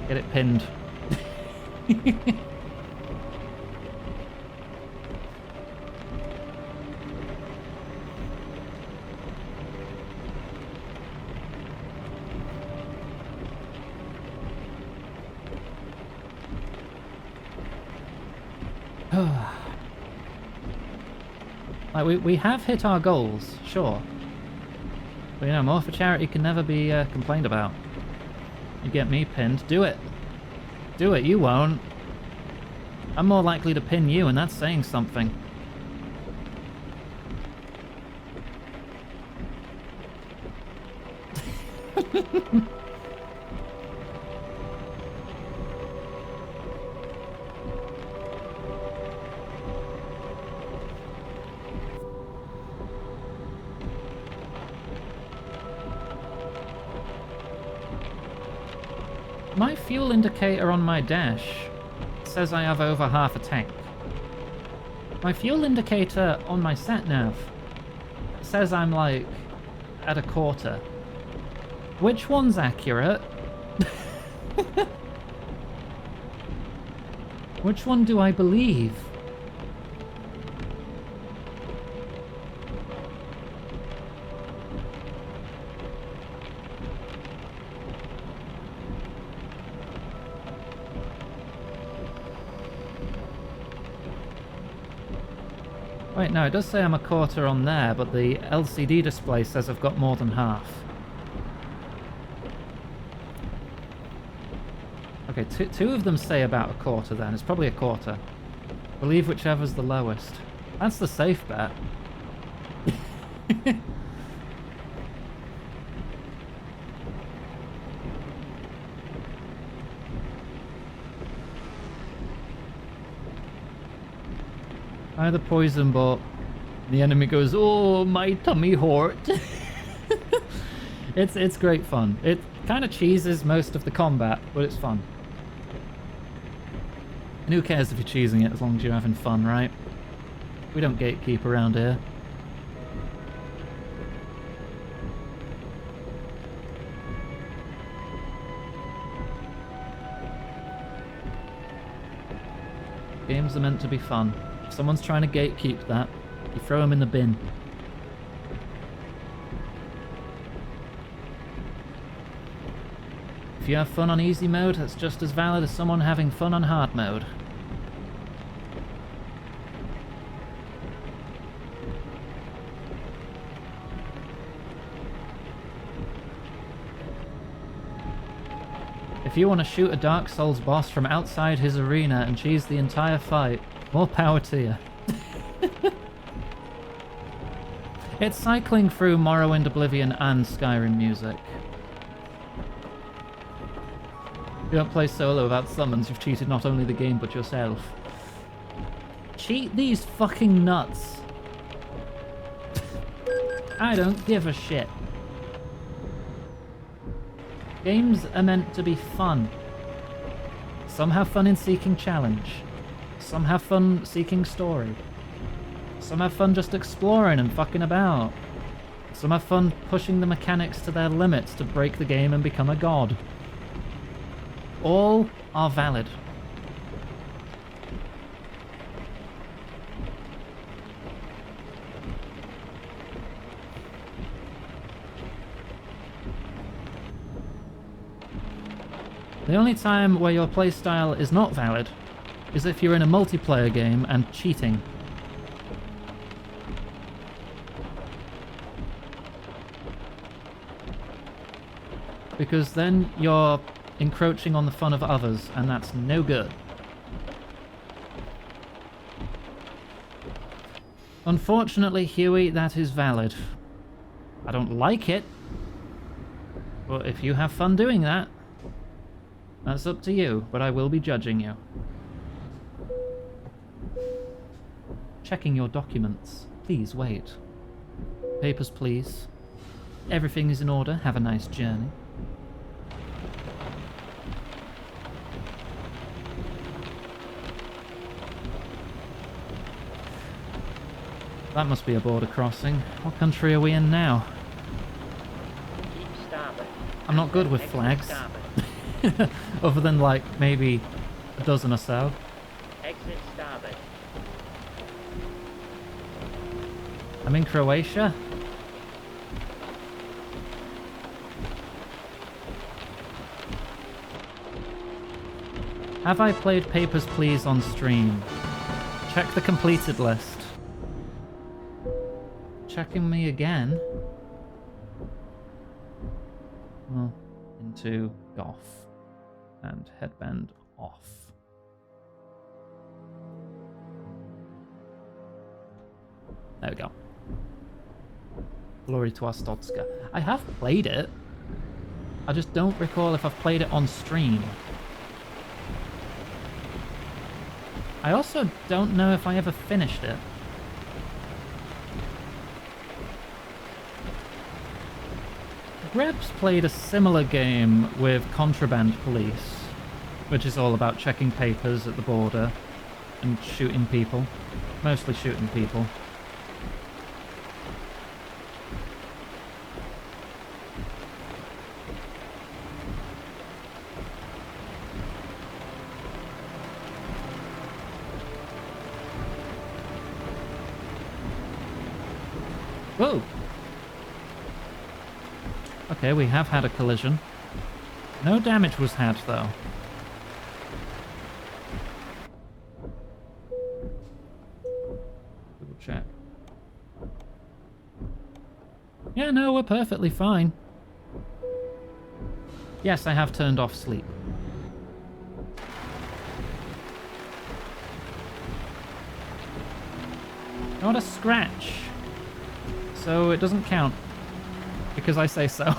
Get it pinned. Like, we have hit our goals, sure. But, you know, more for charity can never be complained about. You get me pinned, do it. Do it, you won't. I'm more likely to pin you, and that's saying something. My fuel indicator on my dash says I have over half a tank. My fuel indicator on my sat-nav says I'm like at a quarter. Which one's accurate? Which one do I believe? Wait, no, it does say I'm a quarter on there, but the LCD display says I've got more than half. Okay, two of them say about a quarter then. It's probably a quarter. Believe whichever's the lowest. That's the safe bet. I the poison ball. The enemy goes, "Oh, my tummy hurt." It's great fun. It kind of cheeses most of the combat, but it's fun. And who cares if you're cheesing it as long as you're having fun, right? We don't gatekeep around here. Games are meant to be fun. If someone's trying to gatekeep that, you throw them in the bin. If you have fun on easy mode, that's just as valid as someone having fun on hard mode. If you want to shoot a Dark Souls boss from outside his arena and cheese the entire fight, more power to you. It's cycling through Morrowind, Oblivion and Skyrim music. You don't play solo without summons, you've cheated not only the game but yourself. Cheat these fucking nuts. I don't give a shit. Games are meant to be fun. Some have fun in seeking challenge. Some have fun seeking story. Some have fun just exploring and fucking about. Some have fun pushing the mechanics to their limits to break the game and become a god. All are valid. The only time where your playstyle is not valid is if you're in a multiplayer game and cheating. Because then you're encroaching on the fun of others, and that's no good. Unfortunately, Huey, that is valid. I don't like it, but if you have fun doing that, that's up to you, but I will be judging you. Checking your documents. Please wait. Papers, please. Everything is in order. Have a nice journey. That must be a border crossing. What country are we in now? Keep starboard. I'm not good with Exit flags. starboard. Other than like maybe a dozen or so. Exit starboard. I'm in Croatia. Have I played Papers, Please on stream? Check the completed list. Checking me again. Well, into golf. And headband off. There we go. Glory to Astotska. I have played it. I just don't recall if I've played it on stream. I also don't know if I ever finished it. Grebs played a similar game with Contraband Police, which is all about checking papers at the border and shooting people. Mostly shooting people. Whoa! Okay, we have had a collision. No damage was had, though. Double check. Yeah, no, we're perfectly fine. Yes, I have turned off sleep. Not a scratch. So it doesn't count. Because I say so.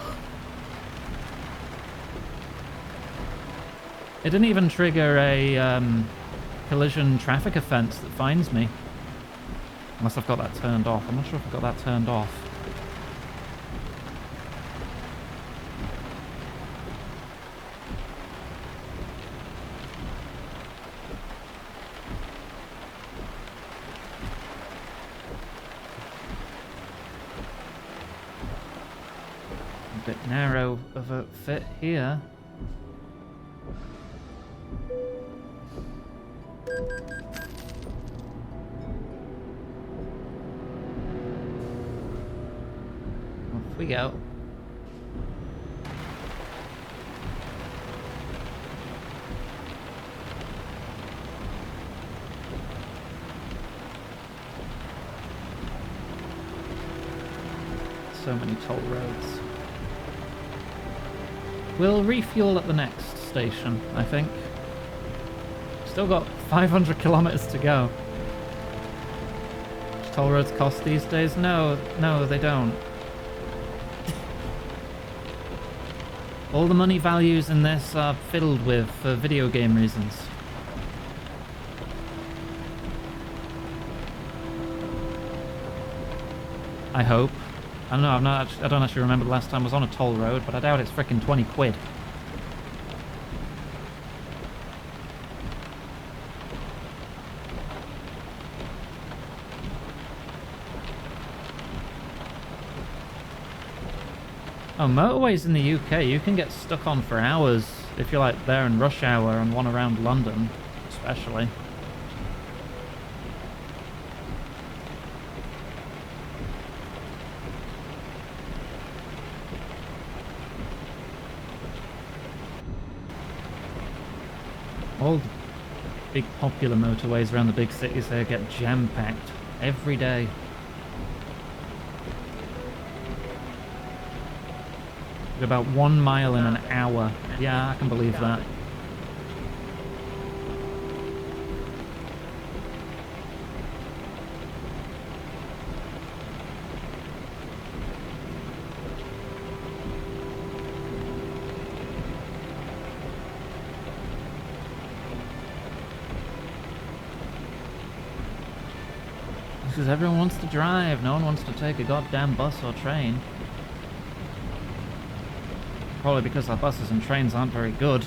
It didn't even trigger a collision traffic offence that fines me. Unless I've got that turned off. I'm not sure if I've got that turned off. A bit narrow of a fit here. Off we go. So many toll roads. We'll refuel at the next station, I think. Still got 500 kilometers to go. Do toll roads cost these days? No, they don't. All the money values in this are fiddled with for video game reasons. I hope. I don't know, I don't actually remember the last time I was on a toll road, but I doubt it's frickin' 20 quid. Oh, motorways in the UK, you can get stuck on for hours if you're like there in rush hour and one around London, especially. All the big popular motorways around the big cities there get jam-packed every day. About 1 mile in an hour. Yeah, I can believe that. Because everyone wants to drive, no one wants to take a goddamn bus or train. Probably because our buses and trains aren't very good.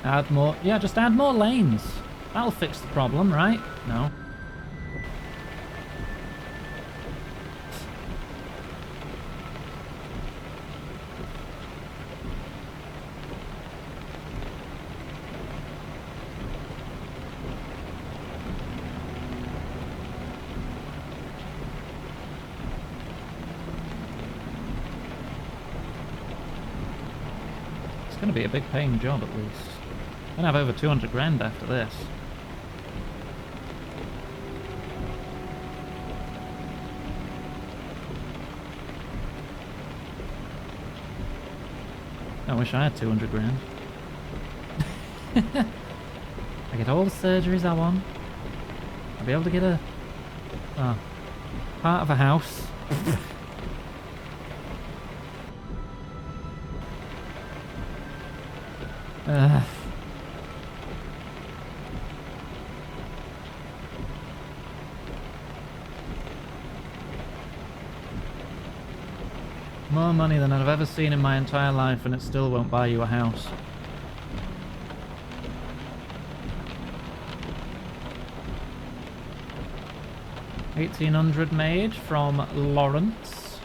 Add more. Yeah, just add more lanes. That'll fix the problem, right? No. It's going to be a big paying job at least. I'm going to have over 200 grand after this. I wish I had 200 grand. I get all the surgeries I want. I'll be able to get a part of a house. More money than I've ever seen in my entire life, and it still won't buy you a house. $1,800 made from Lawrence.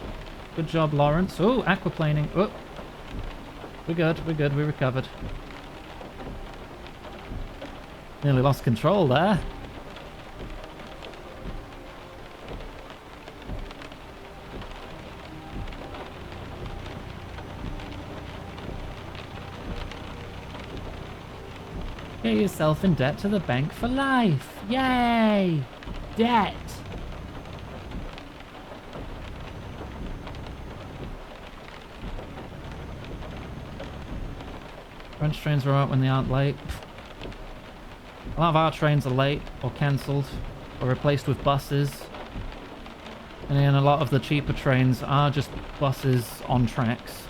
Good job, Lawrence. Oh, aquaplaning. Oh, we're good. We're good. We recovered. Nearly lost control there. Get yourself in debt to the bank for life. Yay! Debt! French trains are out when they aren't late. A lot of our trains are late or cancelled or replaced with buses. And then a lot of the cheaper trains are just buses on tracks.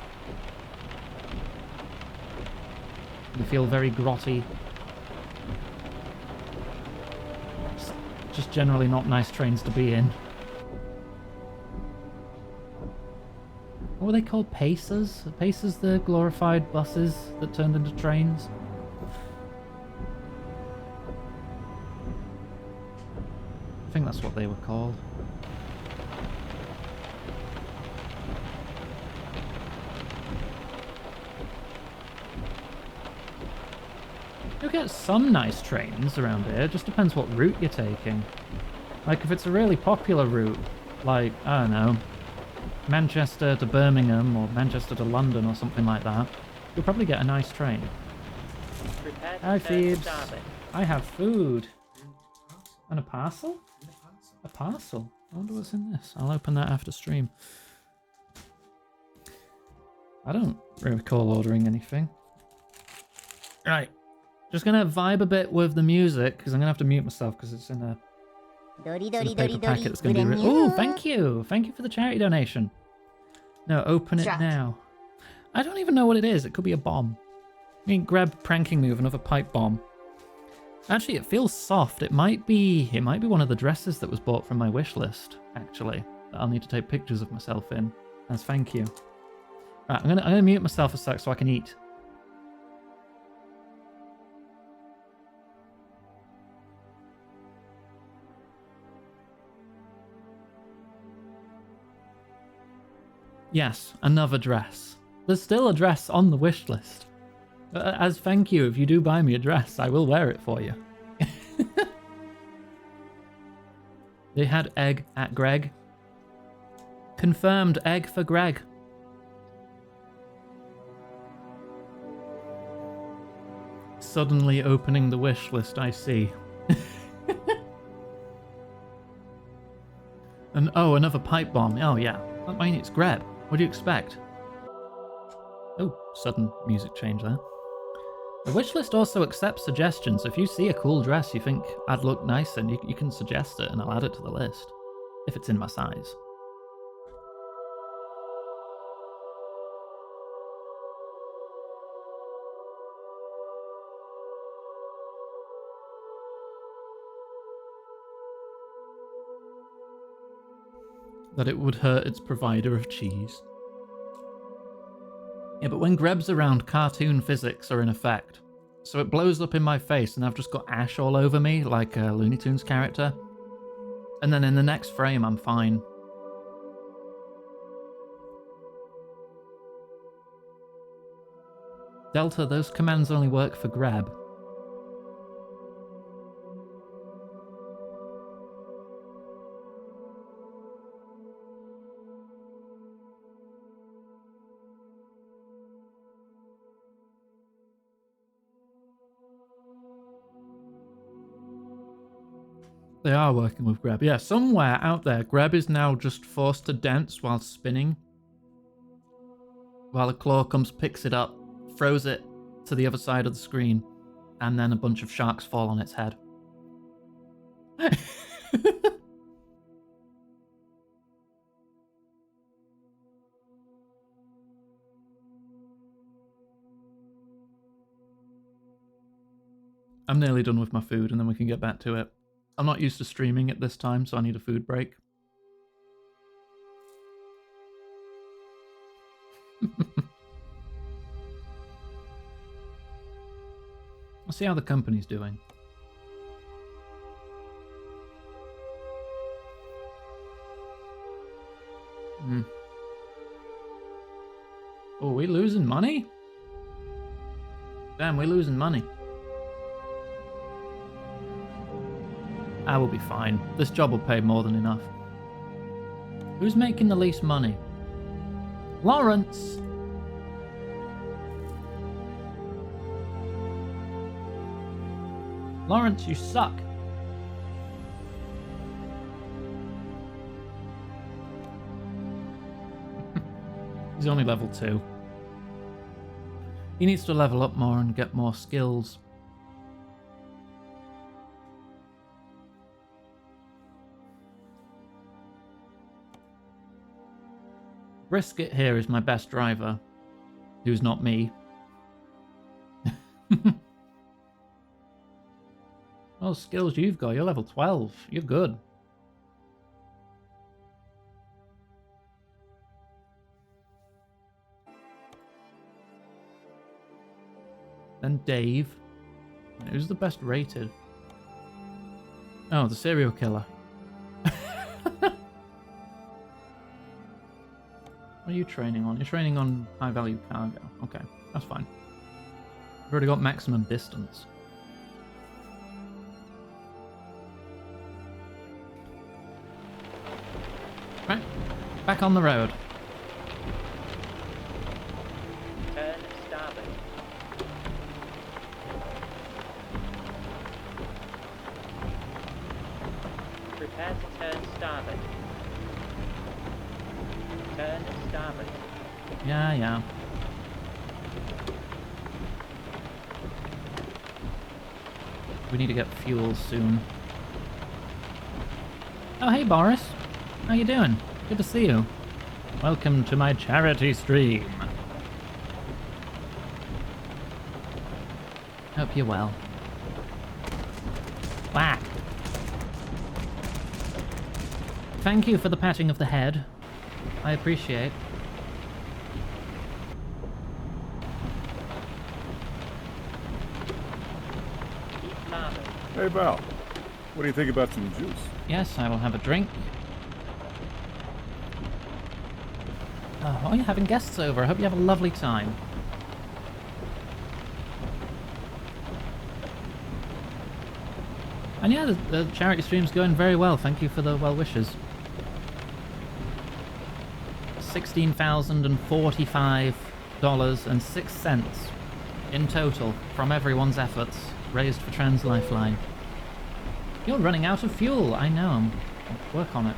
They feel very grotty. Just generally not nice trains to be in. What were they called? Pacers? Are Pacers the glorified buses that turned into trains? I think that's what they were called. You'll get some nice trains around here, it just depends what route you're taking. Like if it's a really popular route, like, I don't know, Manchester to Birmingham or Manchester to London or something like that, you'll probably get a nice train. Prepare to Hi turn Phoebes, starboard. I have food. And a parcel? A parcel? I wonder what's in this. I'll open that after stream. I don't recall ordering anything. Right. Just gonna vibe a bit with the music because I'm gonna have to mute myself because it's in a, paper packet that's gonna be. Oh, thank you! Thank you for the charity donation. No, open it now. I don't even know what it is. It could be a bomb. I mean, Grab pranking me with another pipe bomb. Actually, it feels soft. It might be one of the dresses that was bought from my wish list. Actually, that I'll need to take pictures of myself in. As thank you. Right, I'm gonna mute myself a sec so I can eat. Yes, another dress. There's still a dress on the wish list. As thank you, if you do buy me a dress, I will wear it for you. They had egg at Greg. Confirmed egg for Greg. Suddenly opening the wish list, I see. And oh, another pipe bomb. Oh yeah. I mean, it's Greb. What do you expect? Oh, sudden music change there. The wishlist also accepts suggestions. If you see a cool dress you think I'd look nice in, you can suggest it and I'll add it to the list. If it's in my size. That it would hurt its provider of cheese. Yeah, but when Grebs around, cartoon physics are in effect. So it blows up in my face and I've just got ash all over me like a Looney Tunes character. And then in the next frame, I'm fine. Delta, those commands only work for grab. They are working with grab. Yeah, somewhere out there, grab is now just forced to dance while spinning. While a claw comes, picks it up, throws it to the other side of the screen, and then a bunch of sharks fall on its head. I'm nearly done with my food and then we can get back to it. I'm not used to streaming at this time, so I need a food break. I'll see how the company's doing. Oh, we losing money? Damn, we're losing money. I will be fine. This job will pay more than enough. Who's making the least money? Lawrence! Lawrence, you suck. He's only level 2. He needs to level up more and get more skills. Brisket here is my best driver, who's not me. Oh, skills you've got. You're level 12. You're good. Then Dave. Who's the best rated? Oh, the serial killer. What are you training on? You're training on high value cargo. Okay, that's fine. You've already got maximum distance. Right, back on the road. Turn starboard. Prepare to turn starboard. Turn starboard. Yeah. We need to get fuel soon. Oh, hey Boris. How you doing? Good to see you. Welcome to my charity stream. Hope you're well. Whack. Thank you for the patting of the head. I appreciate. Keep larboard. Hey, Val. What do you think about some juice? Yes, I will have a drink. Oh, you're having guests over. I hope you have a lovely time. And yeah, the charity stream's going very well. Thank you for the well wishes. $16,045.06 in total from everyone's efforts raised for Trans Lifeline. You're running out of fuel. I know. I'll work on it.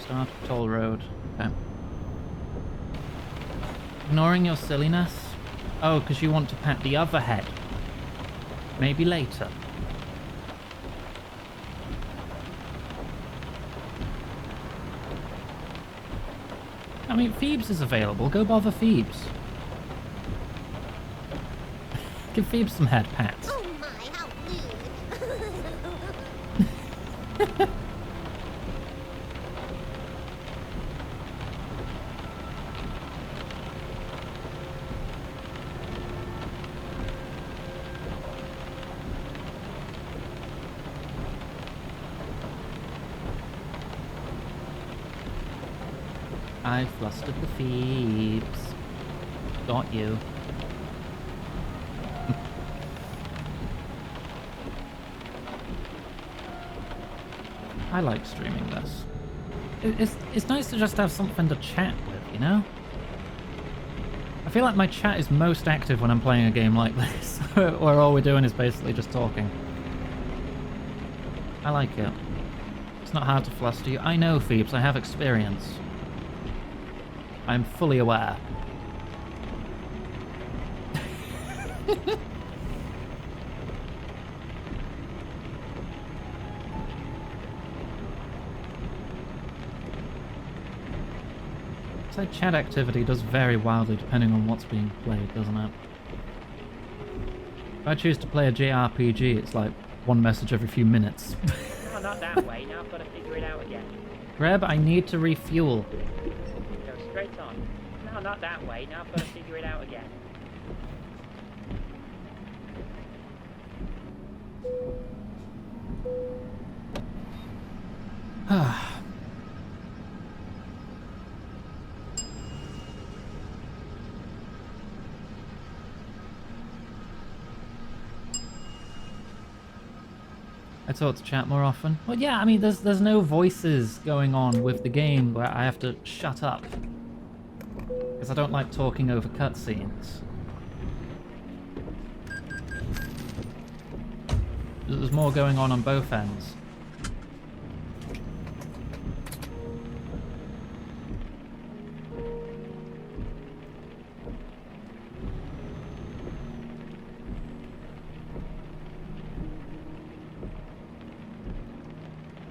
Start toll road. Okay. Ignoring your silliness? Oh, because you want to pat the other head. Maybe later. I mean, Phoebes is available. Go bother Phoebes. Give Phoebes some head pats. Oh my, how rude. I flustered the Phoebes. Got you. I like streaming this. It's nice to just have something to chat with, you know? I feel like my chat is most active when I'm playing a game like this, where all we're doing is basically just talking. I like it. It's not hard to fluster you. I know, Phoebes, I have experience. I'm fully aware. So chat activity does vary wildly depending on what's being played, doesn't it? If I choose to play a JRPG, it's like one message every few minutes. No, not that way. Now I've got to figure it out again. Greb, I need to refuel. Go straight on. No, not that way. Now I've got to figure it out again. I talk to chat more often. Well, yeah, I mean, there's no voices going on with the game where I have to shut up. Because I don't like talking over cutscenes. There's more going on both ends.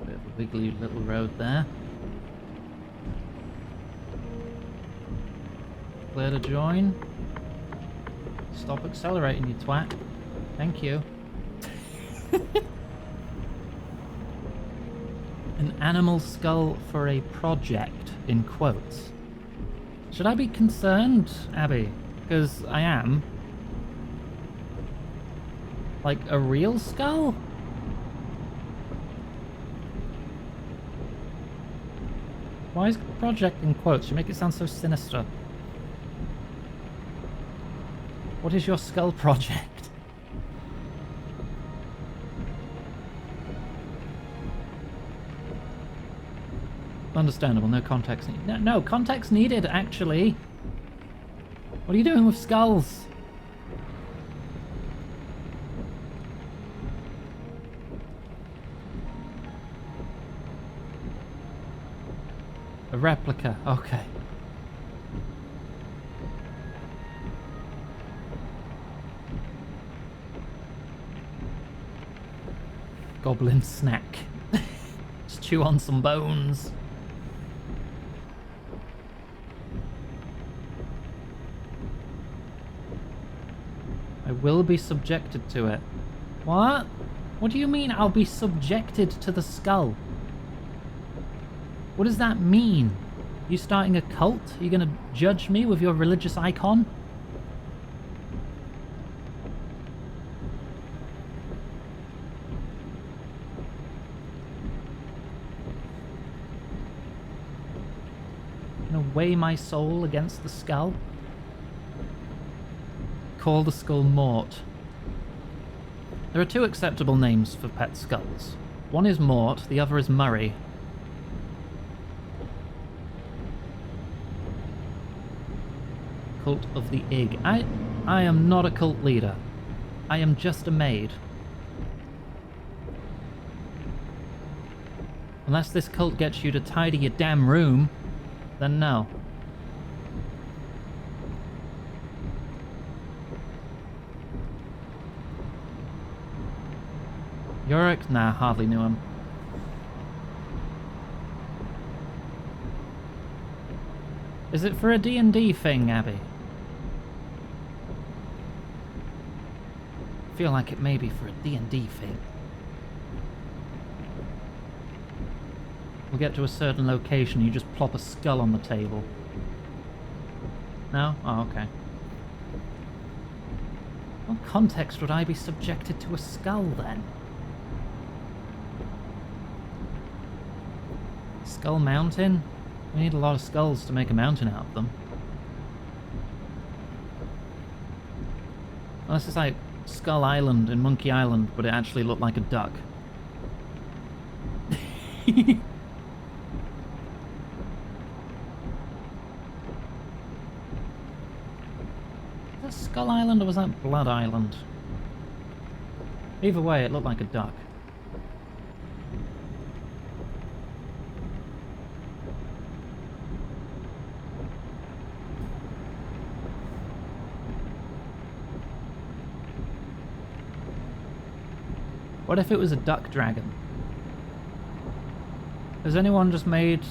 Bit of a wiggly little road there. Clear to join. Stop accelerating, you twat. Thank you. An animal skull for a project, in quotes. Should I be concerned, Abby? Because I am. Like a real skull? Why is project in quotes? You make it sound so sinister. What is your skull project? Understandable, no context needed. No, context needed, actually. What are you doing with skulls? A replica, okay. Goblin snack. Just chew on some bones. I will be subjected to it. What? What do you mean I'll be subjected to the skull? What does that mean? You starting a cult? Are you gonna judge me with your religious icon? Gonna weigh my soul against the skull? Call the skull Mort. There are two acceptable names for pet skulls. One is Mort, the other is Murray. Cult of the Ig. I am not a cult leader. I am just a maid. Unless this cult gets you to tidy your damn room, then no. Yorick? Nah, hardly knew him. Is it for a D&D thing, Abby? I feel like it may be for a D&D thing. We'll get to a certain location, you just plop a skull on the table. No? Oh, okay. What context would I be subjected to a skull, then? Skull Mountain? We need a lot of skulls to make a mountain out of them. Unless it's like Skull Island and Monkey Island, but it actually looked like a duck. Is that Skull Island or was that Blood Island? Either way, it looked like a duck. What if it was a duck dragon? Has anyone just made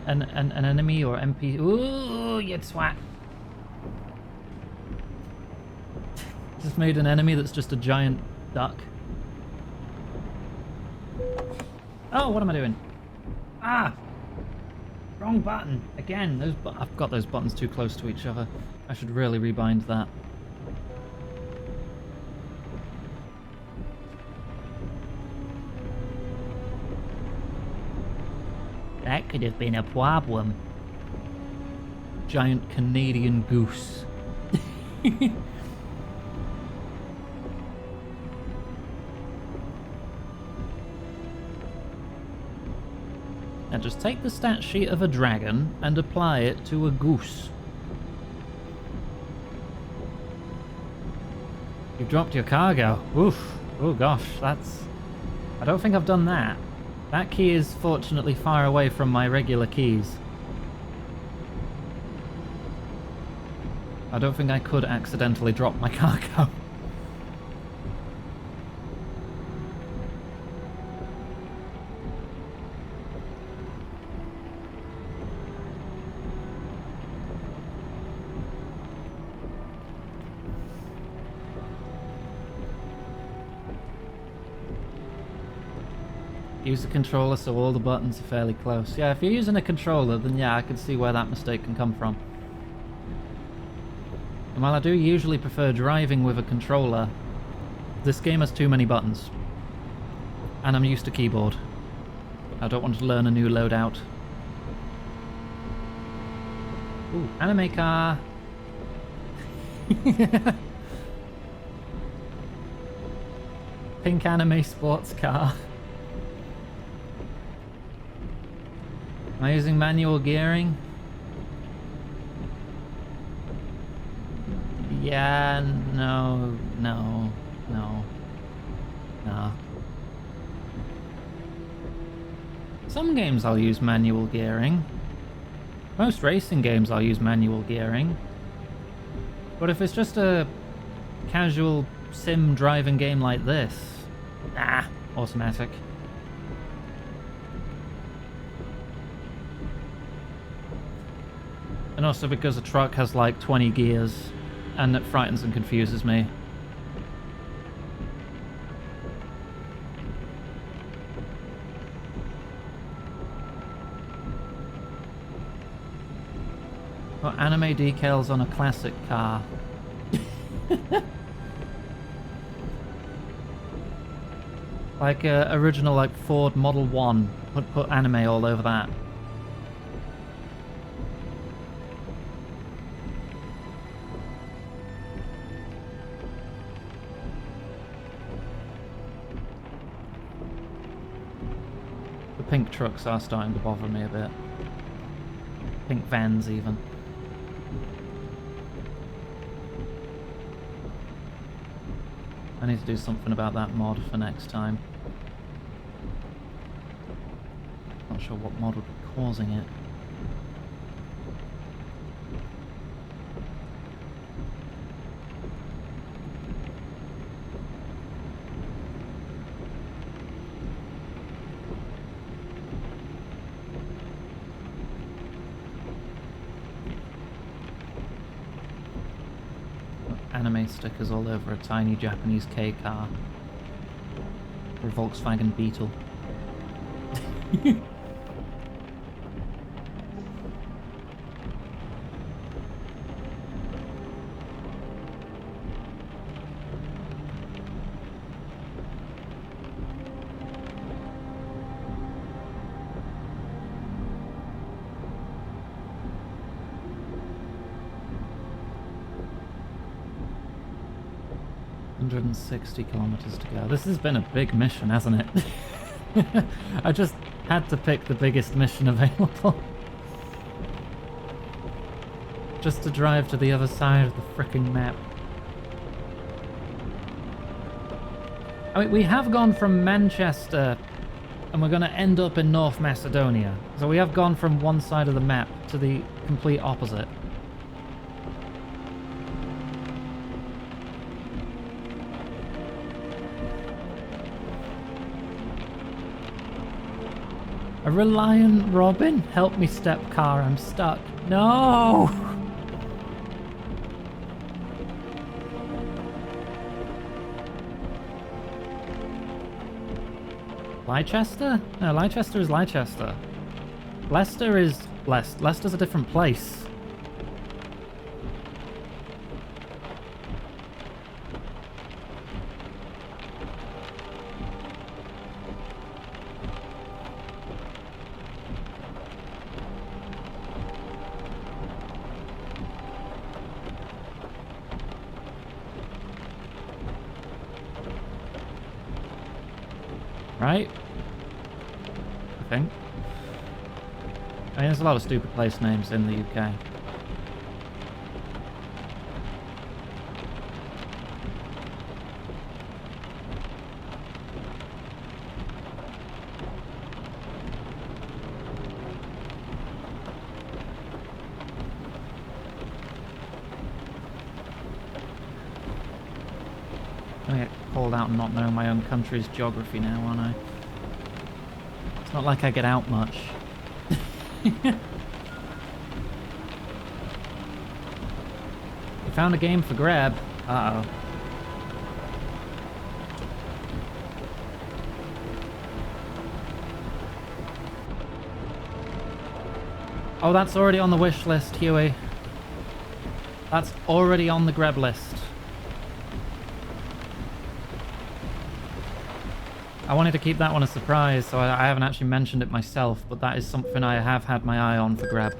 an enemy or MP? Ooh, you twat! Just made an enemy that's just a giant duck. Oh, what am I doing? Ah! Wrong button! Again, I've got those buttons too close to each other. I should really rebind that. That could have been a problem. Giant Canadian goose. Now just take the stat sheet of a dragon and apply it to a goose. You've dropped your cargo. Oof. Oh gosh, that's... I don't think I've done that. That key is fortunately far away from my regular keys. I don't think I could accidentally drop my cargo. Use the controller so all the buttons are fairly close. Yeah, if you're using a controller, then yeah, I can see where that mistake can come from. And while I do usually prefer driving with a controller, this game has too many buttons. And I'm used to keyboard. I don't want to learn a new loadout. Ooh, anime car! Pink anime sports car. Am I using manual gearing? Yeah, no. Some games I'll use manual gearing. Most racing games I'll use manual gearing. But if it's just a casual sim driving game like this, nah, automatic. And also because a truck has like 20 gears, and it frightens and confuses me. Got anime decals on a classic car. Like original like Ford Model 1. Put anime all over that. Pink trucks are starting to bother me a bit. Pink vans, even. I need to do something about that mod for next time. Not sure what mod would be causing it. Anime stickers all over a tiny Japanese K car. Or a Volkswagen Beetle. 160 kilometers to go. This has been a big mission, hasn't it? I just had to pick the biggest mission available. Just to drive to the other side of the frickin' map. I mean, we have gone from Manchester and we're going to end up in North Macedonia. So we have gone from one side of the map to the complete opposite. A Reliant Robin? Help me, step car, I'm stuck. No! Leicester? No, Leicester is Leicester. Leicester is Leicester's a different place. Right? I think. I mean, there's a lot of stupid place names in the UK. I'm gonna get called out and not knowing my own country's geography now, aren't I? It's not like I get out much. You found a game for grab. Uh-oh. Oh, that's already on the wish list, Huey. That's already on the grab list. I wanted to keep that one a surprise, so I haven't actually mentioned it myself, but that is something I have had my eye on for grab.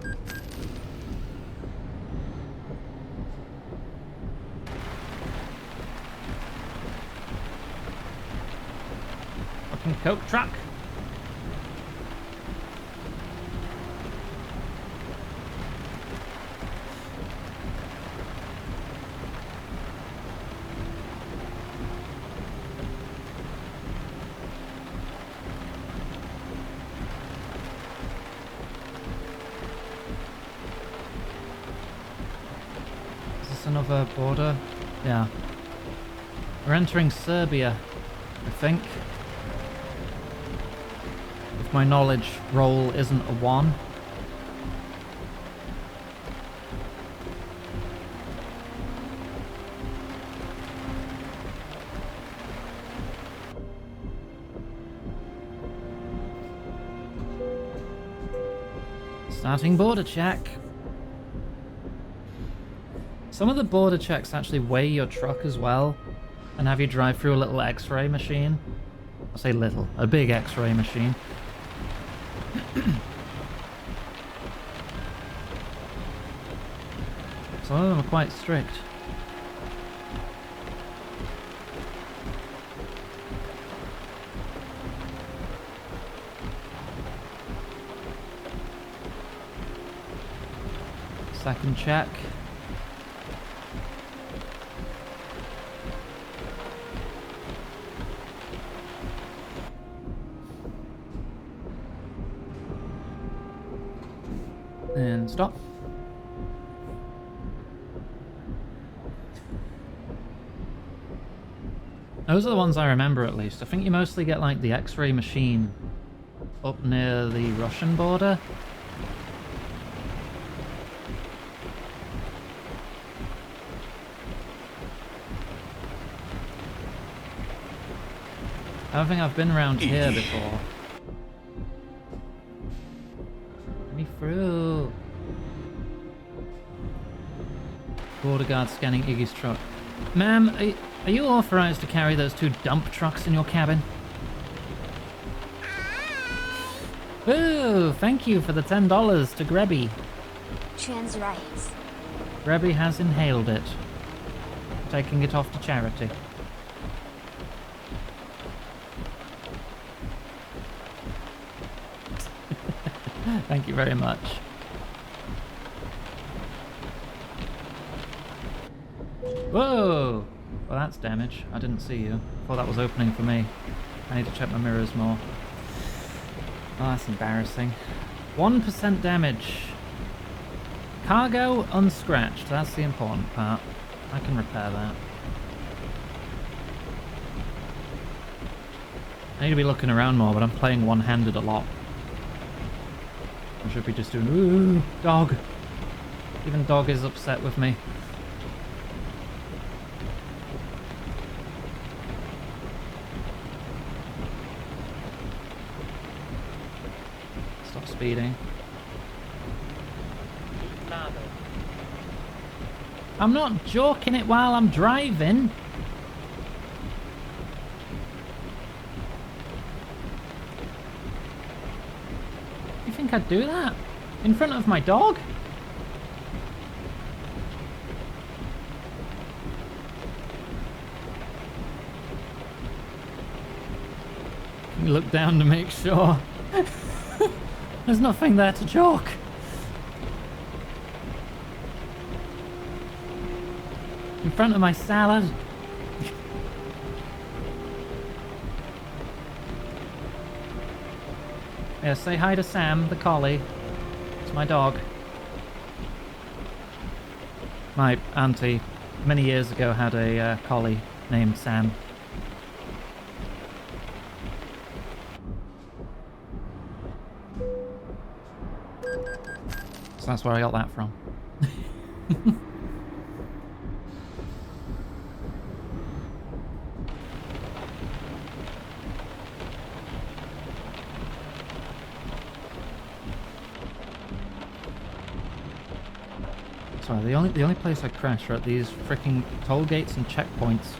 Fucking Coke truck! Another border? Yeah. We're entering Serbia, I think. If my knowledge roll isn't a 1. Starting border check. Some of the border checks actually weigh your truck as well and have you drive through a little x-ray machine. I say little, a big x-ray machine. Some of them are quite strict. Second check. And stop. Those are the ones I remember at least. I think you mostly get like the x-ray machine up near the Russian border. I don't think I've been around here before. Let me through. Border guard scanning Iggy's truck. Ma'am, are you authorized to carry those 2 dump trucks in your cabin? Ooh, thank you for the $10 to Grebby. Trans rights. Grebby has inhaled it. Taking it off to charity. Thank you very much. Whoa! Well, that's damage. I didn't see you. Thought that was opening for me. I need to check my mirrors more. Oh, that's embarrassing. 1% damage. Cargo unscratched. That's the important part. I can repair that. I need to be looking around more, but I'm playing one-handed a lot. I should be just doing, ooh, dog. Even dog is upset with me. Stop speeding. I'm not joking it while I'm driving. You think I'd do that? In front of my dog? Let me look down to make sure. There's nothing there to chalk. In front of my salad. Yeah, say hi to Sam, the collie. It's my dog. My auntie, many years ago, had a collie named Sam. So that's where I got that from. Sorry, the only place I crash are at these freaking toll gates and checkpoints.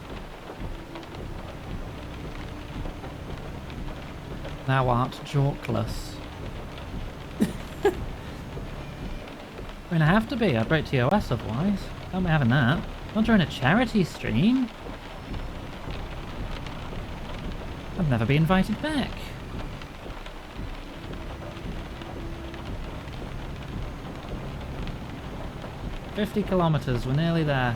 Thou art jokeless. I mean, I have to be. I'd break TOS otherwise. Can't be having that. Not during a charity stream. I'd never be invited back. "50 kilometers, we're nearly there."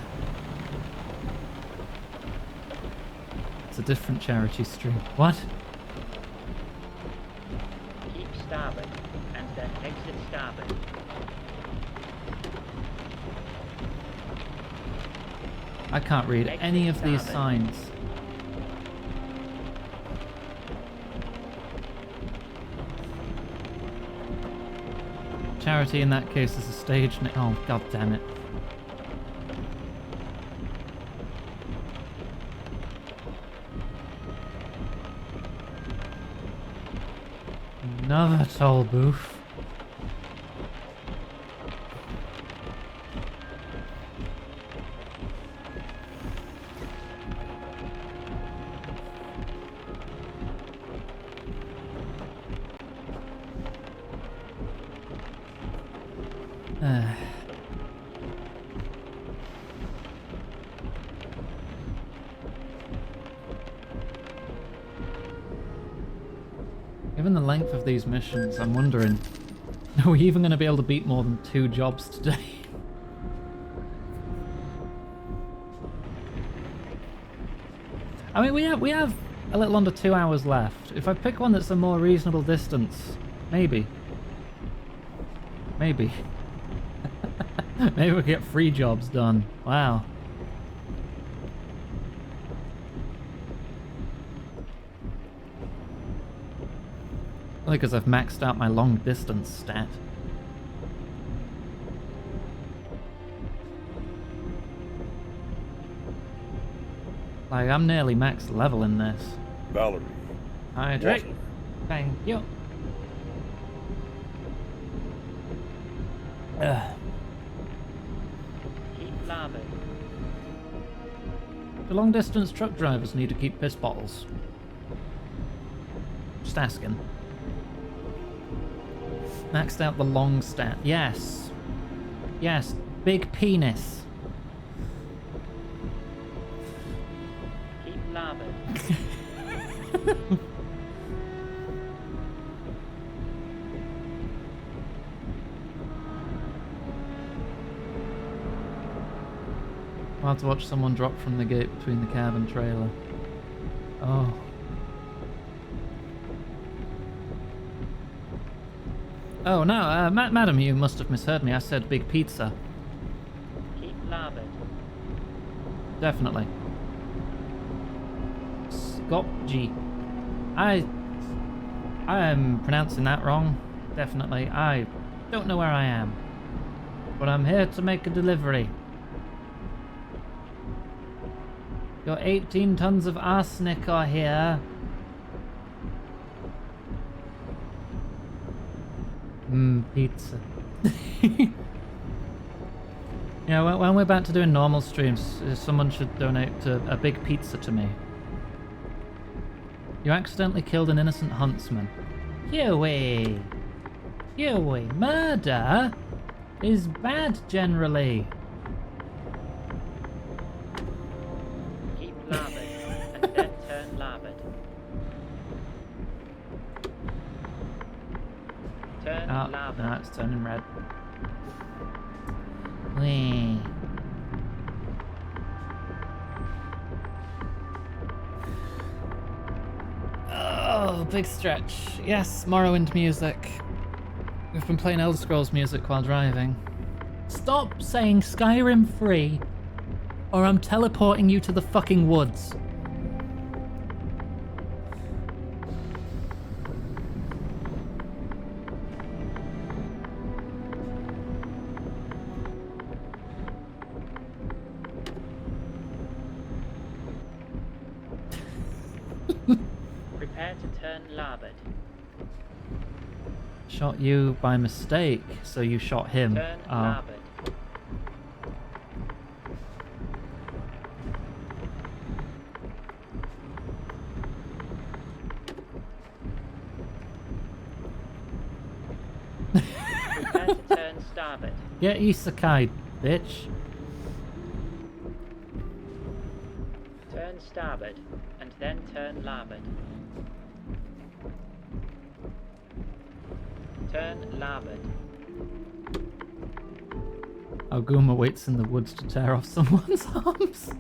It's a different charity stream. What? Keep starboard and then exit starboard. I can't read Exit any of these starboard. signs. Charity in that case is a stage name. Oh, god damn it. Another toll booth. Given the length of these missions, I'm wondering, are we even going to be able to beat more than 2 jobs today? I mean, we have a little under 2 hours left. If I pick one that's a more reasonable distance, maybe. Maybe. Maybe we'll get 3 jobs done. Wow. Only because I've maxed out my long distance stat. Like, I'm nearly max level in this. Valerie. Hydrate. Water. Thank you. Ugh. Keep larboard. Do long distance truck drivers need to keep piss bottles? Just asking. Maxed out the long stat. Yes. Yes. Big penis. Keep larboard. Hard to watch someone drop from the gate between the cab and trailer. Oh. Oh no, madam, you must have misheard me. I said big pizza. Keep larboard. Definitely. Skopje. I am pronouncing that wrong. Definitely. I don't know where I am. But I'm here to make a delivery. Your 18 tons of arsenic are here. Pizza. Yeah, when we're back to doing normal streams, someone should donate a big pizza to me. You accidentally killed an innocent huntsman. Huey! Huey, murder is bad generally. Keep larboard and then turn larboard. Turn larboard. No, it's turning red. Whee. Oh, big stretch. Yes, Morrowind music. We've been playing Elder Scrolls music while driving. Stop saying Skyrim free, or I'm teleporting you to the fucking woods. Prepare to turn larboard. Shot you by mistake, so you shot him. Turn Oh. larboard. Prepare to turn starboard. Get isekai, bitch. Turn starboard and then turn larboard. Turn larboard. Oguma waits in the woods to tear off someone's arms.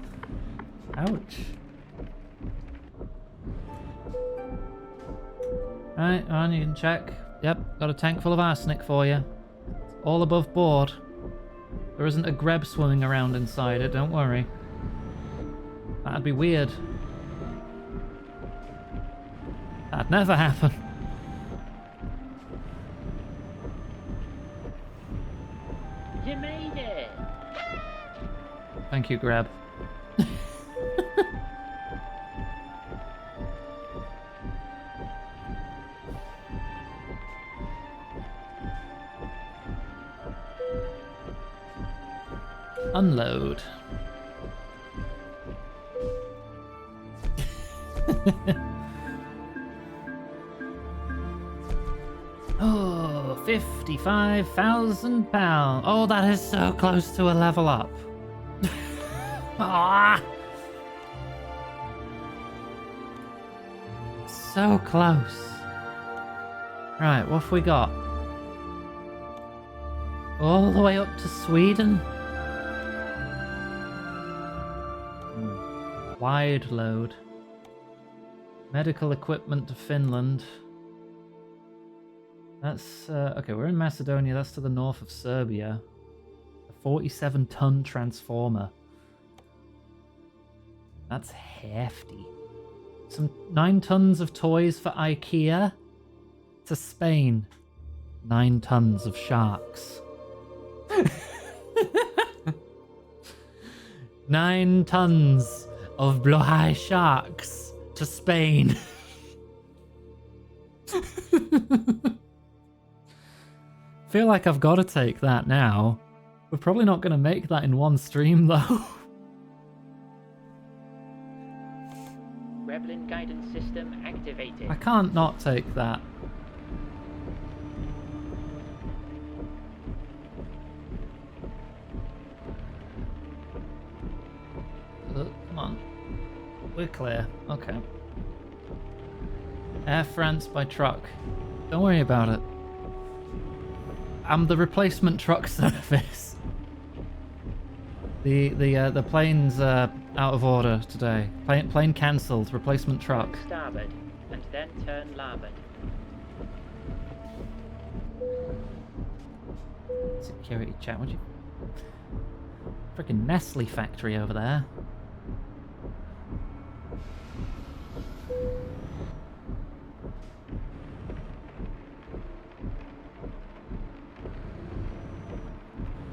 Ouch. Right, on, you can check. Yep, got a tank full of arsenic for you. All above board. There isn't a greb swimming around inside it, don't worry. That'd be weird. That'd never happen. You made it! Thank you, greb. Unload. Oh, £55,000. Oh, that is so close to a level up. Ah, so close. Right, what have we got? All the way up to Sweden. Wide load. Medical equipment to Finland. That's, okay, we're in Macedonia. That's to the north of Serbia. A 47-ton transformer. That's hefty. Some 9 tons of toys for IKEA. To Spain. 9 tons of sharks. 9 tons of blue-eye sharks to Spain. Feel like I've got to take that now. We're probably not going to make that in one stream though. Gremlin guidance system activated. I can't not take that. Come on. We're clear. Okay. Air France by truck. Don't worry about it. I'm the replacement truck service. The plane's out of order today. Plane cancelled. Replacement truck. Starboard, and then turn larboard. Security chat. Would you? Freaking Nestle factory over there.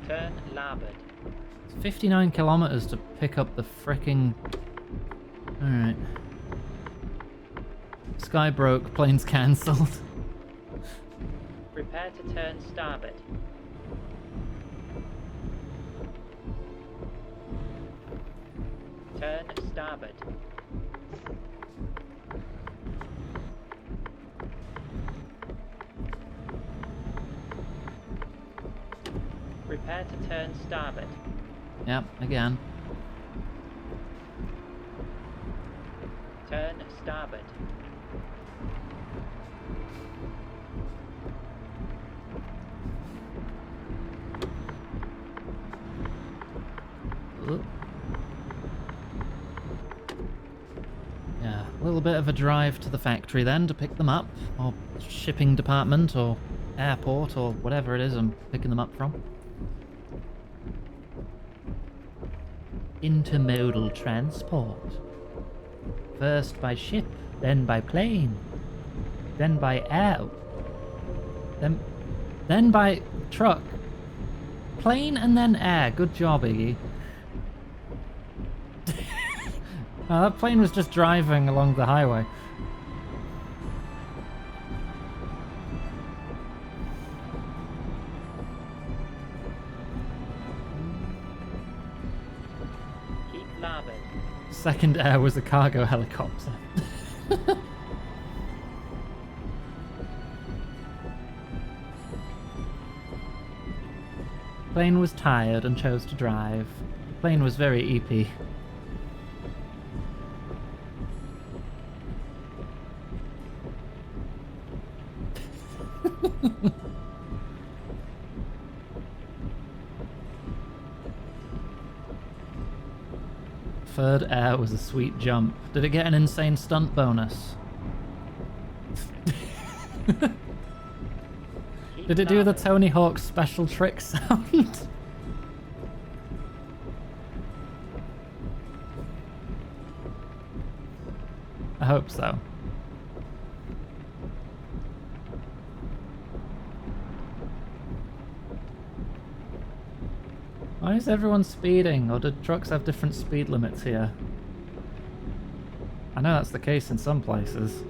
Turn larboard. It's 59 kilometers to pick up the fricking. Alright. Sky broke, plane's cancelled. Prepare to turn starboard. Turn starboard. Prepare to turn starboard. Yep, again. Turn starboard. Oop. Yeah, a little bit of a drive to the factory then to pick them up, or shipping department, or airport, or whatever it is I'm picking them up from. Intermodal transport. First by ship, then by plane, then by air, then by truck. Plane and then air. Good job, Iggy. That plane was just driving along the highway. Keep larboard. Second air was a cargo helicopter. Plane was tired and chose to drive. Plane was very EP. Third air was a sweet jump. Did it get an insane stunt bonus? Did it do the Tony Hawk special trick sound? I hope so. Why is everyone speeding? Or do trucks have different speed limits here? I know that's the case in some places.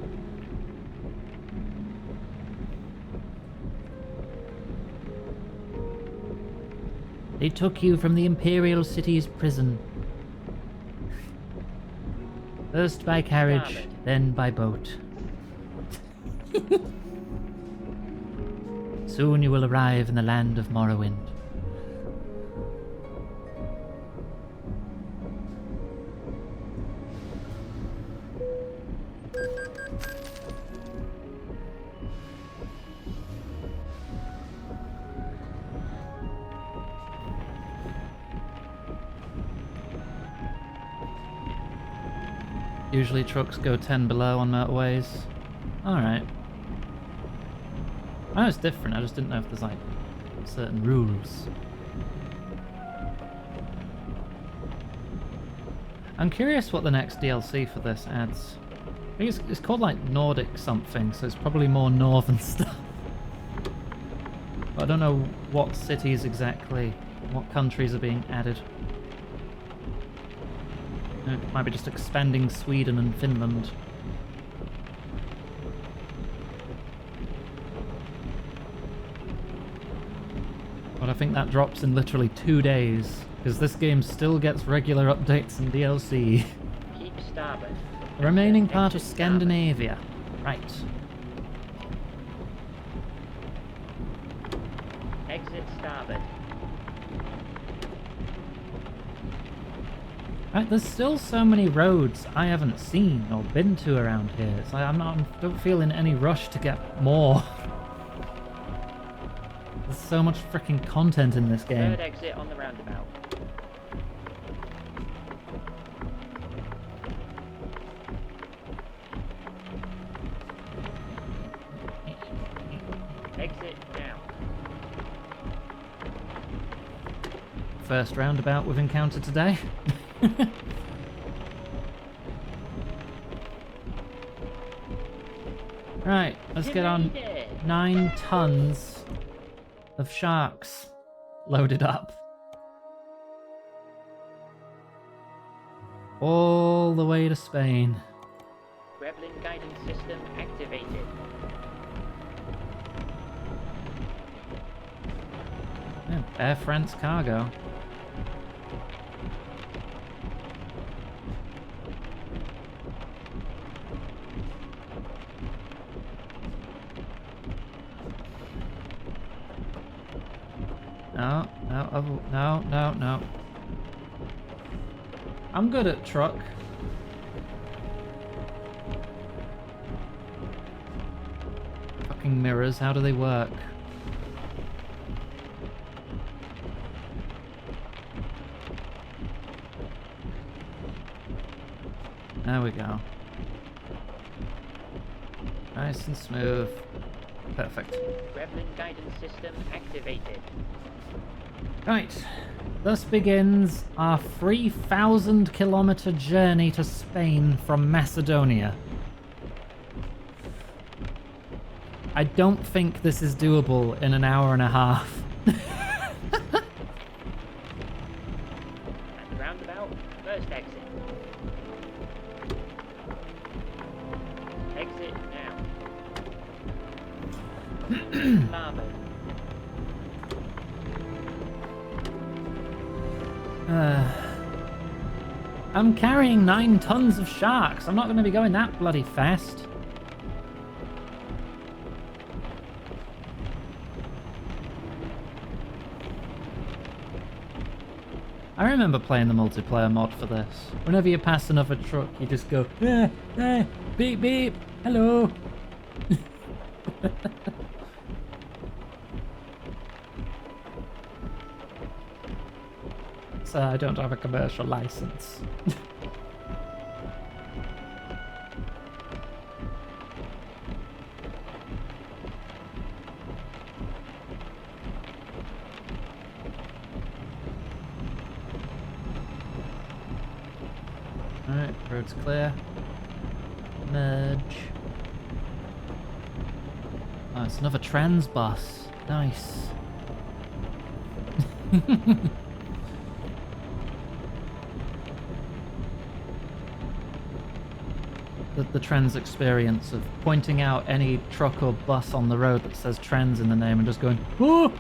They took you from the Imperial City's prison. First by carriage, then by boat. Soon you will arrive in the land of Morrowind. Usually trucks go 10 below on motorways. Alright. I know it's different, I just didn't know if there's like certain rules. I'm curious what the next DLC for this adds. I think it's called like Nordic something, so it's probably more northern stuff. But I don't know what cities exactly, what countries are being added. It might be just expanding Sweden and Finland. But I think that drops in literally 2 days, because this game still gets regular updates and DLC. Keep starboard. The remaining part of Scandinavia. Right. Exit starboard. Right, there's still so many roads I haven't seen or been to around here. It's like I don't feel in any rush to get more. There's so much freaking content in this game. Third exit on the roundabout. Exit now. First roundabout we've encountered today. Right, let's get on 9 tons of sharks loaded up. All the way to Spain. Gremlin guidance system activated. Yeah, Air France cargo. No. I'm good at truck. Fucking mirrors, how do they work? There we go. Nice and smooth. Perfect. Gremlin guidance system activated. Right. Thus begins our 3,000-kilometer journey to Spain from Macedonia. I don't think this is doable in an hour and a half. And roundabout, first exit. Exit now. Lava. I'm carrying 9 tons of sharks. I'm not going to be going that bloody fast. I remember playing the multiplayer mod for this. Whenever you pass another truck, you just go, beep beep, hello. So I don't have a commercial license. Alright, road's clear. Merge. Oh, it's another trans bus. Nice. The trans experience of pointing out any truck or bus on the road that says trans in the name and just going, oh!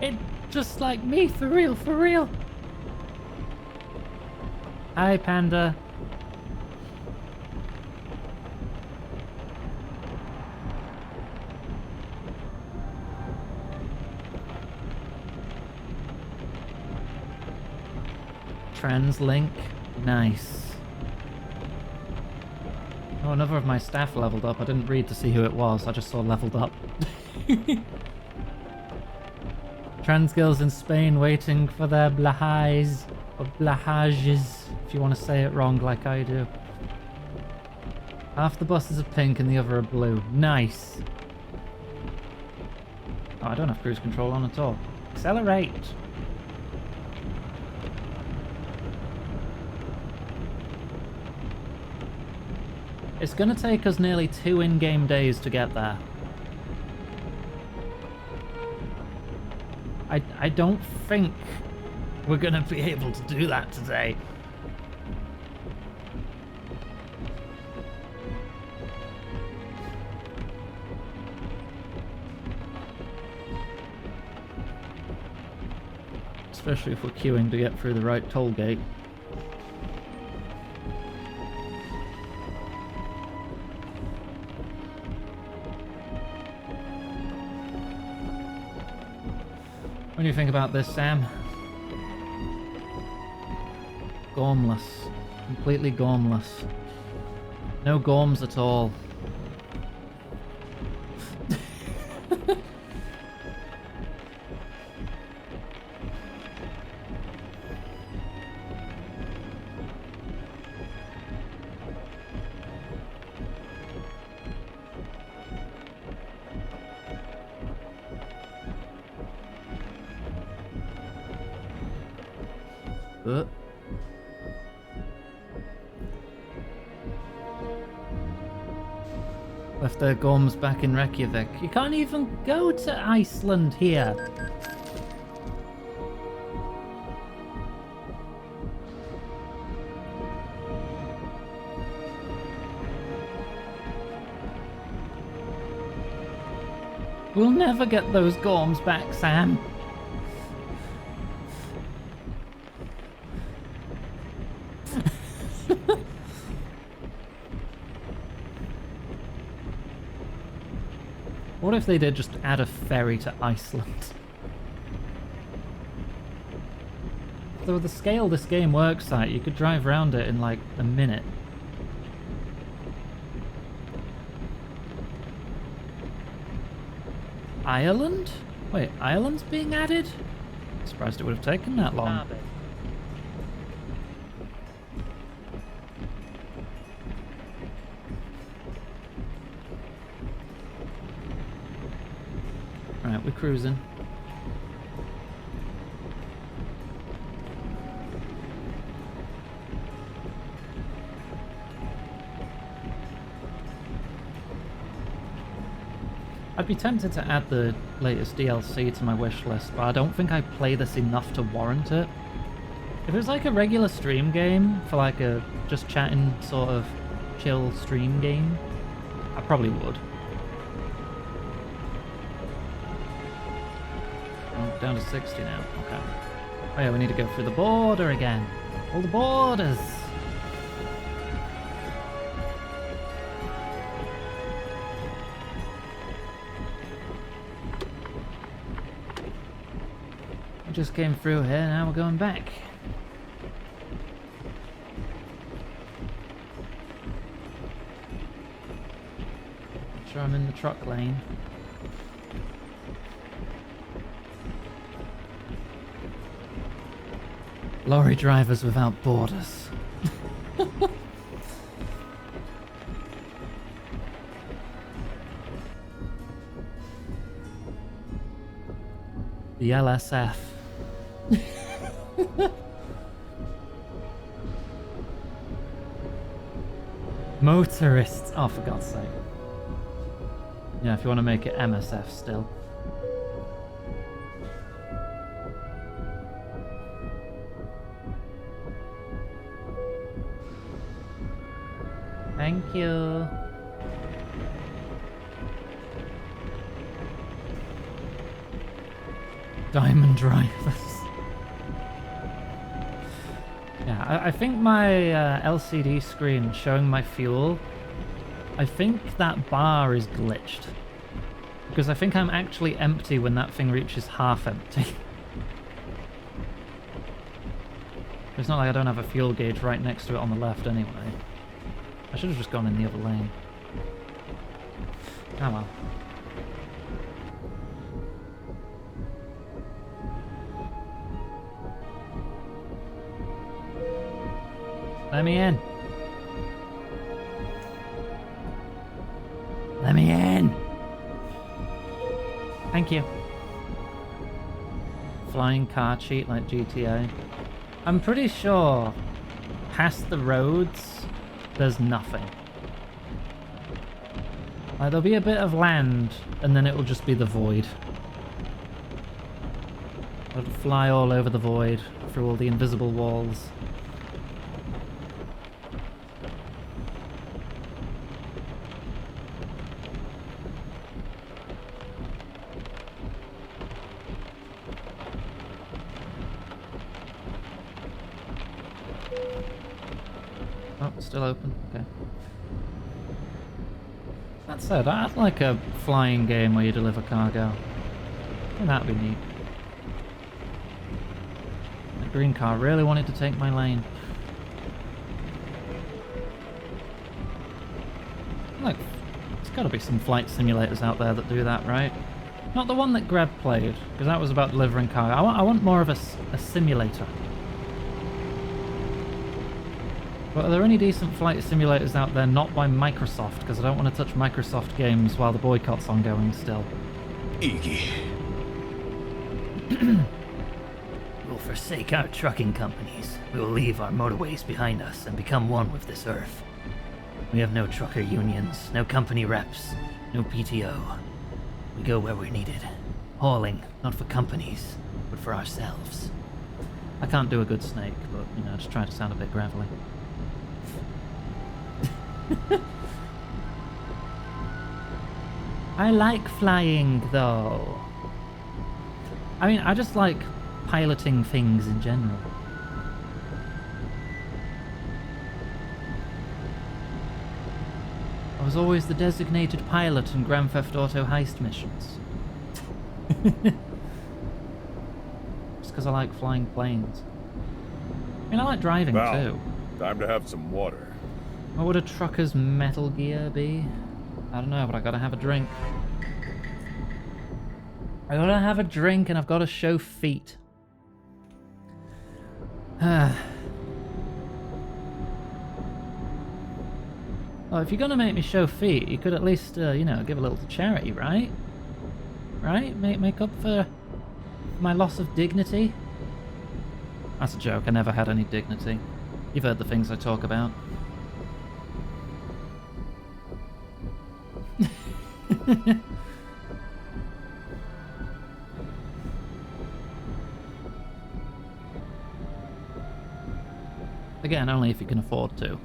It just like me, for real, for real. Hi, Panda. Translink, nice. Oh, another of my staff leveled up. I didn't read to see who it was, I just saw leveled up. Trans girls in Spain waiting for their blahages, or blahages, if you want to say it wrong like I do. Half the buses are pink and the other are blue. Nice. Oh, I don't have cruise control on at all. Accelerate! It's gonna take us nearly 2 in-game days to get there. I don't think we're gonna be able to do that today. Especially if we're queuing to get through the right toll gate. What do you think about this, Sam? Gormless. Completely gormless. No gorms at all. Left their Gorms back in Reykjavik. You can't even go to Iceland here. We'll never get those Gorms back, Sam. What if they did just add a ferry to Iceland? So with the scale this game works at, you could drive around it in like a minute. Ireland? Wait, Ireland's being added? Surprised it would have taken that long. Harbour. Right, we're cruising. I'd be tempted to add the latest DLC to my wish list, but I don't think I play this enough to warrant it. If it was like a regular stream game, for like a just chatting sort of chill stream game, I probably would. Oh, down to 60 now, okay. Oh yeah, we need to go through the border again. All the borders! We just came through here, now we're going back. Make sure I'm in the truck lane. Lorry drivers without borders. The LSF. Motorists. Oh, for God's sake. Yeah, if you want to make it MSF still. Thank you. Diamond drivers. Yeah, I think my LCD screen showing my fuel, I think that bar is glitched. Because I think I'm actually empty when that thing reaches half empty. It's not like I don't have a fuel gauge right next to it on the left anyway. I should have just gone in the other lane. Oh well. Let me in. Let me in. Thank you. Flying car cheat like GTA. I'm pretty sure past the roads there's nothing. Like, there'll be a bit of land and then it will just be the void. I'll fly all over the void through all the invisible walls. Oh, still open. Okay. That said, I'd like a flying game where you deliver cargo. I think that'd be neat. The green car really wanted to take my lane. Look, there's got to be some flight simulators out there that do that, right? Not the one that Greb played, because that was about delivering cargo. I want more of a simulator. But are there any decent flight simulators out there not by Microsoft? Because I don't want to touch Microsoft games while the boycott's ongoing still. Iggy. We'll forsake our trucking companies. We will leave our motorways behind us and become one with this earth. We have no trucker unions, no company reps, no PTO. We go where we're needed. Hauling, not for companies, but for ourselves. I can't do a good snake, but, you know, just trying to sound a bit gravelly. I like flying, though. I mean, I just like piloting things in general. I was always the designated pilot in Grand Theft Auto heist missions. Just because I like flying planes. I mean, I like driving Val, too. time to have some water. What would a trucker's Metal Gear be? I don't know, but I gotta have a drink. I gotta have a drink and I've gotta show feet. Well, if you're gonna make me show feet, you could at least, you know, give a little to charity, right? Right? Make up for my loss of dignity? That's a joke, I never had any dignity. You've heard the things I talk about. Again, only if you can afford to.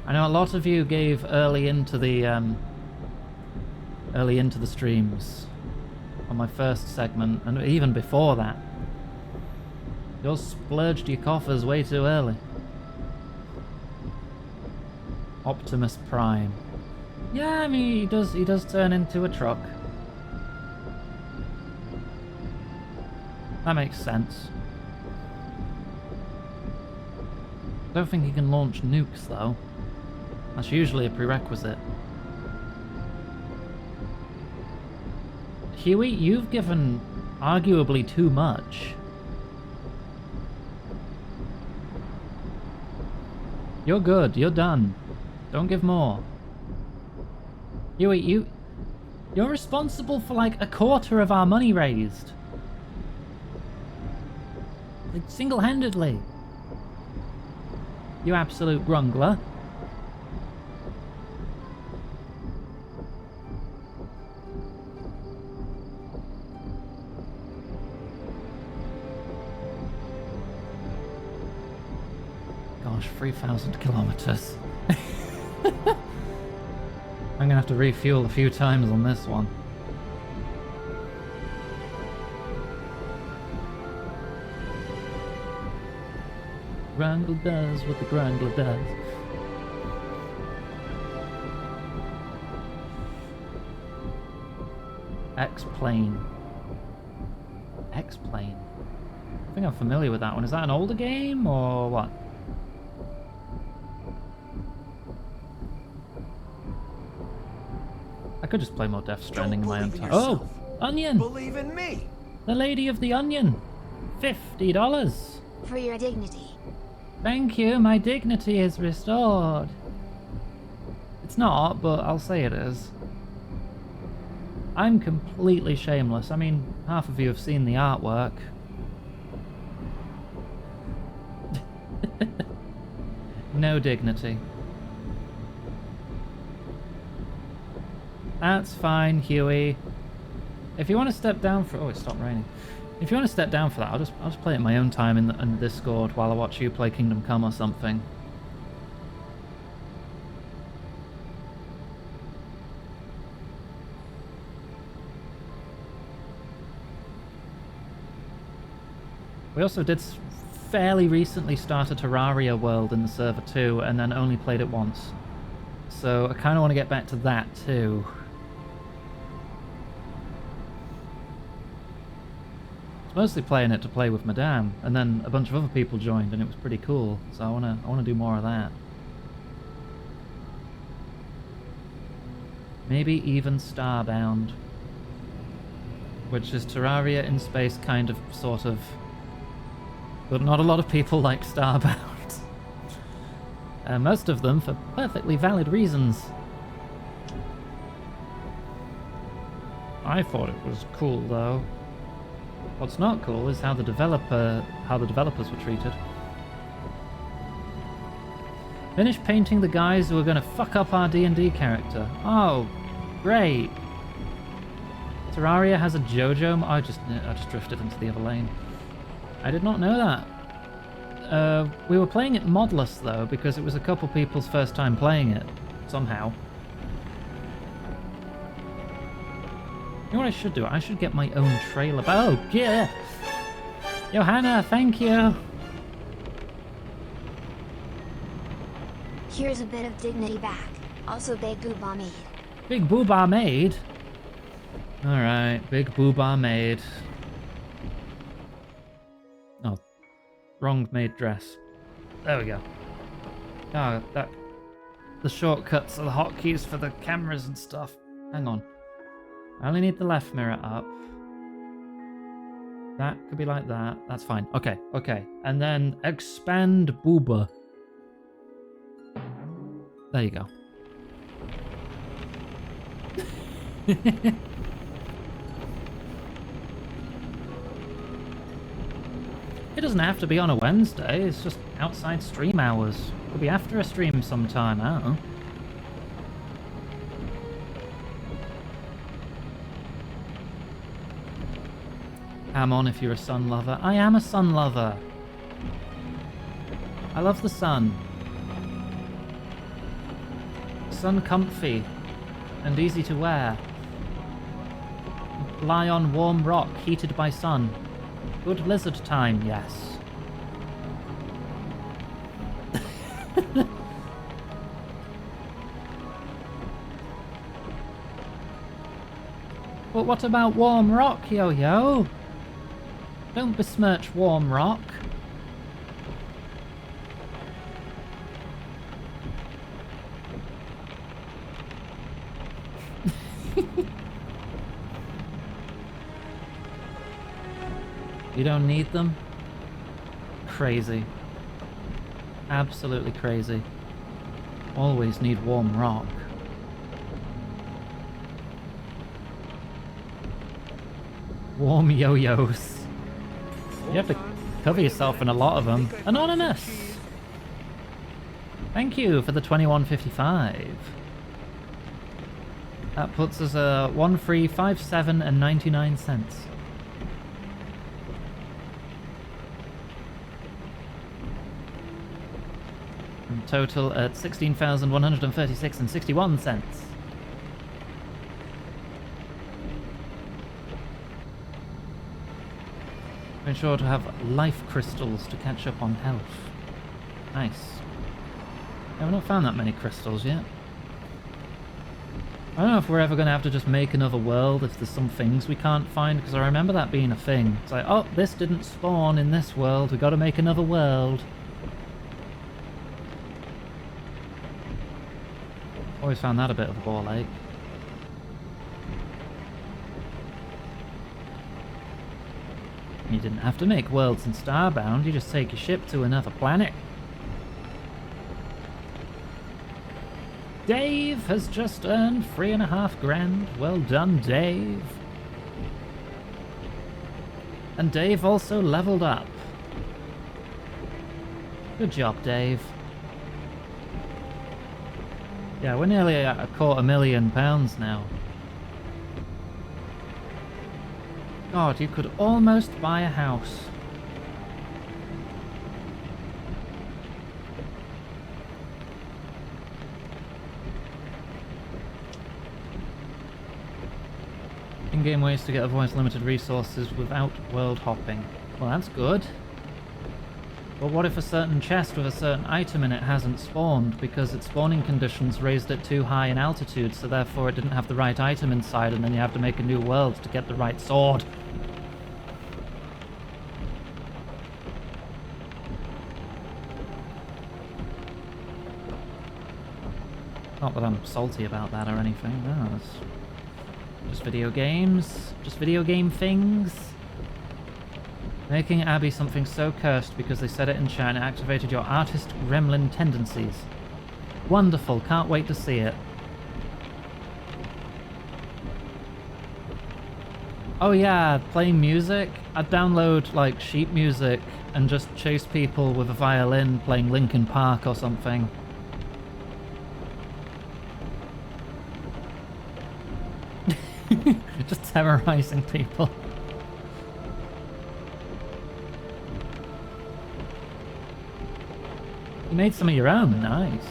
I know a lot of you gave early into the streams on my first segment, and even before that. You all splurged your coffers way too early. Optimus Prime. Yeah, I mean, he does turn into a truck. That makes sense. I don't think he can launch nukes, though. That's usually a prerequisite. Huey, you've given arguably too much. You're good, you're done. Don't give more. Huey, you're responsible for like a quarter of our money raised. Like, single-handedly. You absolute grumbler. Gosh, 3,000 kilometers. I'm gonna have to refuel a few times on this one. Grangler does what the Grangler does. X-Plane. X-Plane. I think I'm familiar with that one. Is that an older game or what? I could just play more Death Stranding in my own time. Oh! Onion! Believe in me! The Lady of the Onion! $50! For your dignity. Thank you, my dignity is restored. It's not, but I'll say it is. I'm completely shameless. I mean, half of you have seen the artwork. No dignity. That's fine, Huey. If you want to step down for... Oh, it stopped raining. If you want to step down for that, I'll just play it in my own time in the Discord while I watch you play Kingdom Come or something. We also did fairly recently start a Terraria world in the server too, and then only played it once. So I kind of want to get back to that too. Mostly playing it to play with Madame, and then a bunch of other people joined, and it was pretty cool. So I wanna do more of that. Maybe even Starbound, which is Terraria in space, kind of, sort of. But not a lot of people like Starbound. Most of them for perfectly valid reasons. I thought it was cool though. What's not cool is how the developers were treated. Finish painting the guys who are gonna fuck up our D&D character. Oh, great. Terraria has a JoJo. I just drifted into the other lane. I did not know that. We were playing it modless though, because it was a couple people's first time playing it, somehow. You know what I should do? I should get my own trailer. Oh, yeah! Johanna, thank you! Here's a bit of dignity back. Also Big Booba made. Big Booba made? Alright, Big Booba made. Oh, wrong made dress. There we go. Oh, that... The shortcuts are the hotkeys for the cameras and stuff. Hang on. I only need the left mirror up. That could be like that. That's fine. Okay, okay. And then expand booba. There you go. It doesn't have to be on a Wednesday. It's just outside stream hours. Could be after a stream sometime, I don't know. Come on if you're a sun lover. I am a sun lover. I love the sun. Sun comfy and easy to wear. Lie on warm rock heated by sun. Good lizard time, yes. But what about warm rock, Yo-Yo? Don't besmirch warm rock. You don't need them? Crazy. Absolutely crazy. Always need warm rock. Warm yo-yos. You have to cover yourself in a lot of them. Anonymous! Thank you for the 21.55. That puts us at 1357 and 99 cents. And total at 16,136 and 61 cents. Ensure to have life crystals to catch up on health. Nice. Yeah, we've not found that many crystals yet. I don't know if we're ever going to have to just make another world if there's some things we can't find, because I remember that being a thing. It's like, oh, this didn't spawn in this world, we've got to make another world. Always found that a bit of a ball ache. You didn't have to make worlds in Starbound, you just take your ship to another planet. Dave has just earned 3.5 grand. Well done, Dave. And Dave also leveled up. Good job, Dave. Yeah, we're nearly at £250,000 now. God, you could almost buy a house. In-game ways to get otherwise limited resources without world hopping. Well, that's good. But what if a certain chest with a certain item in it hasn't spawned because its spawning conditions raised it too high in altitude, so therefore it didn't have the right item inside, and then you have to make a new world to get the right sword? Not that I'm salty about that or anything, no, it's just video games, just video game things. Making Abby something so cursed because they said it in chat and it activated your artist gremlin tendencies. Wonderful, can't wait to see it. Oh yeah, playing music. I'd download like sheet music and just chase people with a violin playing Linkin Park or something. Just terrorizing people. You made some of your own, nice.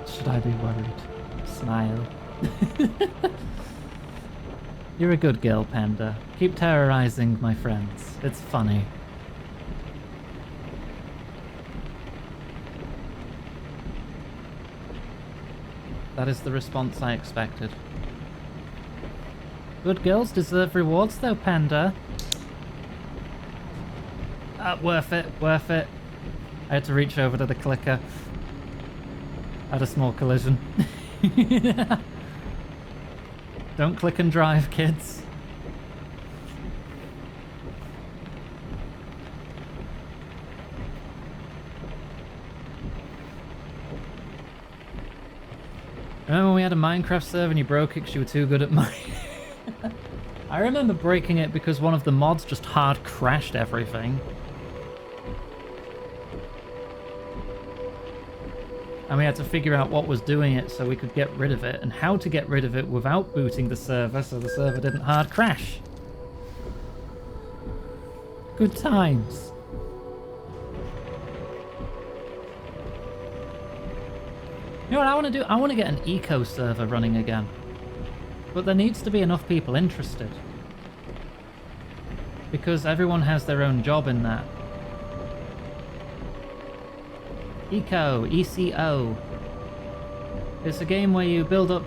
Should I be worried? Smile. You're a good girl, Panda. Keep terrorizing my friends. It's funny. That is the response I expected. Good girls deserve rewards though, Panda. Worth it, worth it. I had to reach over to the clicker. Had a small collision. Don't click and drive, kids. Remember when we had a Minecraft server and you broke it because you were too good at mining? I remember breaking it because one of the mods just hard crashed everything. And we had to figure out what was doing it so we could get rid of it and how to get rid of it without booting the server so the server didn't hard crash. Good times. You know what I want to do? I want to get an eco server running again. But there needs to be enough people interested. Because everyone has their own job in that. Eco, ECO. It's a game where you build up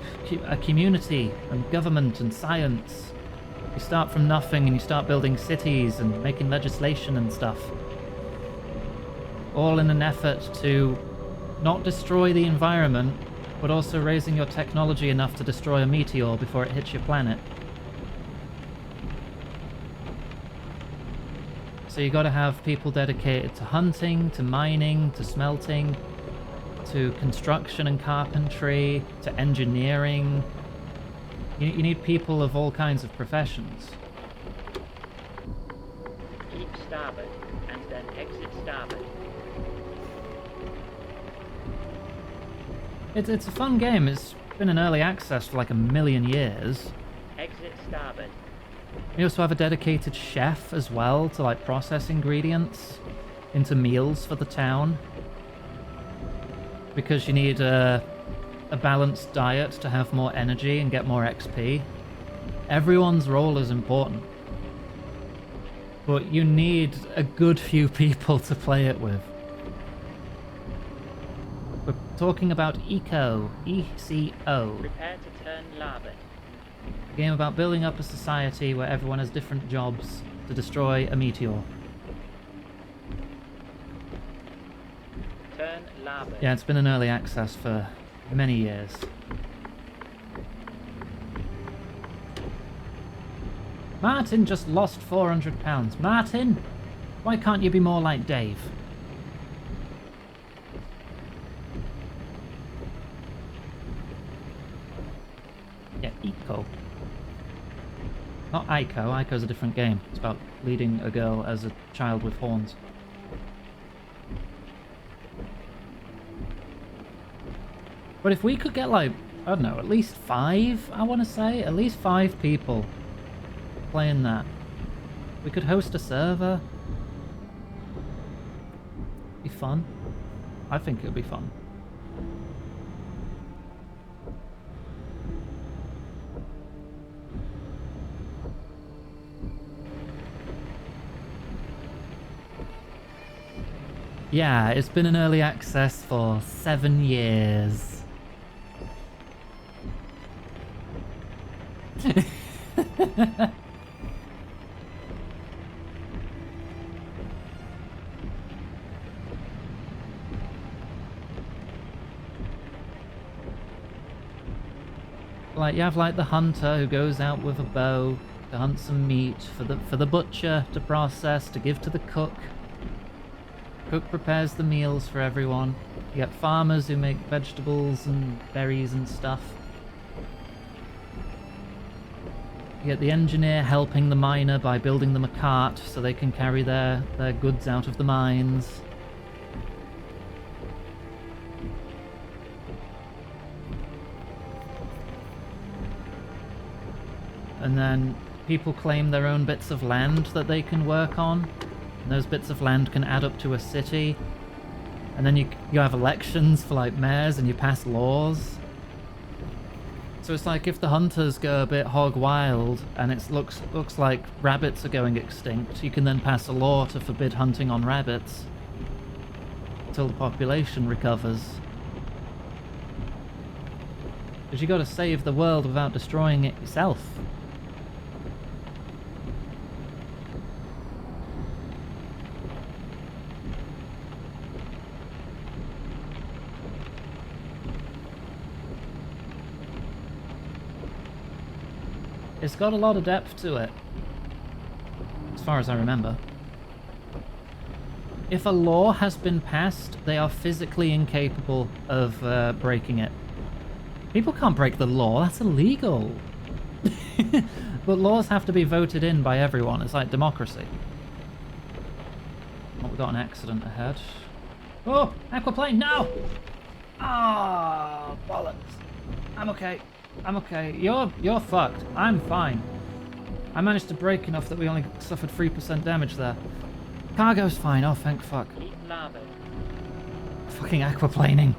a community and government and science. You start from nothing and you start building cities and making legislation and stuff. All in an effort to not destroy the environment, but also raising your technology enough to destroy a meteor before it hits your planet. So you gotta have people dedicated to hunting, to mining, to smelting, to construction and carpentry, to engineering. You need people of all kinds of professions. Keep starboard, and then exit starboard. It's a fun game. It's been in early access for like 1,000,000 years. Exit starboard. You also have a dedicated chef as well to like process ingredients into meals for the town. Because you need a balanced diet to have more energy and get more XP. Everyone's role is important. But you need a good few people to play it with. We're talking about Eco, ECO. Prepare to turn larboard. A game about building up a society where everyone has different jobs to destroy a meteor. Turn larboard. Yeah, it's been in early access for many years. Martin just lost £400. Martin, why can't you be more like Dave? Yeah, Eco. Not Ico. Ico's a different game. It's about leading a girl as a child with horns. But if we could get like, I don't know, at least 5, I want to say, at least 5 people playing that. We could host a server. Be fun. I think it would be fun. Yeah, it's been in early access for 7 years. Like, you have like the hunter who goes out with a bow to hunt some meat for the butcher to process, to give to the cook. Cook prepares the meals for everyone. You get farmers who make vegetables and berries and stuff. You get the engineer helping the miner by building them a cart so they can carry their goods out of the mines. And then people claim their own bits of land that they can work on. And those bits of land can add up to a city. And then you have elections for like mayors and you pass laws. So it's like if the hunters go a bit hog wild and it looks like rabbits are going extinct, you can then pass a law to forbid hunting on rabbits until the population recovers. Because you got to save the world without destroying it yourself. It's got a lot of depth to it, as far as I remember. If a law has been passed, they are physically incapable of breaking it. People can't break the law, that's illegal. But laws have to be voted in by everyone, it's like democracy. Oh, we've got an accident ahead. Oh, aquaplane, no! Ah, oh, bollocks. I'm okay. I'm okay. You're fucked. I'm fine. I managed to brake enough that we only suffered 3% damage there. Cargo's fine. Oh, thank fuck. Keep larboard. Fucking aquaplaning.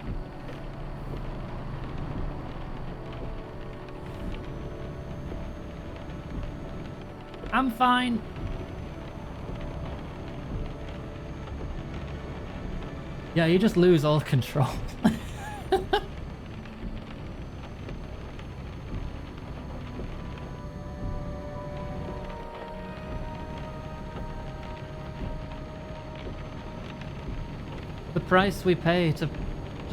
I'm fine. Yeah, you just lose all control. The price we pay to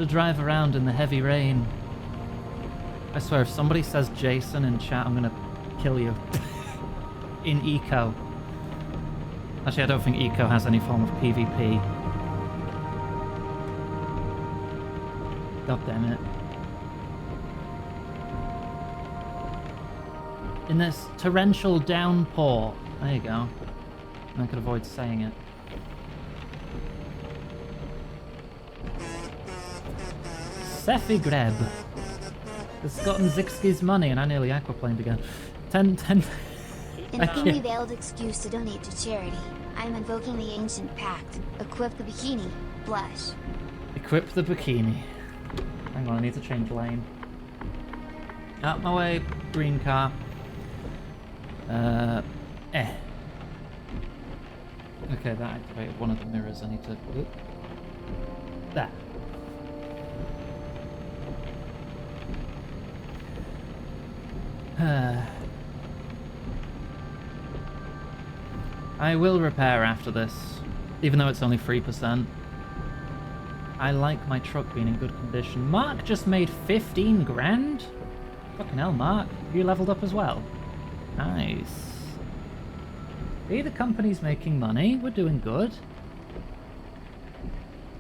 drive around in the heavy rain. I swear, if somebody says Jason in chat, I'm gonna kill you. In Eco. Actually, I don't think Eco has any form of PvP. God damn it. In this torrential downpour. There you go. I could avoid saying it. Seffi Greb has gotten Zixki's money and I nearly aquaplaned again. 10. An thinly veiled excuse to donate to charity. I'm invoking the ancient pact. Equip the bikini. Blush. Equip the bikini. Hang on, I need to change lane. Out my way, green car. Okay, that activated one of the mirrors. I need to... Oop. There. I will repair after this, even though it's only 3%. I like my truck being in good condition. Mark just made 15 grand? Fucking hell, Mark. You leveled up as well? Nice. See, the company's making money. We're doing good.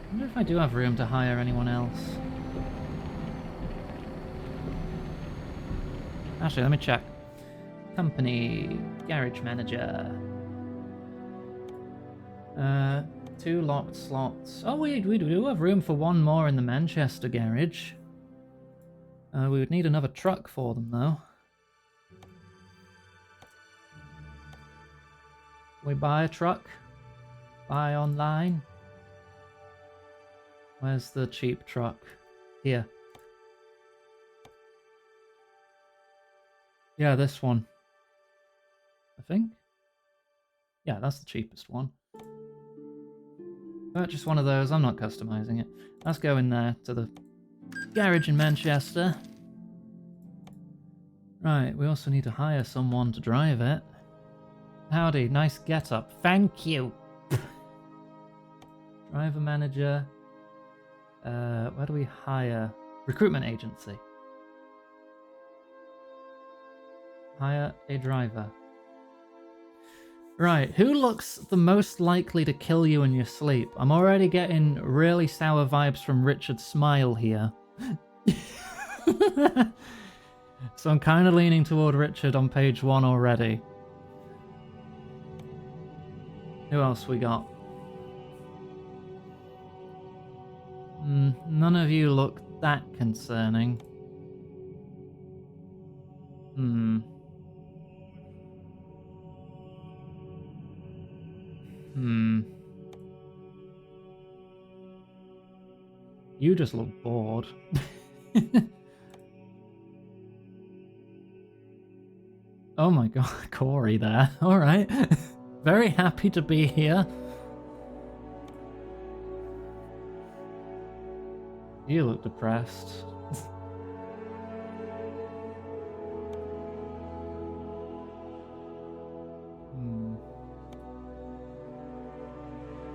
I wonder if I do have room to hire anyone else. Actually, let me check. Company, garage manager. 2 locked slots. Oh, we do have room for one more in the Manchester garage. We would need another truck for them, though. We buy a truck? Buy online? Where's the cheap truck? Here. Yeah, this one. I think. Yeah, that's the cheapest one. Purchase one of those. I'm not customizing it. Let's go in there to the garage in Manchester. Right, we also need to hire someone to drive it. Howdy, nice get-up. Thank you. Driver manager. Where do we hire? Recruitment agency. Hire a driver. Right, who looks the most likely to kill you in your sleep? I'm already getting really sour vibes from Richard's smile here. So I'm kind of leaning toward Richard on page 1 already. Who else we got? None of you look that concerning. You just look bored. Oh my god, Corey there. Alright. Very happy to be here. You look depressed.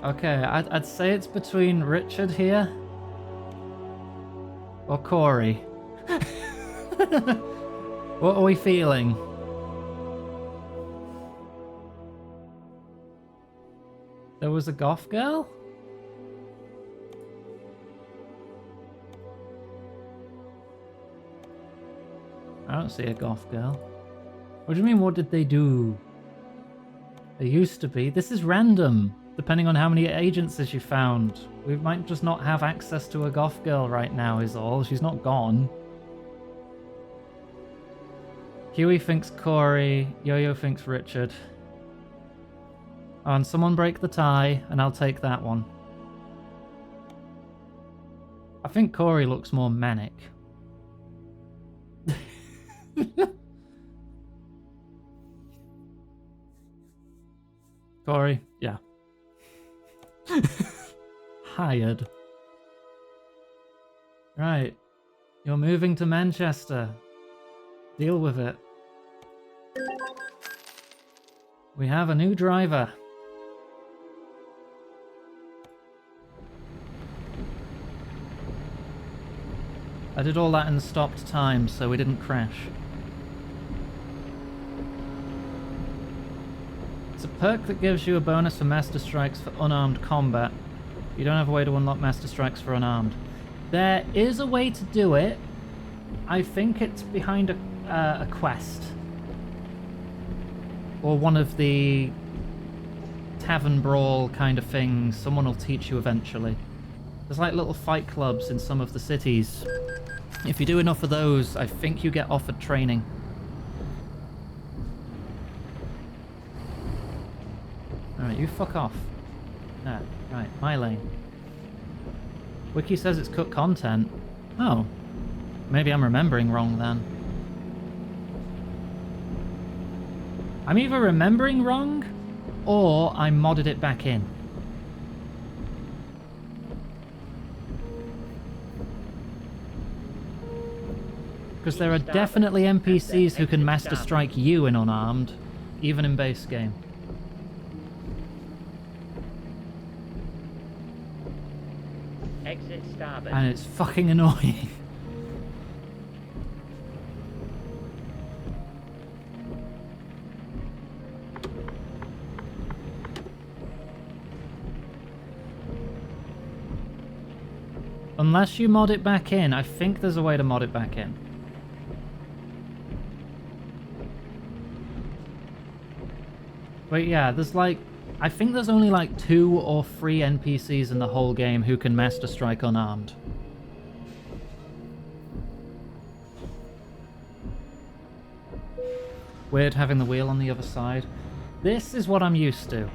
Okay, I'd say it's between Richard here or Corey. What are we feeling? There was a goth girl? I don't see a goth girl. What do you mean, what did they do? There used to be. This is random, depending on how many agencies you found. We might just not have access to a goth girl right now is all. She's not gone. Huey thinks Corey. Yo-Yo thinks Richard. Oh, and someone break the tie, and I'll take that one. I think Corey looks more manic. Corey, yeah. Hired. Right. You're moving to Manchester. Deal with it. We have a new driver. I did all that in stopped time, so we didn't crash. It's a perk that gives you a bonus for Master Strikes for unarmed combat. You don't have a way to unlock Master Strikes for unarmed. There is a way to do it. I think it's behind a quest. Or one of the tavern brawl kind of things. Someone will teach you eventually. There's like little fight clubs in some of the cities. If you do enough of those, I think you get offered training. Alright, you fuck off. Ah, right, my lane. Wiki says it's cut content. Oh. Maybe I'm remembering wrong then. I'm either remembering wrong, or I modded it back in. Because there are definitely NPCs who can Master Strike you in unarmed, even in base game. Exit starboard. And it's fucking annoying. Unless you mod it back in, I think there's a way to mod it back in. But yeah, there's like... I think there's only like 2 or 3 NPCs in the whole game who can Master Strike unarmed. Weird having the wheel on the other side. This is what I'm used to.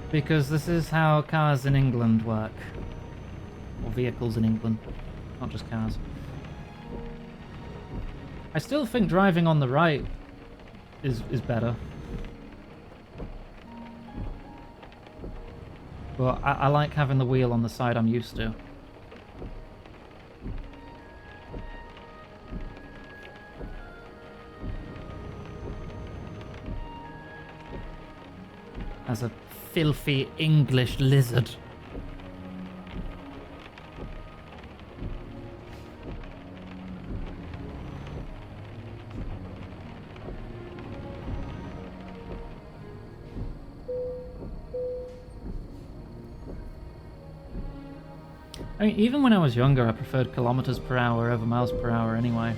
Because this is how cars in England work. Or vehicles in England. Not just cars. I still think driving on the right is better. But I like having the wheel on the side I'm used to. As a filthy English lizard. I mean, even when I was younger, I preferred kilometers per hour over miles per hour anyway.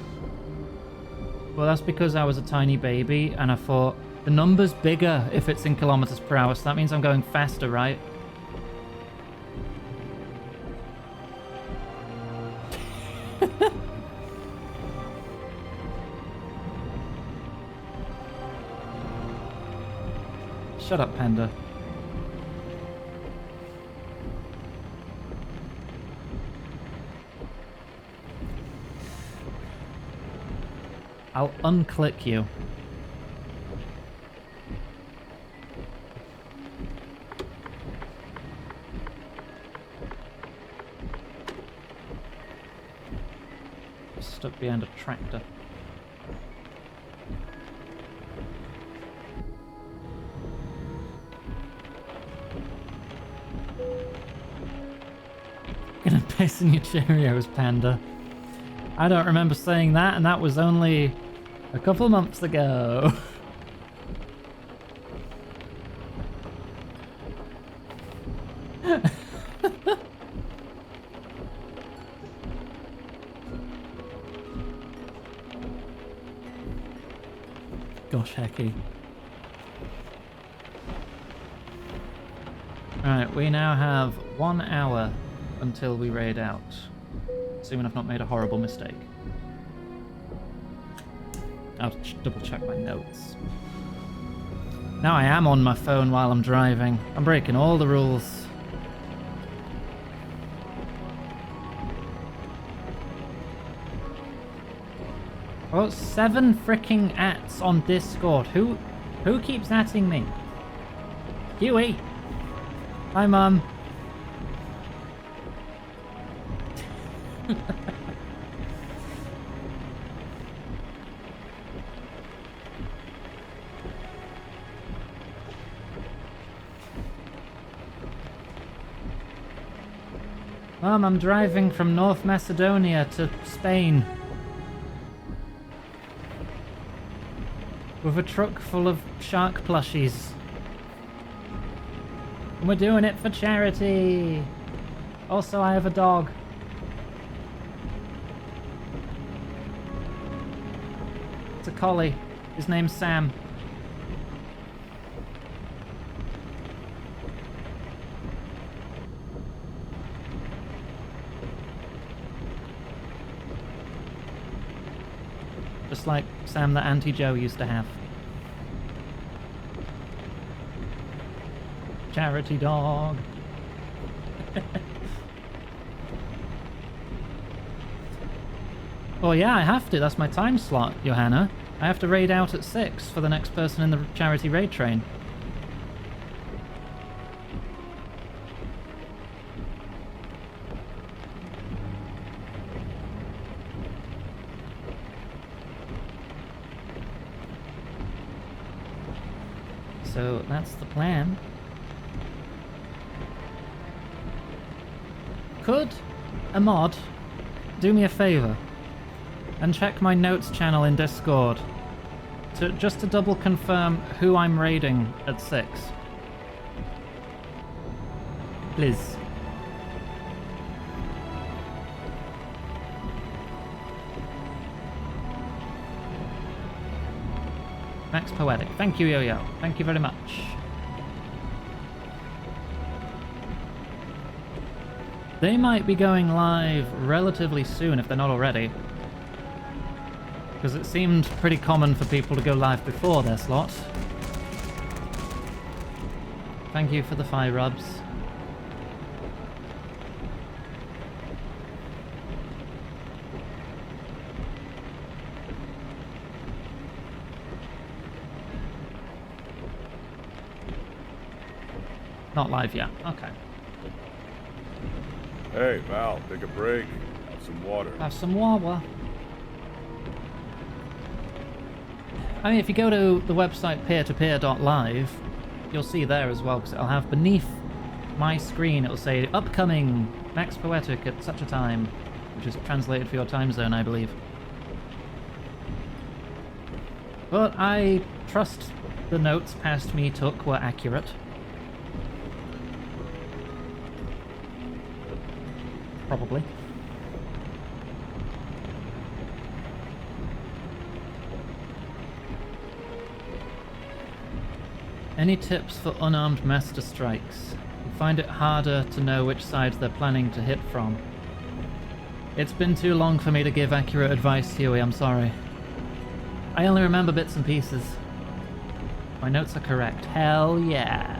Well, that's because I was a tiny baby, and I thought, the number's bigger if it's in kilometers per hour, so that means I'm going faster, right? Shut up, Panda. I'll unclick you. Stuck behind a tractor. Gonna piss in your Cheerios, Panda. I don't remember saying that, and that was only a couple months ago. Gosh, hecky. Alright, we now have 1 hour until we raid out. Assuming I've not made a horrible mistake. I'll double check my notes. Now I am on my phone while I'm driving. I'm breaking all the rules. Oh, 7 freaking ats on Discord. Who keeps atting me? Huey! Hi, Mum. Mum, I'm driving from North Macedonia to Spain. With a truck full of shark plushies. And we're doing it for charity. Also, I have a dog. It's a collie. His name's Sam. Just like Sam that Auntie Joe used to have. Charity dog. Well, yeah, I have to. That's my time slot, Johanna. I have to raid out at 6 for the next person in the charity raid train. So that's the plan. Could a mod do me a favor and check my notes channel in Discord just to double confirm who I'm raiding at 6? Please. Max Poetic. Thank you, Yo-Yo. Thank you very much. They might be going live relatively soon if they're not already. Because it seemed pretty common for people to go live before their slot. Thank you for the 5 rubs. Not live yet. Okay. Hey, Val, take a break. Have some water. Have some water. I mean, if you go to the website peertopeer.live, you'll see there as well, because it'll have beneath my screen, it'll say upcoming Max Poetic at such a time, which is translated for your time zone, I believe. But I trust the notes past me took were accurate. probably. Any tips for unarmed master strikes? You find it harder to know which sides they're planning to hit from. It's been too long for me to give accurate advice, Huey, I'm sorry. I only remember bits and pieces. My notes are correct. Hell yeah.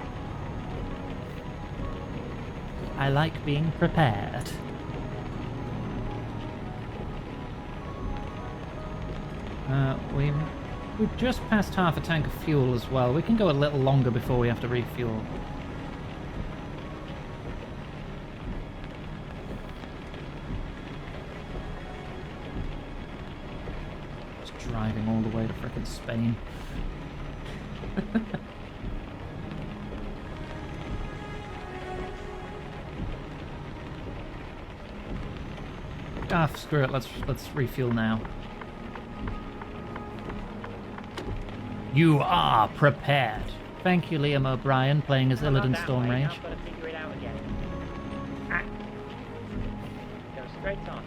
I like being prepared. We've just passed half a tank of fuel as well. We can go a little longer before we have to refuel. Just driving all the way to frickin' Spain. Ah, screw it. Let's refuel now. You are prepared. Thank you, Liam O'Brien, playing as Illidan Stormrage. Now I've got to figure it out again. Ah. Go straight on.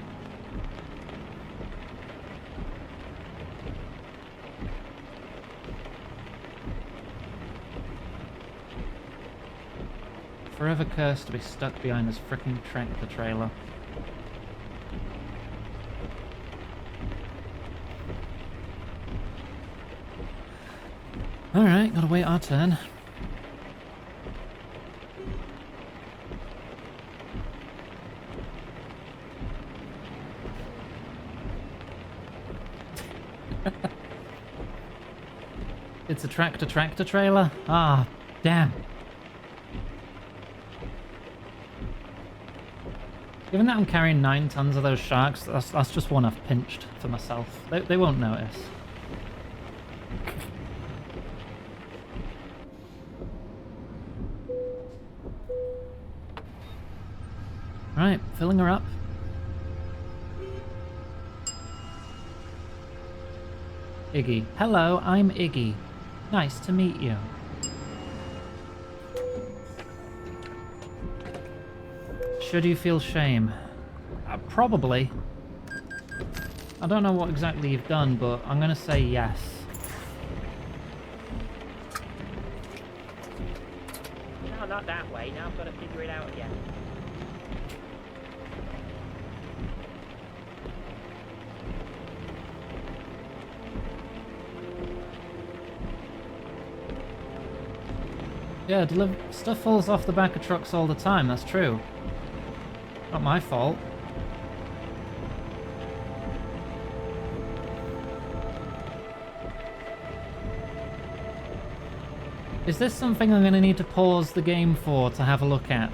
Forever cursed to be stuck behind this frickin' tractor trailer. Alright, gotta wait our turn. It's a tractor trailer? Ah, damn. Given that I'm carrying 9 tons of those sharks, that's just one I've pinched for myself. They won't notice. Right, filling her up. Iggy. Hello, I'm Iggy. Nice to meet you. Should you feel shame? Probably. I don't know what exactly you've done, but I'm gonna say yes. No, not that way. Now I've got to figure it out again. Yeah, stuff falls off the back of trucks all the time, that's true. Not my fault. Is this something I'm going to need to pause the game for to have a look at?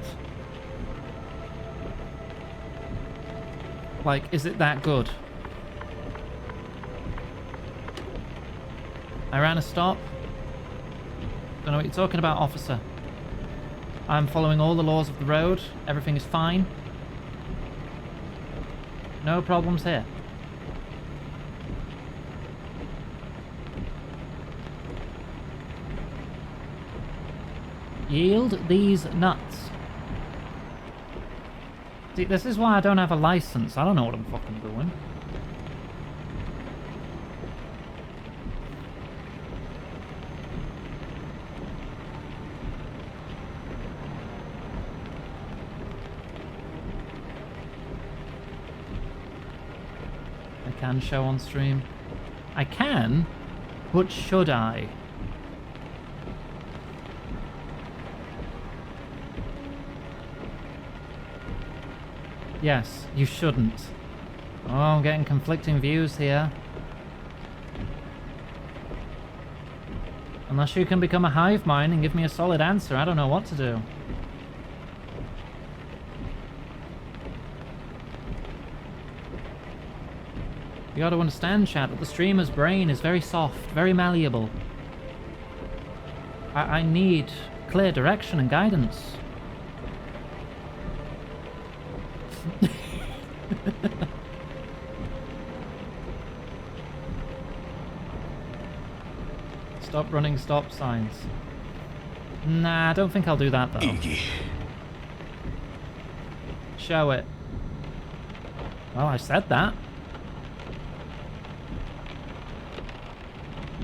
Like, is it that good? I ran a stop. Don't know what you're talking about, officer. I'm following all the laws of the road. Everything is fine. No problems here. Yield these nuts. See, this is why I don't have a license. I don't know what I'm fucking doing. Can show on stream. I can, but should I? Yes, you shouldn't. Oh, I'm getting conflicting views here. Unless you can become a hive mind and give me a solid answer, I don't know what to do. You gotta understand, chat, that the streamer's brain is very soft, very malleable. I need clear direction and guidance. Stop running stop signs. Nah, I don't think I'll do that though. Iggy. Show it. Well, I said that.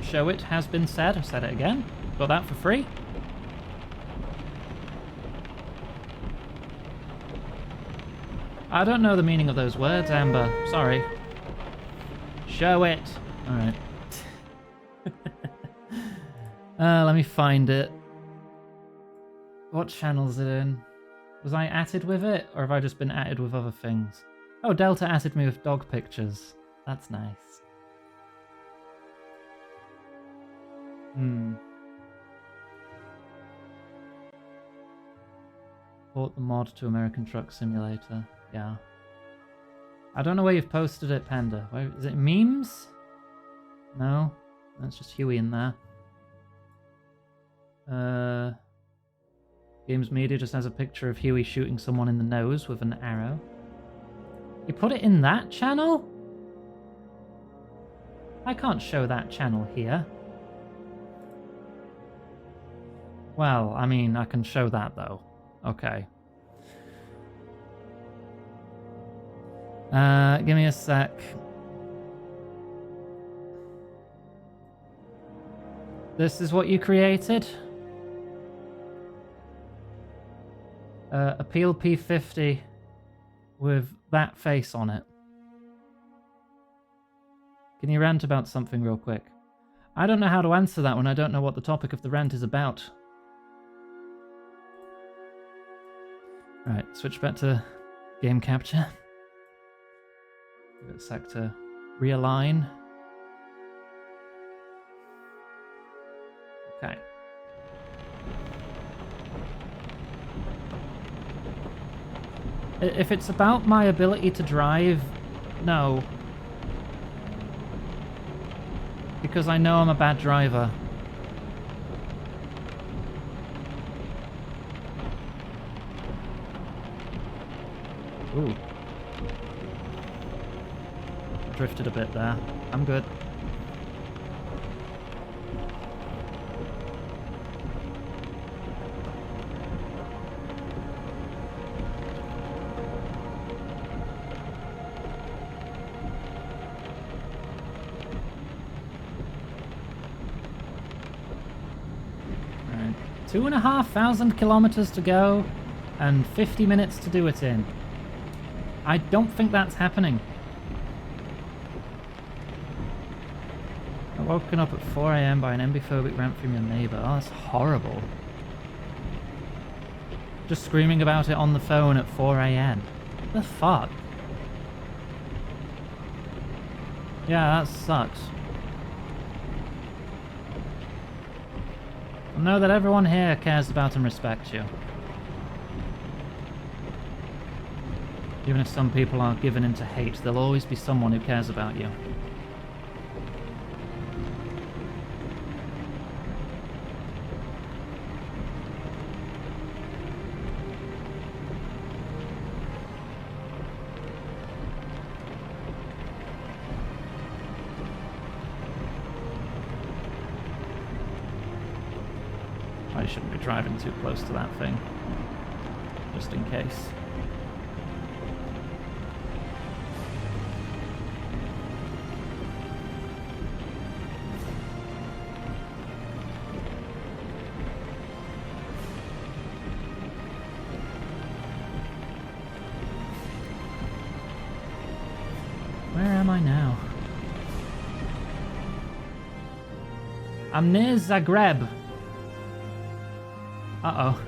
Show it has been said. I've said it again. Got that for free. I don't know the meaning of those words, Amber. Sorry. Show it. Alright. Let me find it. What channel's it in? Was I atted with it, or have I just been atted with other things? Oh, Delta atted me with dog pictures. That's nice. Port the mod to American Truck Simulator. Yeah. I don't know where you've posted it, Panda. Where is it? Memes? No, that's just Huey in there. Games Media just has a picture of Huey shooting someone in the nose with an arrow. You put it in that channel? I can't show that channel here. Well, I mean, I can show that though. Okay. Give me a sec. This is what you created? Appeal P50 with that face on it. Can you rant about something real quick? I don't know how to answer that when I don't know what the topic of the rant is about. Right, switch back to game capture. Give it a sec to realign. Okay. If it's about my ability to drive, no. Because I know I'm a bad driver. Ooh. Drifted a bit there. I'm good. Alright. 2,500 kilometers to go and 50 minutes to do it in. I don't think that's happening. I woken up at 4 AM by an MB-phobic rant from your neighbour. Oh, that's horrible. Just screaming about it on the phone at 4 AM. What the fuck? Yeah, that sucks. I know that everyone here cares about and respects you. Even if some people are given into hate, there'll always be someone who cares about you. I shouldn't be driving too close to that thing, just in case. Where am I now? I'm near Zagreb. Uh-oh.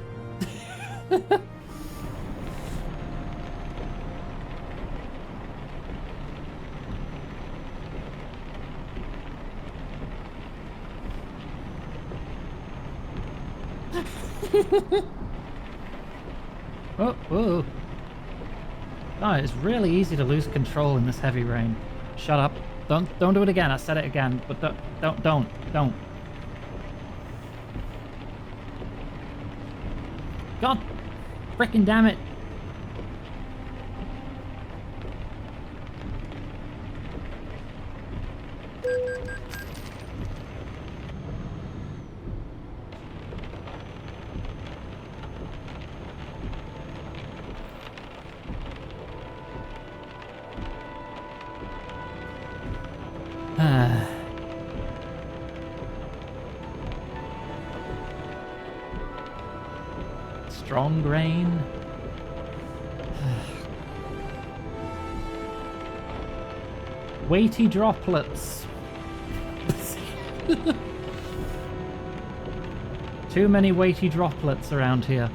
Oh, whoa. Oh, it's really easy to lose control in this heavy rain. Shut up. Don't do it again. I said it again, but don't. God frickin' damn it. strong rain. Weighty droplets. Too many weighty droplets around here.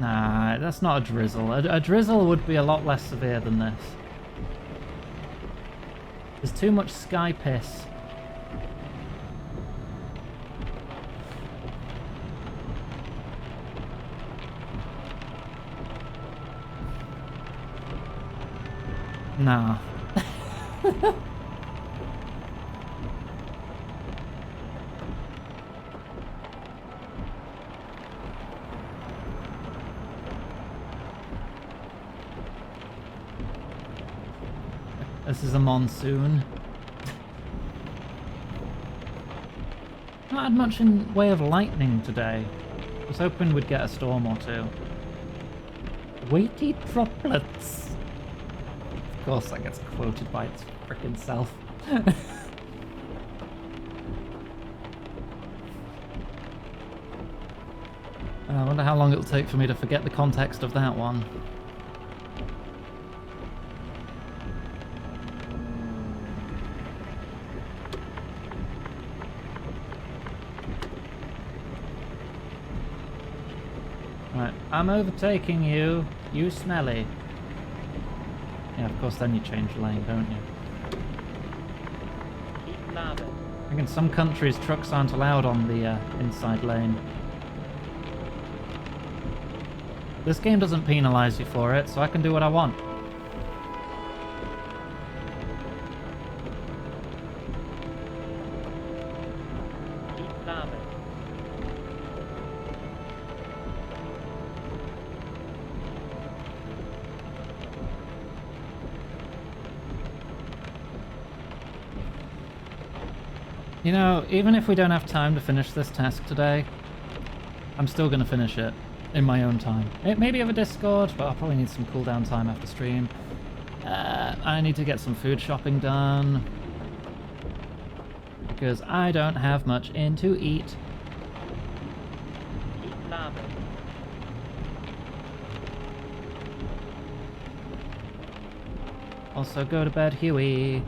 Nah, that's not a drizzle. A drizzle would be a lot less severe than this. There's too much sky piss. Nah. This is a monsoon. Not had much in way of lightning today. I was hoping we'd get a storm or two. Weighty droplets. Of course that gets quoted by its frickin' self. I wonder how long it'll take for me to forget the context of that one. Right, I'm overtaking you, you smelly. Yeah, of course, then you change lane, don't you? Keep moving. I think in some countries trucks aren't allowed on the inside lane. This game doesn't penalise you for it, so I can do what I want. Keep moving. You know, even if we don't have time to finish this task today, I'm still going to finish it in my own time. Maybe over Discord, but I'll probably need some cooldown time after stream. I need to get some food shopping done, because I don't have much in to eat. Keep moving. Also, go to bed, Huey.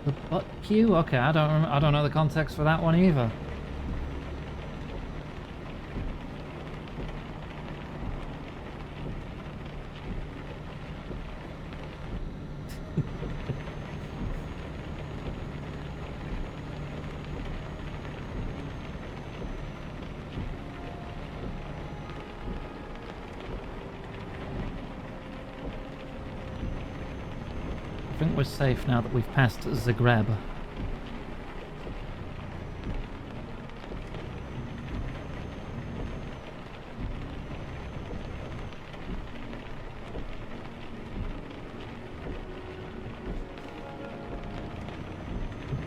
The butt queue? Okay, I don't know the context for that one either. I think we're safe now that we've passed Zagreb.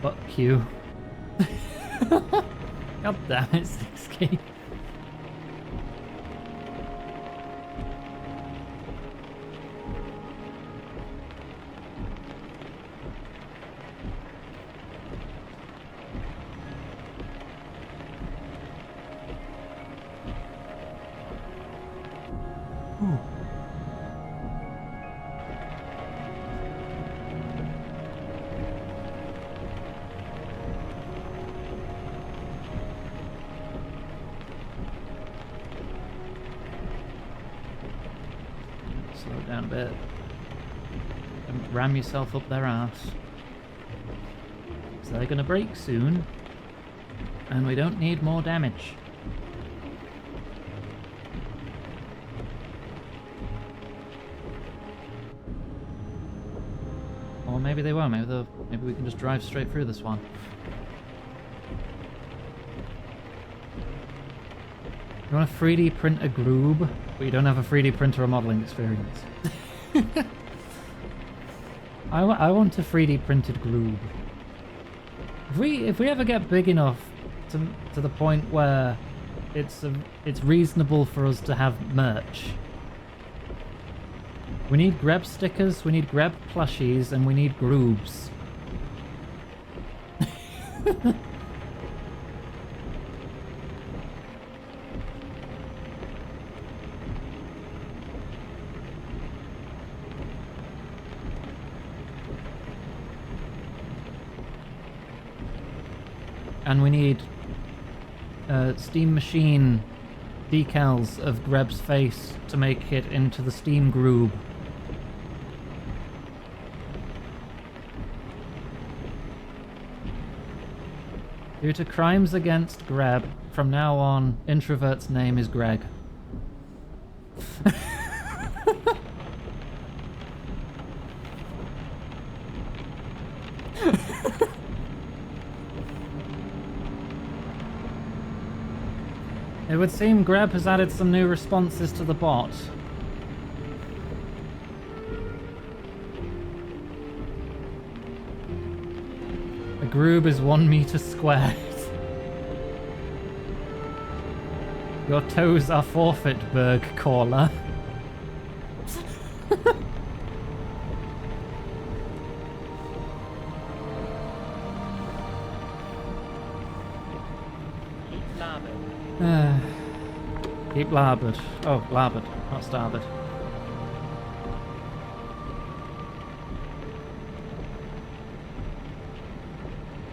Butt queue. God damn it, 6K. Slow it down a bit. Don't ram yourself up their ass. So they're gonna break soon. And we don't need more damage. Or maybe they won't. Maybe we can just drive straight through this one. You want to 3D print a groob, but you don't have a 3D printer or modeling experience. I want a 3D printed groob. If we ever get big enough to the point where it's reasonable for us to have merch. We need Greb stickers, we need Greb plushies, and we need Groobs. And we need Steam Machine decals of Greb's face to make it into the Steam Groob. Due to crimes against Greb, from now on, Introvert's name is Greg. It would seem Greb has added some new responses to the bot. A groob is 1 meter squared. Your toes are forfeit, Berg Caller. Keep larboard. Keep larboard. Oh, larboard, not starboard.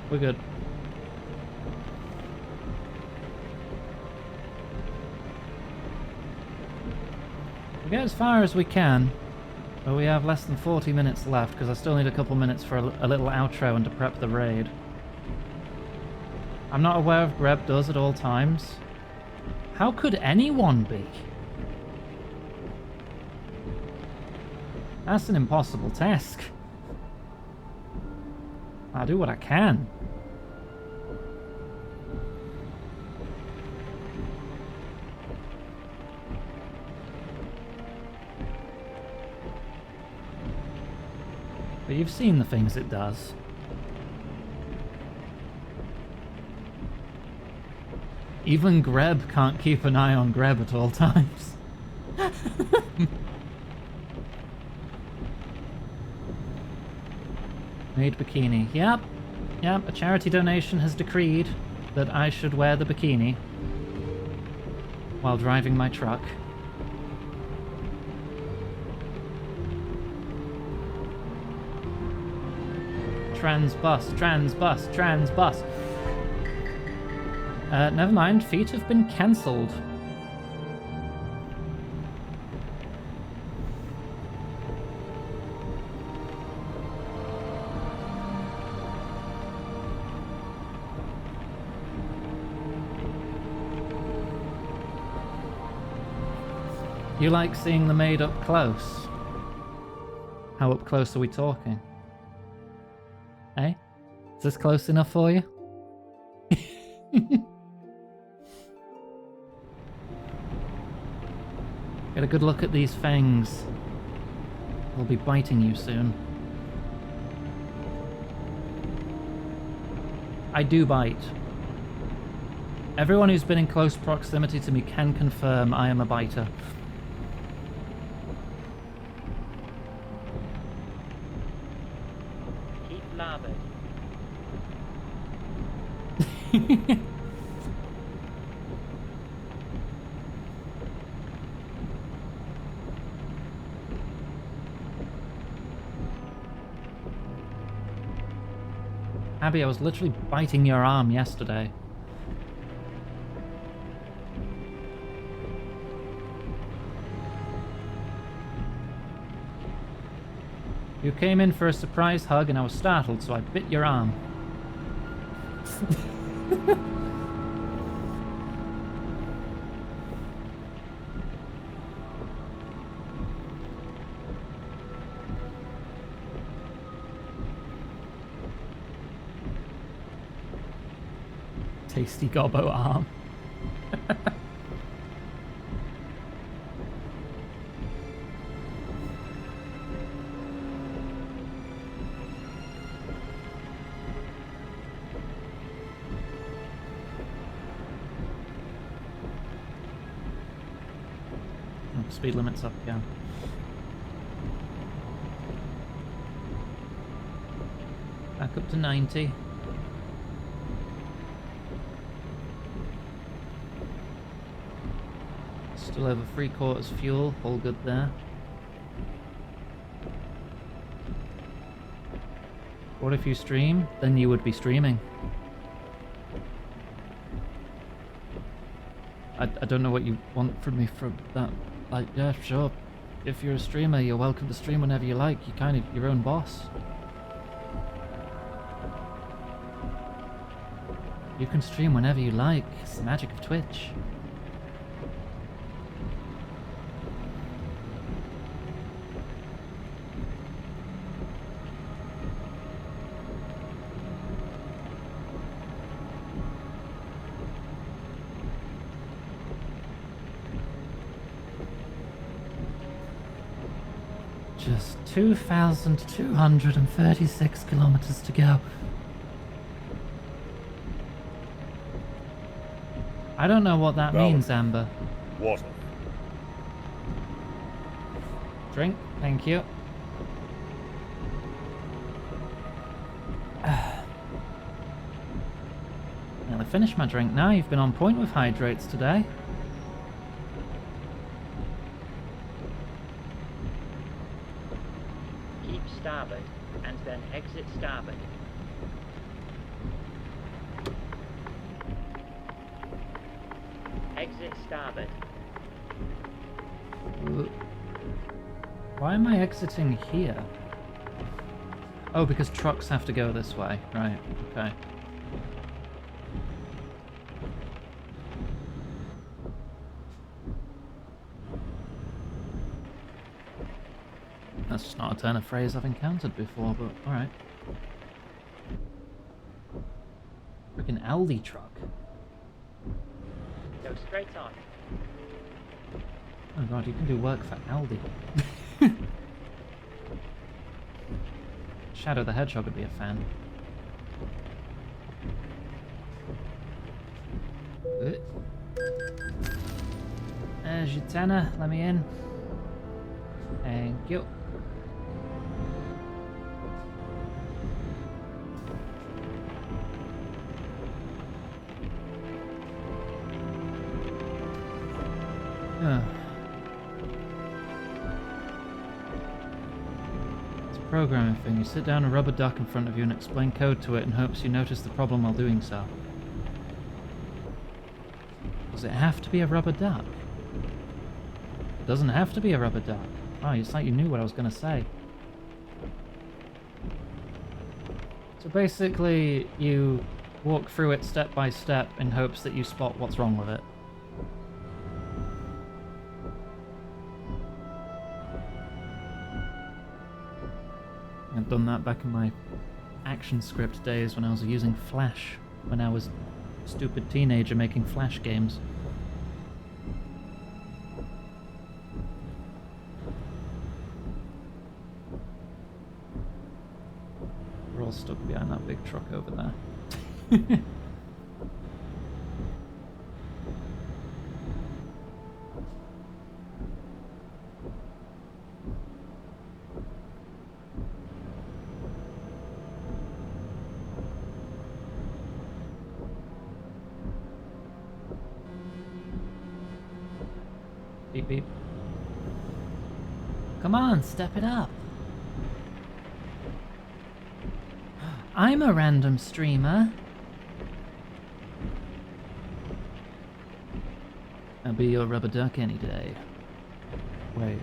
We're good. We get as far as we can, but we have less than 40 minutes left because I still need a couple minutes for a little outro and to prep the raid. I'm not aware of Greb does at all times. How could anyone be? That's an impossible task. I do what I can. But you've seen the things it does. Even Greb can't keep an eye on Greb at all times. Made bikini. Yep. Yep, a charity donation has decreed that I should wear the bikini while driving my truck. Trans bus, trans bus, trans bus. Never mind, feet have been cancelled. You like seeing the maid up close? How up close are we talking? Eh? Is this close enough for you? Get a good look at these fangs. They'll be biting you soon. I do bite. Everyone who's been in close proximity to me can confirm I am a biter. Keep larboard. Abby, I was literally biting your arm yesterday. You came in for a surprise hug and I was startled, so I bit your arm. Tasty gobbo arm. speed limits up again. Back up to 90. Still over 3/4 fuel, all good there. What if you stream? Then you would be streaming. I don't know what you want from me for that. Like, yeah, sure. If you're a streamer, you're welcome to stream whenever you like. You're kind of your own boss. You can stream whenever you like. It's the magic of Twitch. Just 2,236 kilometers to go. I don't know what that means, Amber. Water. Drink, thank you. Well, I finished my drink now. You've been on point with hydrates today. Keep starboard and then exit starboard. Exit starboard. Why am I exiting here? Oh, because trucks have to go this way. Right, okay. That's just not a turn of phrase I've encountered before, but alright. Freaking Aldi truck. Go straight on. Oh god, you can do work for Aldi. Shadow the Hedgehog would be a fan. There's your tenner, let me in. Thank you. It's a programming thing. You sit down a rubber duck in front of you and explain code to it in hopes you notice the problem while doing so. Does it have to be a rubber duck? It doesn't have to be a rubber duck. Oh, it's like you knew what I was going to say. So basically, you walk through it step by step in hopes that you spot what's wrong with it. I've done that back in my action script days when I was using Flash, when I was a stupid teenager making Flash games. We're all stuck behind that big truck over there. Beep beep. Come on, step it up. I'm a random streamer. I'll be your rubber duck any day. Wait.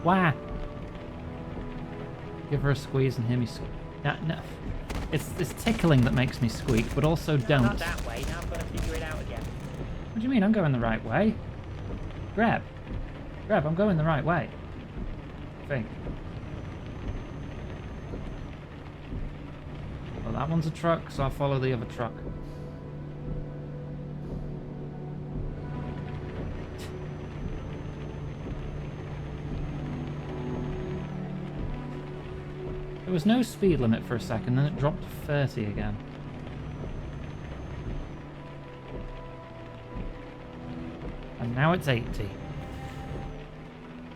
Wah! Give her a squeeze and hear me squeak. No. It's this tickling that makes me squeak, but also don't. Not that way, now I've got to figure it out again. What do you mean? I'm going the right way. Grab. Greb, I'm going the right way. I think. Well, that one's a truck, so I'll follow the other truck. There was no speed limit for a second, then it dropped to 30 again. And now it's 80.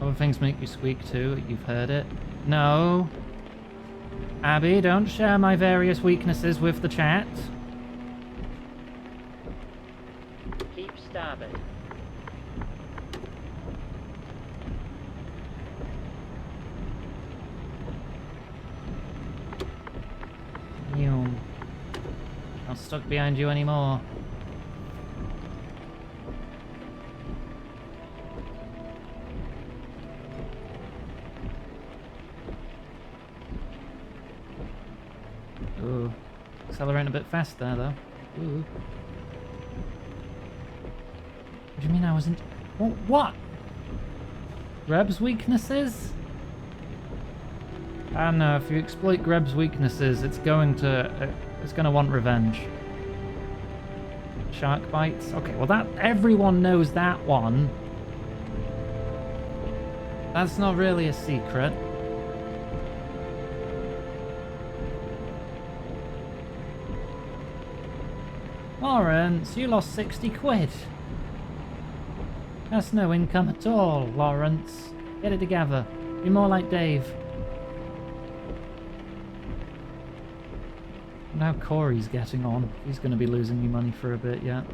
Other things make you squeak too, you've heard it. No. Abby, don't share my various weaknesses with the chat. Keep starboard. You. Not stuck behind you anymore. Ooh. Accelerating a bit fast there, though. Ooh. What do you mean I wasn't... What? Greb's weaknesses? I don't know, if you exploit Greb's weaknesses, it's going to want revenge. Shark bites? Okay, well that... everyone knows that one. That's not really a secret. Lawrence, you lost 60 quid. That's no income at all, Lawrence. Get it together. Be more like Dave. Now Corey's getting on. He's going to be losing me money for a bit yet.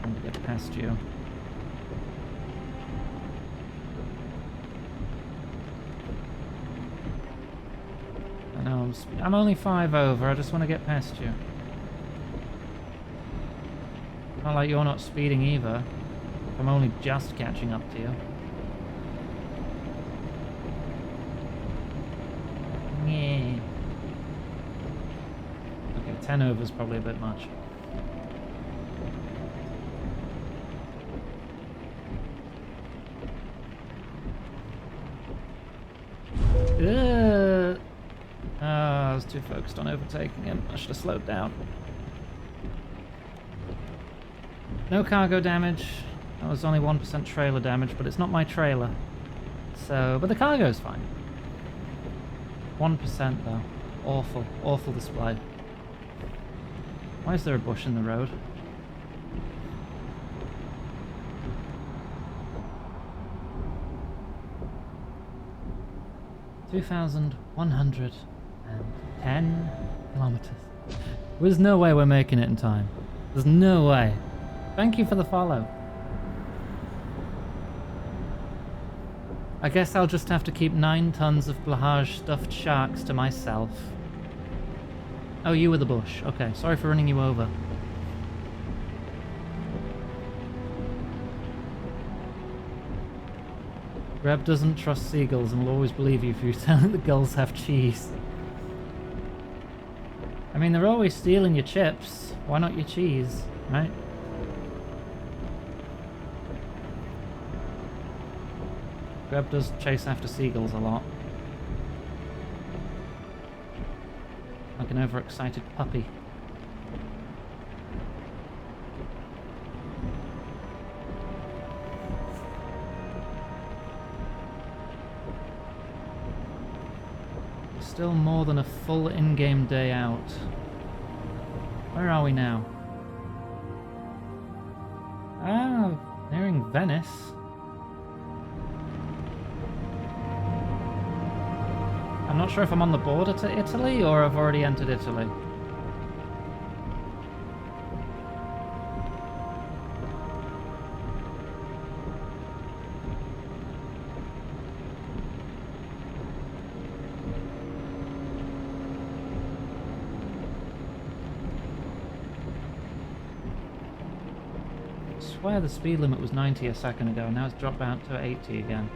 I'm going to get past you. I know, I'm only 5 over, I just want to get past you. Not like you're not speeding either. I'm only just catching up to you. Yeah. Okay, 10 over is probably a bit much. I was too focused on overtaking him. I should have slowed down. No cargo damage. That was only 1% trailer damage, but it's not my trailer. So, but the cargo's fine. 1% though. Awful, awful display. Why is there a bush in the road? $2,110 kilometers. There's no way we're making it in time. There's no way. Thank you for the follow. I guess I'll just have to keep 9 tons of Blahage stuffed sharks to myself. Oh, you were the bush. Okay, sorry for running you over. Greb doesn't trust seagulls and will always believe you if you tell him the gulls have cheese. I mean, they're always stealing your chips. Why not your cheese, right? Greb does chase after seagulls a lot. Like an overexcited puppy. Still more than a full in-game day out. Where are we now? Ah, nearing Venice. I'm not sure if I'm on the border to Italy or I've already entered Italy. swear the speed limit was 90 a second ago, and now it's dropped out to 80 again.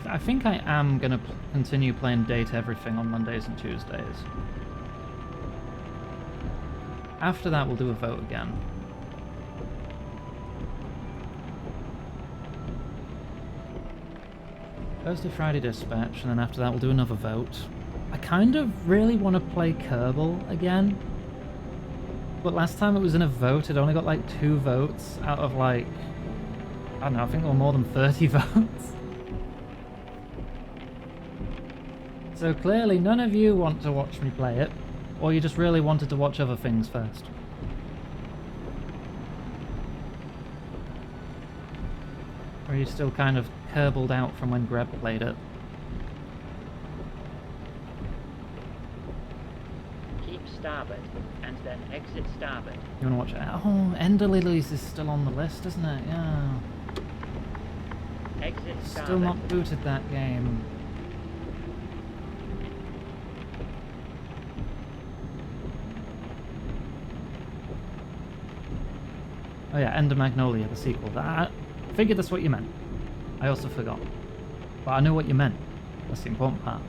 I think I am going to continue playing Date Everything on Mondays and Tuesdays. After that, we'll do a vote again. Thursday, Friday Dispatch, and then after that we'll do another vote. I kind of really want to play Kerbal again. But last time it was in a vote, it only got like 2 votes out of like... I don't know, I think there were more than 30 votes. So clearly none of you want to watch me play it, or you just really wanted to watch other things first. Or are you still kind of kerbled out from when Greb played it? Keep starboard, and then exit starboard. You want to watch it? Oh, Ender Lilies is still on the list, isn't it? Yeah. Exit starboard. Still not booted that game. Oh yeah, Ender Magnolia, the sequel. I figured that's what you meant. I also forgot. But I know what you meant. That's the important part.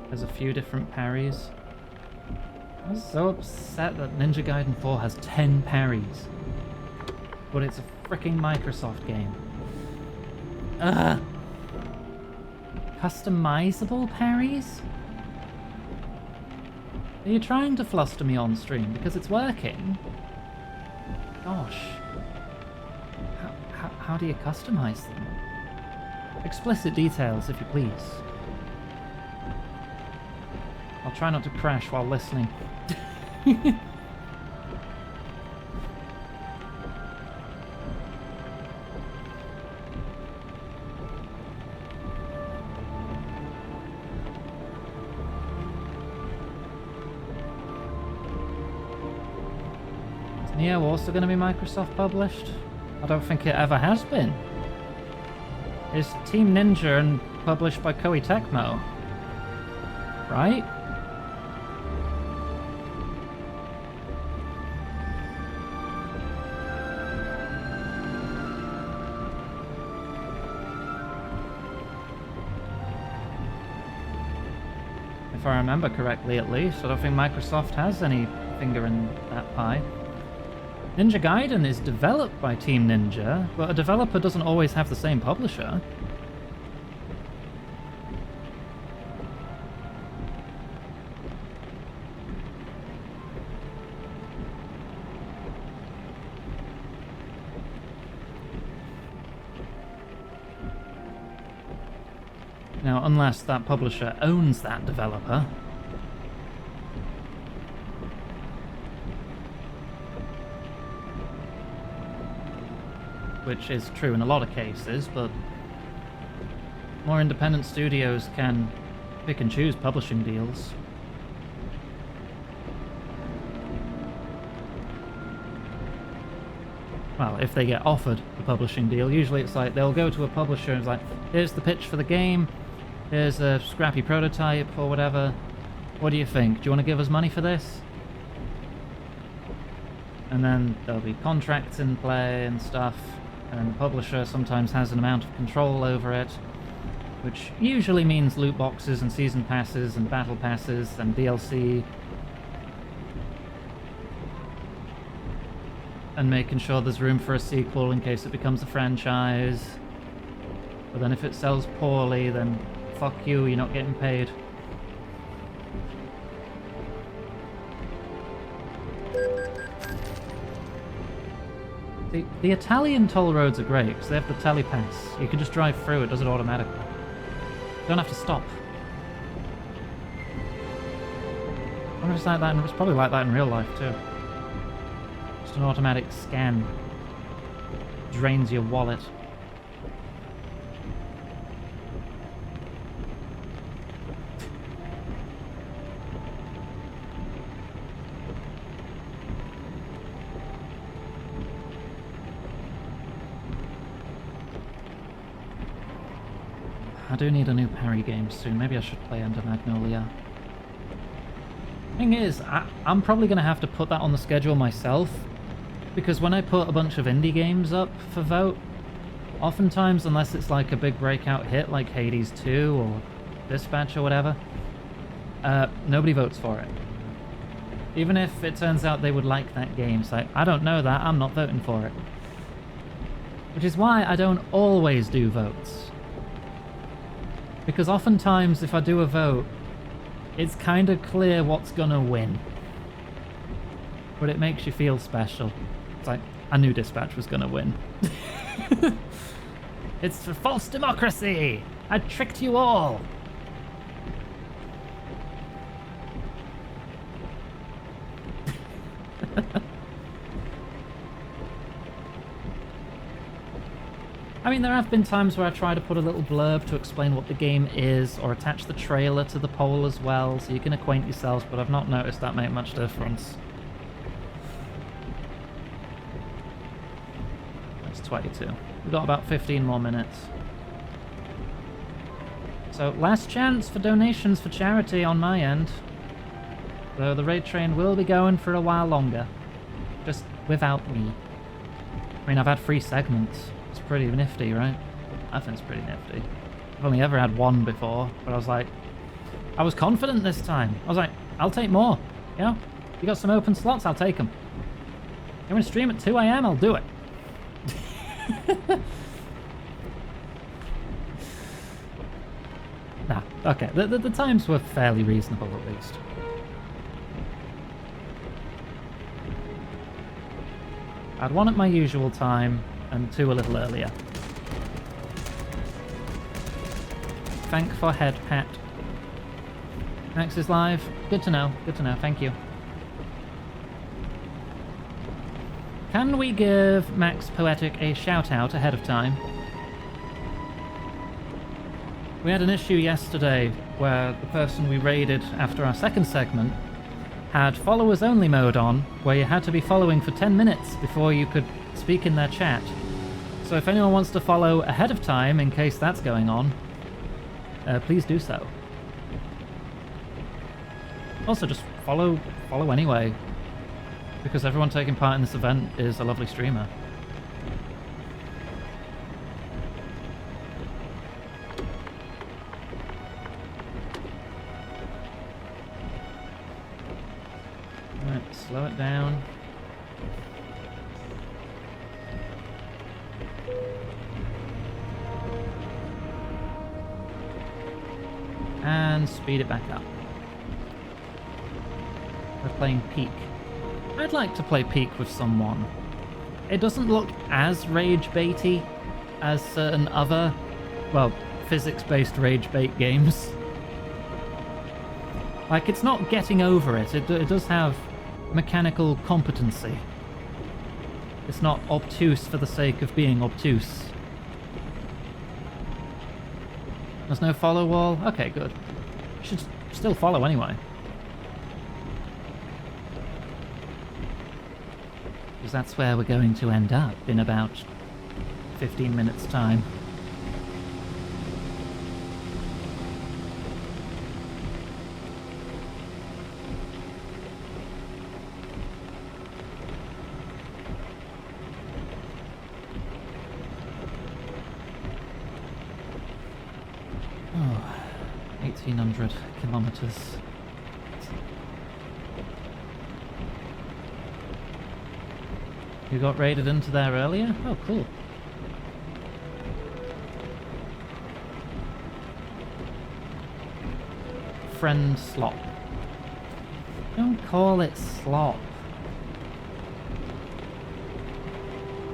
There's a few different parries. I was so upset that Ninja Gaiden 4 has 10 parries. But it's a freaking Microsoft game. Ugh! Customizable parries? Are you trying to fluster me on stream? Because it's working. Gosh. How do you customize them? Explicit details, if you please. I'll try not to crash while listening. Is Neo also going to be Microsoft published? I don't think it ever has been. It's Team Ninja and published by Koei Tecmo. Right? If I remember correctly, at least. I don't think Microsoft has any finger in that pie. Ninja Gaiden is developed by Team Ninja, but a developer doesn't always have the same publisher. Now, unless that publisher owns that developer. Which is true in a lot of cases, but more independent studios can pick and choose publishing deals. Well, if they get offered a publishing deal, usually it's like they'll go to a publisher and it's like, here's the pitch for the game, here's a scrappy prototype or whatever. What do you think? Do you want to give us money for this? And then there'll be contracts in play and stuff, and the publisher sometimes has an amount of control over it, which usually means loot boxes and season passes and battle passes and DLC. And making sure there's room for a sequel in case it becomes a franchise. But then if it sells poorly, then fuck you, you're not getting paid. The Italian toll roads are great because they have the telepass. You can just drive through, it does it automatically. You don't have to stop. wonder if it's like that. It's probably like that in real life too. Just an automatic scan. Drains your wallet. I do need a new parry game soon. Maybe I should play Under Magnolia. Thing is, I'm probably going to have to put that on the schedule myself, because when I put a bunch of indie games up for vote, oftentimes, unless it's like a big breakout hit like Hades 2 or Dispatch or whatever, nobody votes for it. Even if it turns out they would like that game, it's like, I don't know that, I'm not voting for it. Which is why I don't always do votes. Because oftentimes, if I do a vote, it's kind of clear what's gonna win. But it makes you feel special. It's like, I knew Dispatch was gonna win. It's a false democracy! I tricked you all! I mean, there have been times where I try to put a little blurb to explain what the game is, or attach the trailer to the poll as well, so you can acquaint yourselves, but I've not noticed that make much difference. That's 22. We've got about 15 more minutes. So, last chance for donations for charity on my end. Though the raid train will be going for a while longer. Just without me. I mean, I've had 3 segments. It's pretty nifty, right? I think it's pretty nifty. I've only ever had 1 before, but I was like... I was confident this time. I was like, I'll take more. You know? You got some open slots, I'll take them. You want to stream at 2 AM? I'll do it. Nah, okay. The times were fairly reasonable, at least. I had 1 at my usual time, and 2 a little earlier. Thank for head pat. Max is live. Good to know. Good to know. Thank you. Can we give Max Poetic a shout out ahead of time? We had an issue yesterday where the person we raided after our second segment had followers only mode on, where you had to be following for 10 minutes before you could speak in their chat. So if anyone wants to follow ahead of time in case that's going on, please do so. Also, just follow anyway, because everyone taking part in this event is a lovely streamer. Right, slow it down. And speed it back up. We're playing Peak. I'd like to play Peak with someone. It doesn't look as rage baity as certain other, well, physics-based rage bait games. Like, it's not getting over it. It does have mechanical competency. It's not obtuse for the sake of being obtuse. There's no follow wall? Okay, good. Should still follow anyway. Because that's where we're going to end up in about 15 minutes' time. Oh, 1,800 kilometers. You got raided into there earlier? Oh, cool. Friend slop. Don't call it slop.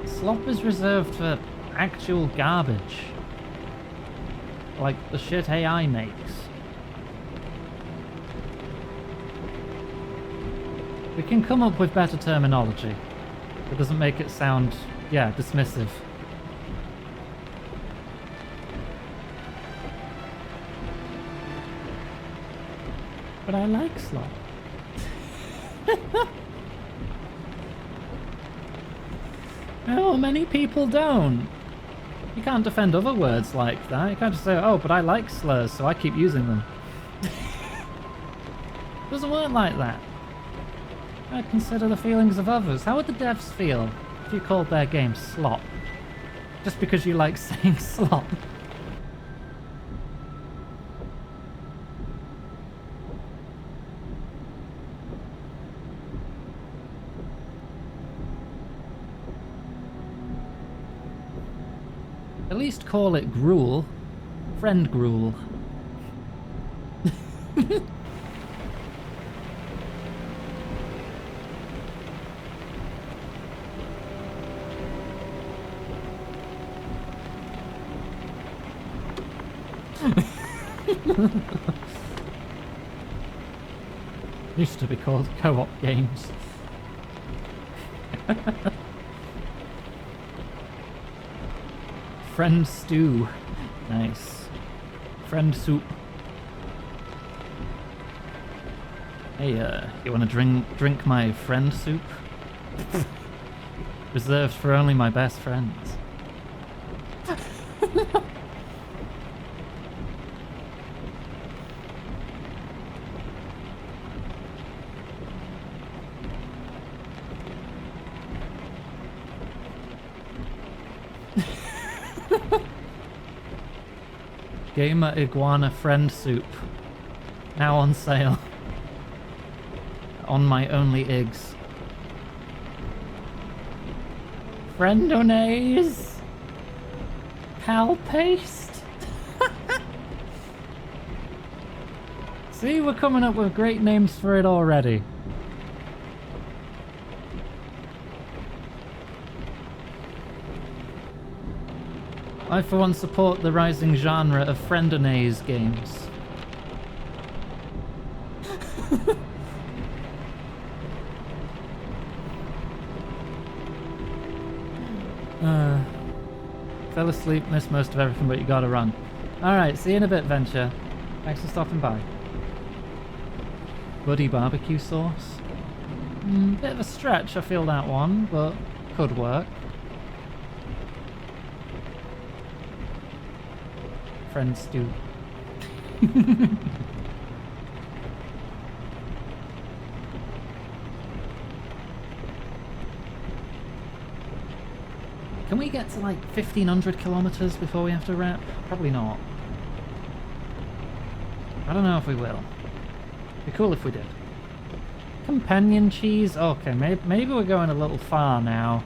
Slop is reserved for actual garbage. Like the shit AI makes. We can come up with better terminology that doesn't make it sound, yeah, dismissive. But I like slop. Oh, many people don't. You can't defend other words like that. You can't just say, oh, but I like slurs, so I keep using them. Doesn't work like that. I consider the feelings of others. How would the devs feel if you called their game slop? Just because you like saying slop? At least call it gruel. Friend gruel. Used to be called co-op games. Friend stew. Nice. Friend soup. Hey, you wanna drink my friend soup? Reserved for only my best friends. Gamer Iguana Friend Soup. Now on sale. On my only Igs. Friendonaise. Pal paste. See, we're coming up with great names for it already. I for one support the rising genre of friendonaise games. Fell asleep, missed most of everything, but you gotta run. Alright, see you in a bit, Venture. Thanks for stopping by. Buddy barbecue sauce. Bit of a stretch, I feel that one, but could work. Friends do. Can we get to like 1,500 kilometers before we have to wrap? Probably not. I don't know if we will. Be cool if we did. Companion cheese? Okay, maybe we're going a little far now.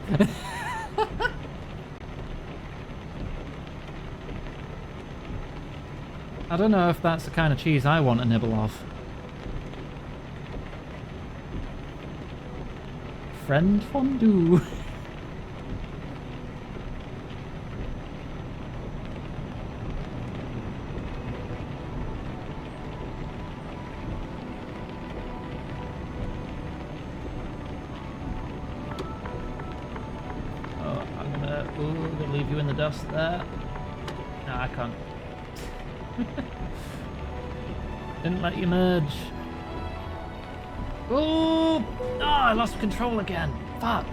I don't know if that's the kind of cheese I want a nibble of. Friend fondue. I'm gonna leave you in the dust there. No, I can't. Didn't let you merge. Oh! Oh, I lost control again. Fuck.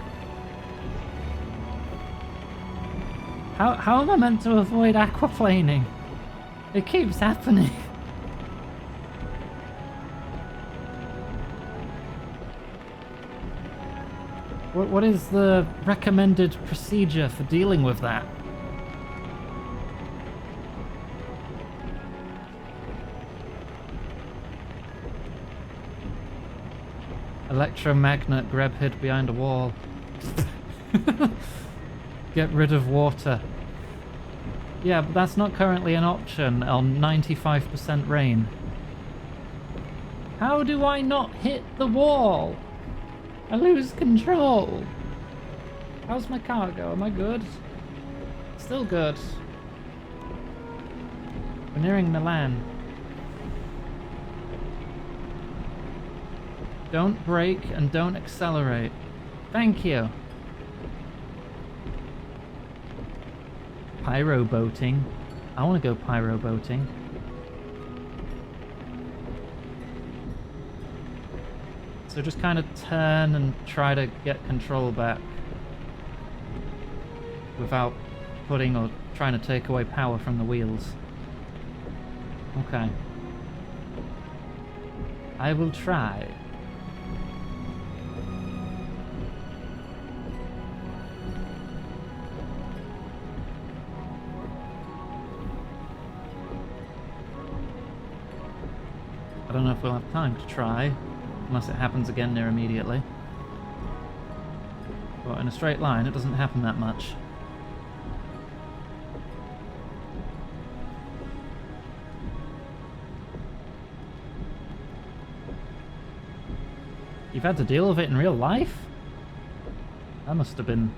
How am I meant to avoid aquaplaning? It keeps happening. What is the recommended procedure for dealing with that? Electromagnet grab hid behind a wall. Get rid of water. Yeah, but that's not currently an option on 95% rain. How do I not hit the wall? I lose control. How's my cargo? Am I good? Still good. We're nearing Milan. Don't brake and don't accelerate. Thank you. Pyro boating. I want to go pyro boating. So just kind of turn and try to get control back without putting or trying to take away power from the wheels. Okay. I will try. I don't know if we'll have time to try, unless it happens again near immediately. But in a straight line, it doesn't happen that much. You've had to deal with it in real life? That must have been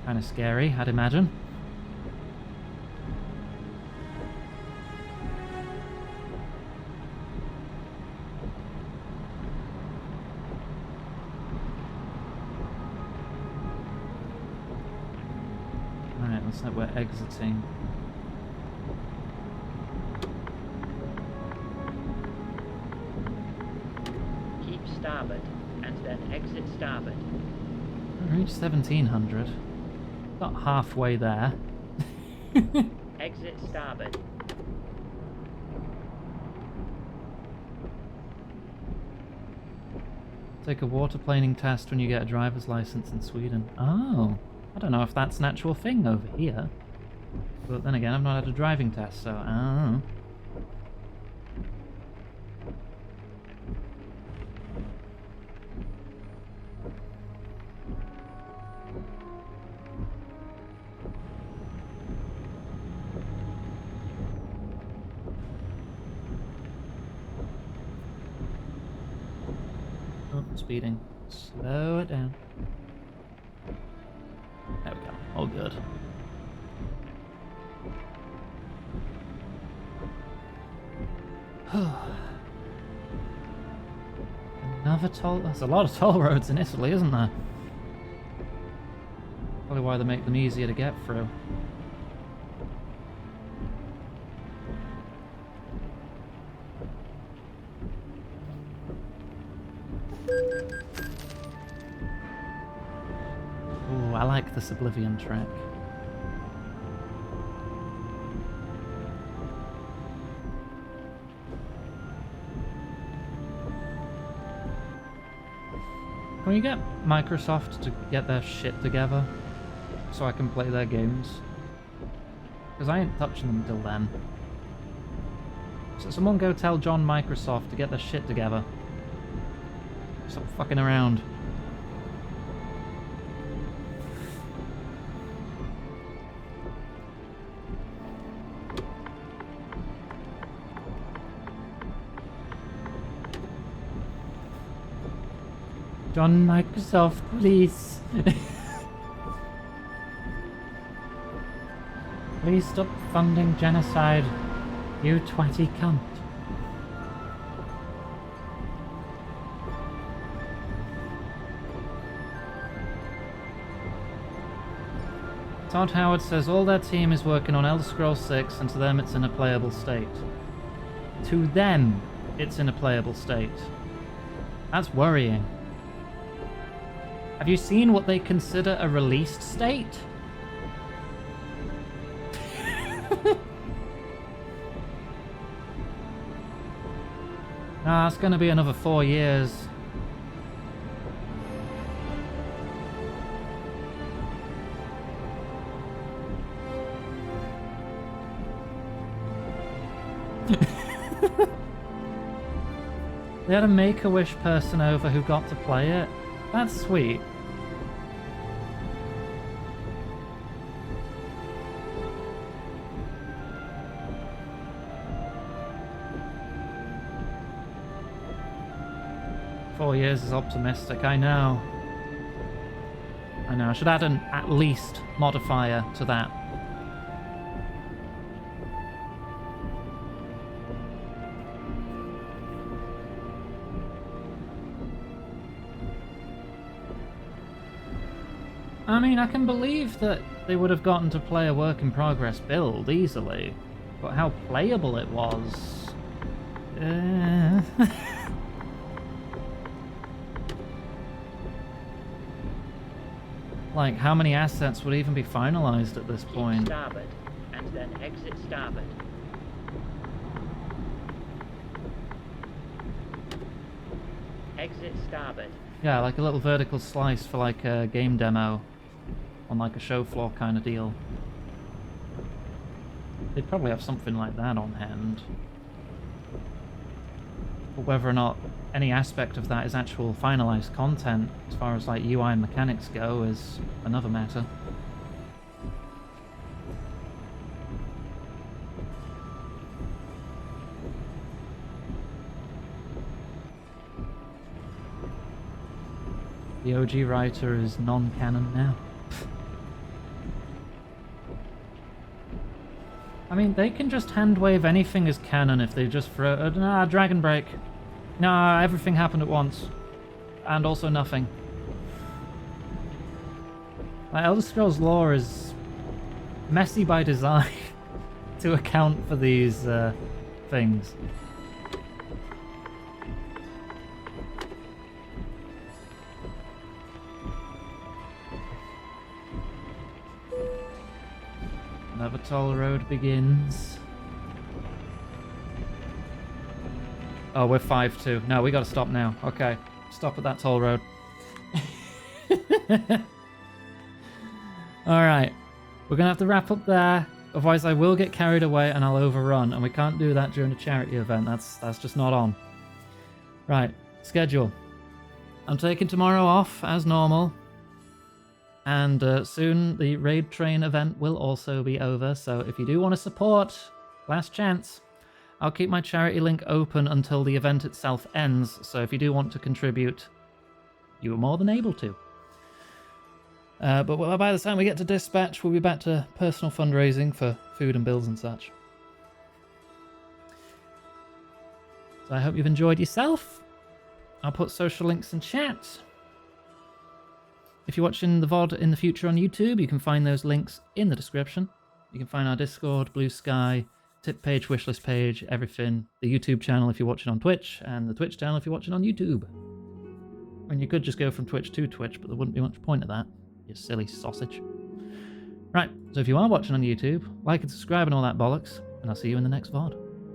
kind of scary, I'd imagine. Alright, looks like we're exiting. Starboard, and then exit starboard. Reach 1700. Got halfway there. Exit starboard. Take a waterplaning test when you get a driver's license in Sweden. Oh, I don't know if that's an actual thing over here. But then again, I've not had a driving test, so I don't know. Speeding. Slow it down. There we go. All good. Another toll. There's a lot of toll roads in Italy, isn't there? Probably why they make them easier to get through. Ooh, I like this Oblivion track. Can we get Microsoft to get their shit together so I can play their games? Because I ain't touching them till then. So someone go tell John Microsoft to get their shit together. Stop fucking around. John Microsoft, please. Please stop funding genocide, you twatty cunt. Todd Howard says all their team is working on Elder Scrolls 6 and to them it's in a playable state. To them, it's in a playable state. That's worrying. Have you seen what they consider a released state? Nah, it's gonna be another 4 years. They had a Make-A-Wish person over who got to play it. That's sweet. Four years is optimistic, I know. I know, I should add an at least modifier to that. I mean, I can believe that they would have gotten to play a work-in-progress build easily, but how playable it was... Like, how many assets would even be finalized at this Keep point? starboard, and then exit starboard. Exit starboard. Yeah, like a little vertical slice for like a game demo on like a show floor kind of deal. They'd probably have something like that on hand. But whether or not any aspect of that is actual finalized content, as far as like UI and mechanics go, is another matter. The OG writer is non-canon now. I mean, they can just hand-wave anything as canon if they just throw... nah, Dragon Break. Nah, everything happened at once. And also nothing. Like, Elder Scrolls lore is messy by design to account for these things. Another toll road begins. Oh, we're 5-2. No, we gotta stop now. Okay, stop at that toll road. Alright, we're gonna have to wrap up there. Otherwise I will get carried away and I'll overrun, and we can't do that during a charity event. That's just not on. Right, schedule. I'm taking tomorrow off, as normal. And soon the Raid Train event will also be over, so if you do want to support, last chance, I'll keep my charity link open until the event itself ends, so if you do want to contribute, you are more than able to. But by the time we get to Dispatch, we'll be back to personal fundraising for food and bills and such. So I hope you've enjoyed yourself. I'll put social links in chat. If you're watching the VOD in the future on YouTube, you can find those links in the description. You can find our Discord, Blue Sky, tip page, wishlist page, everything. The YouTube channel if you're watching on Twitch, and the Twitch channel if you're watching on YouTube. I mean, you could just go from Twitch to Twitch, but there wouldn't be much point of that, you silly sausage. Right, so if you are watching on YouTube, like and subscribe and all that bollocks, and I'll see you in the next VOD.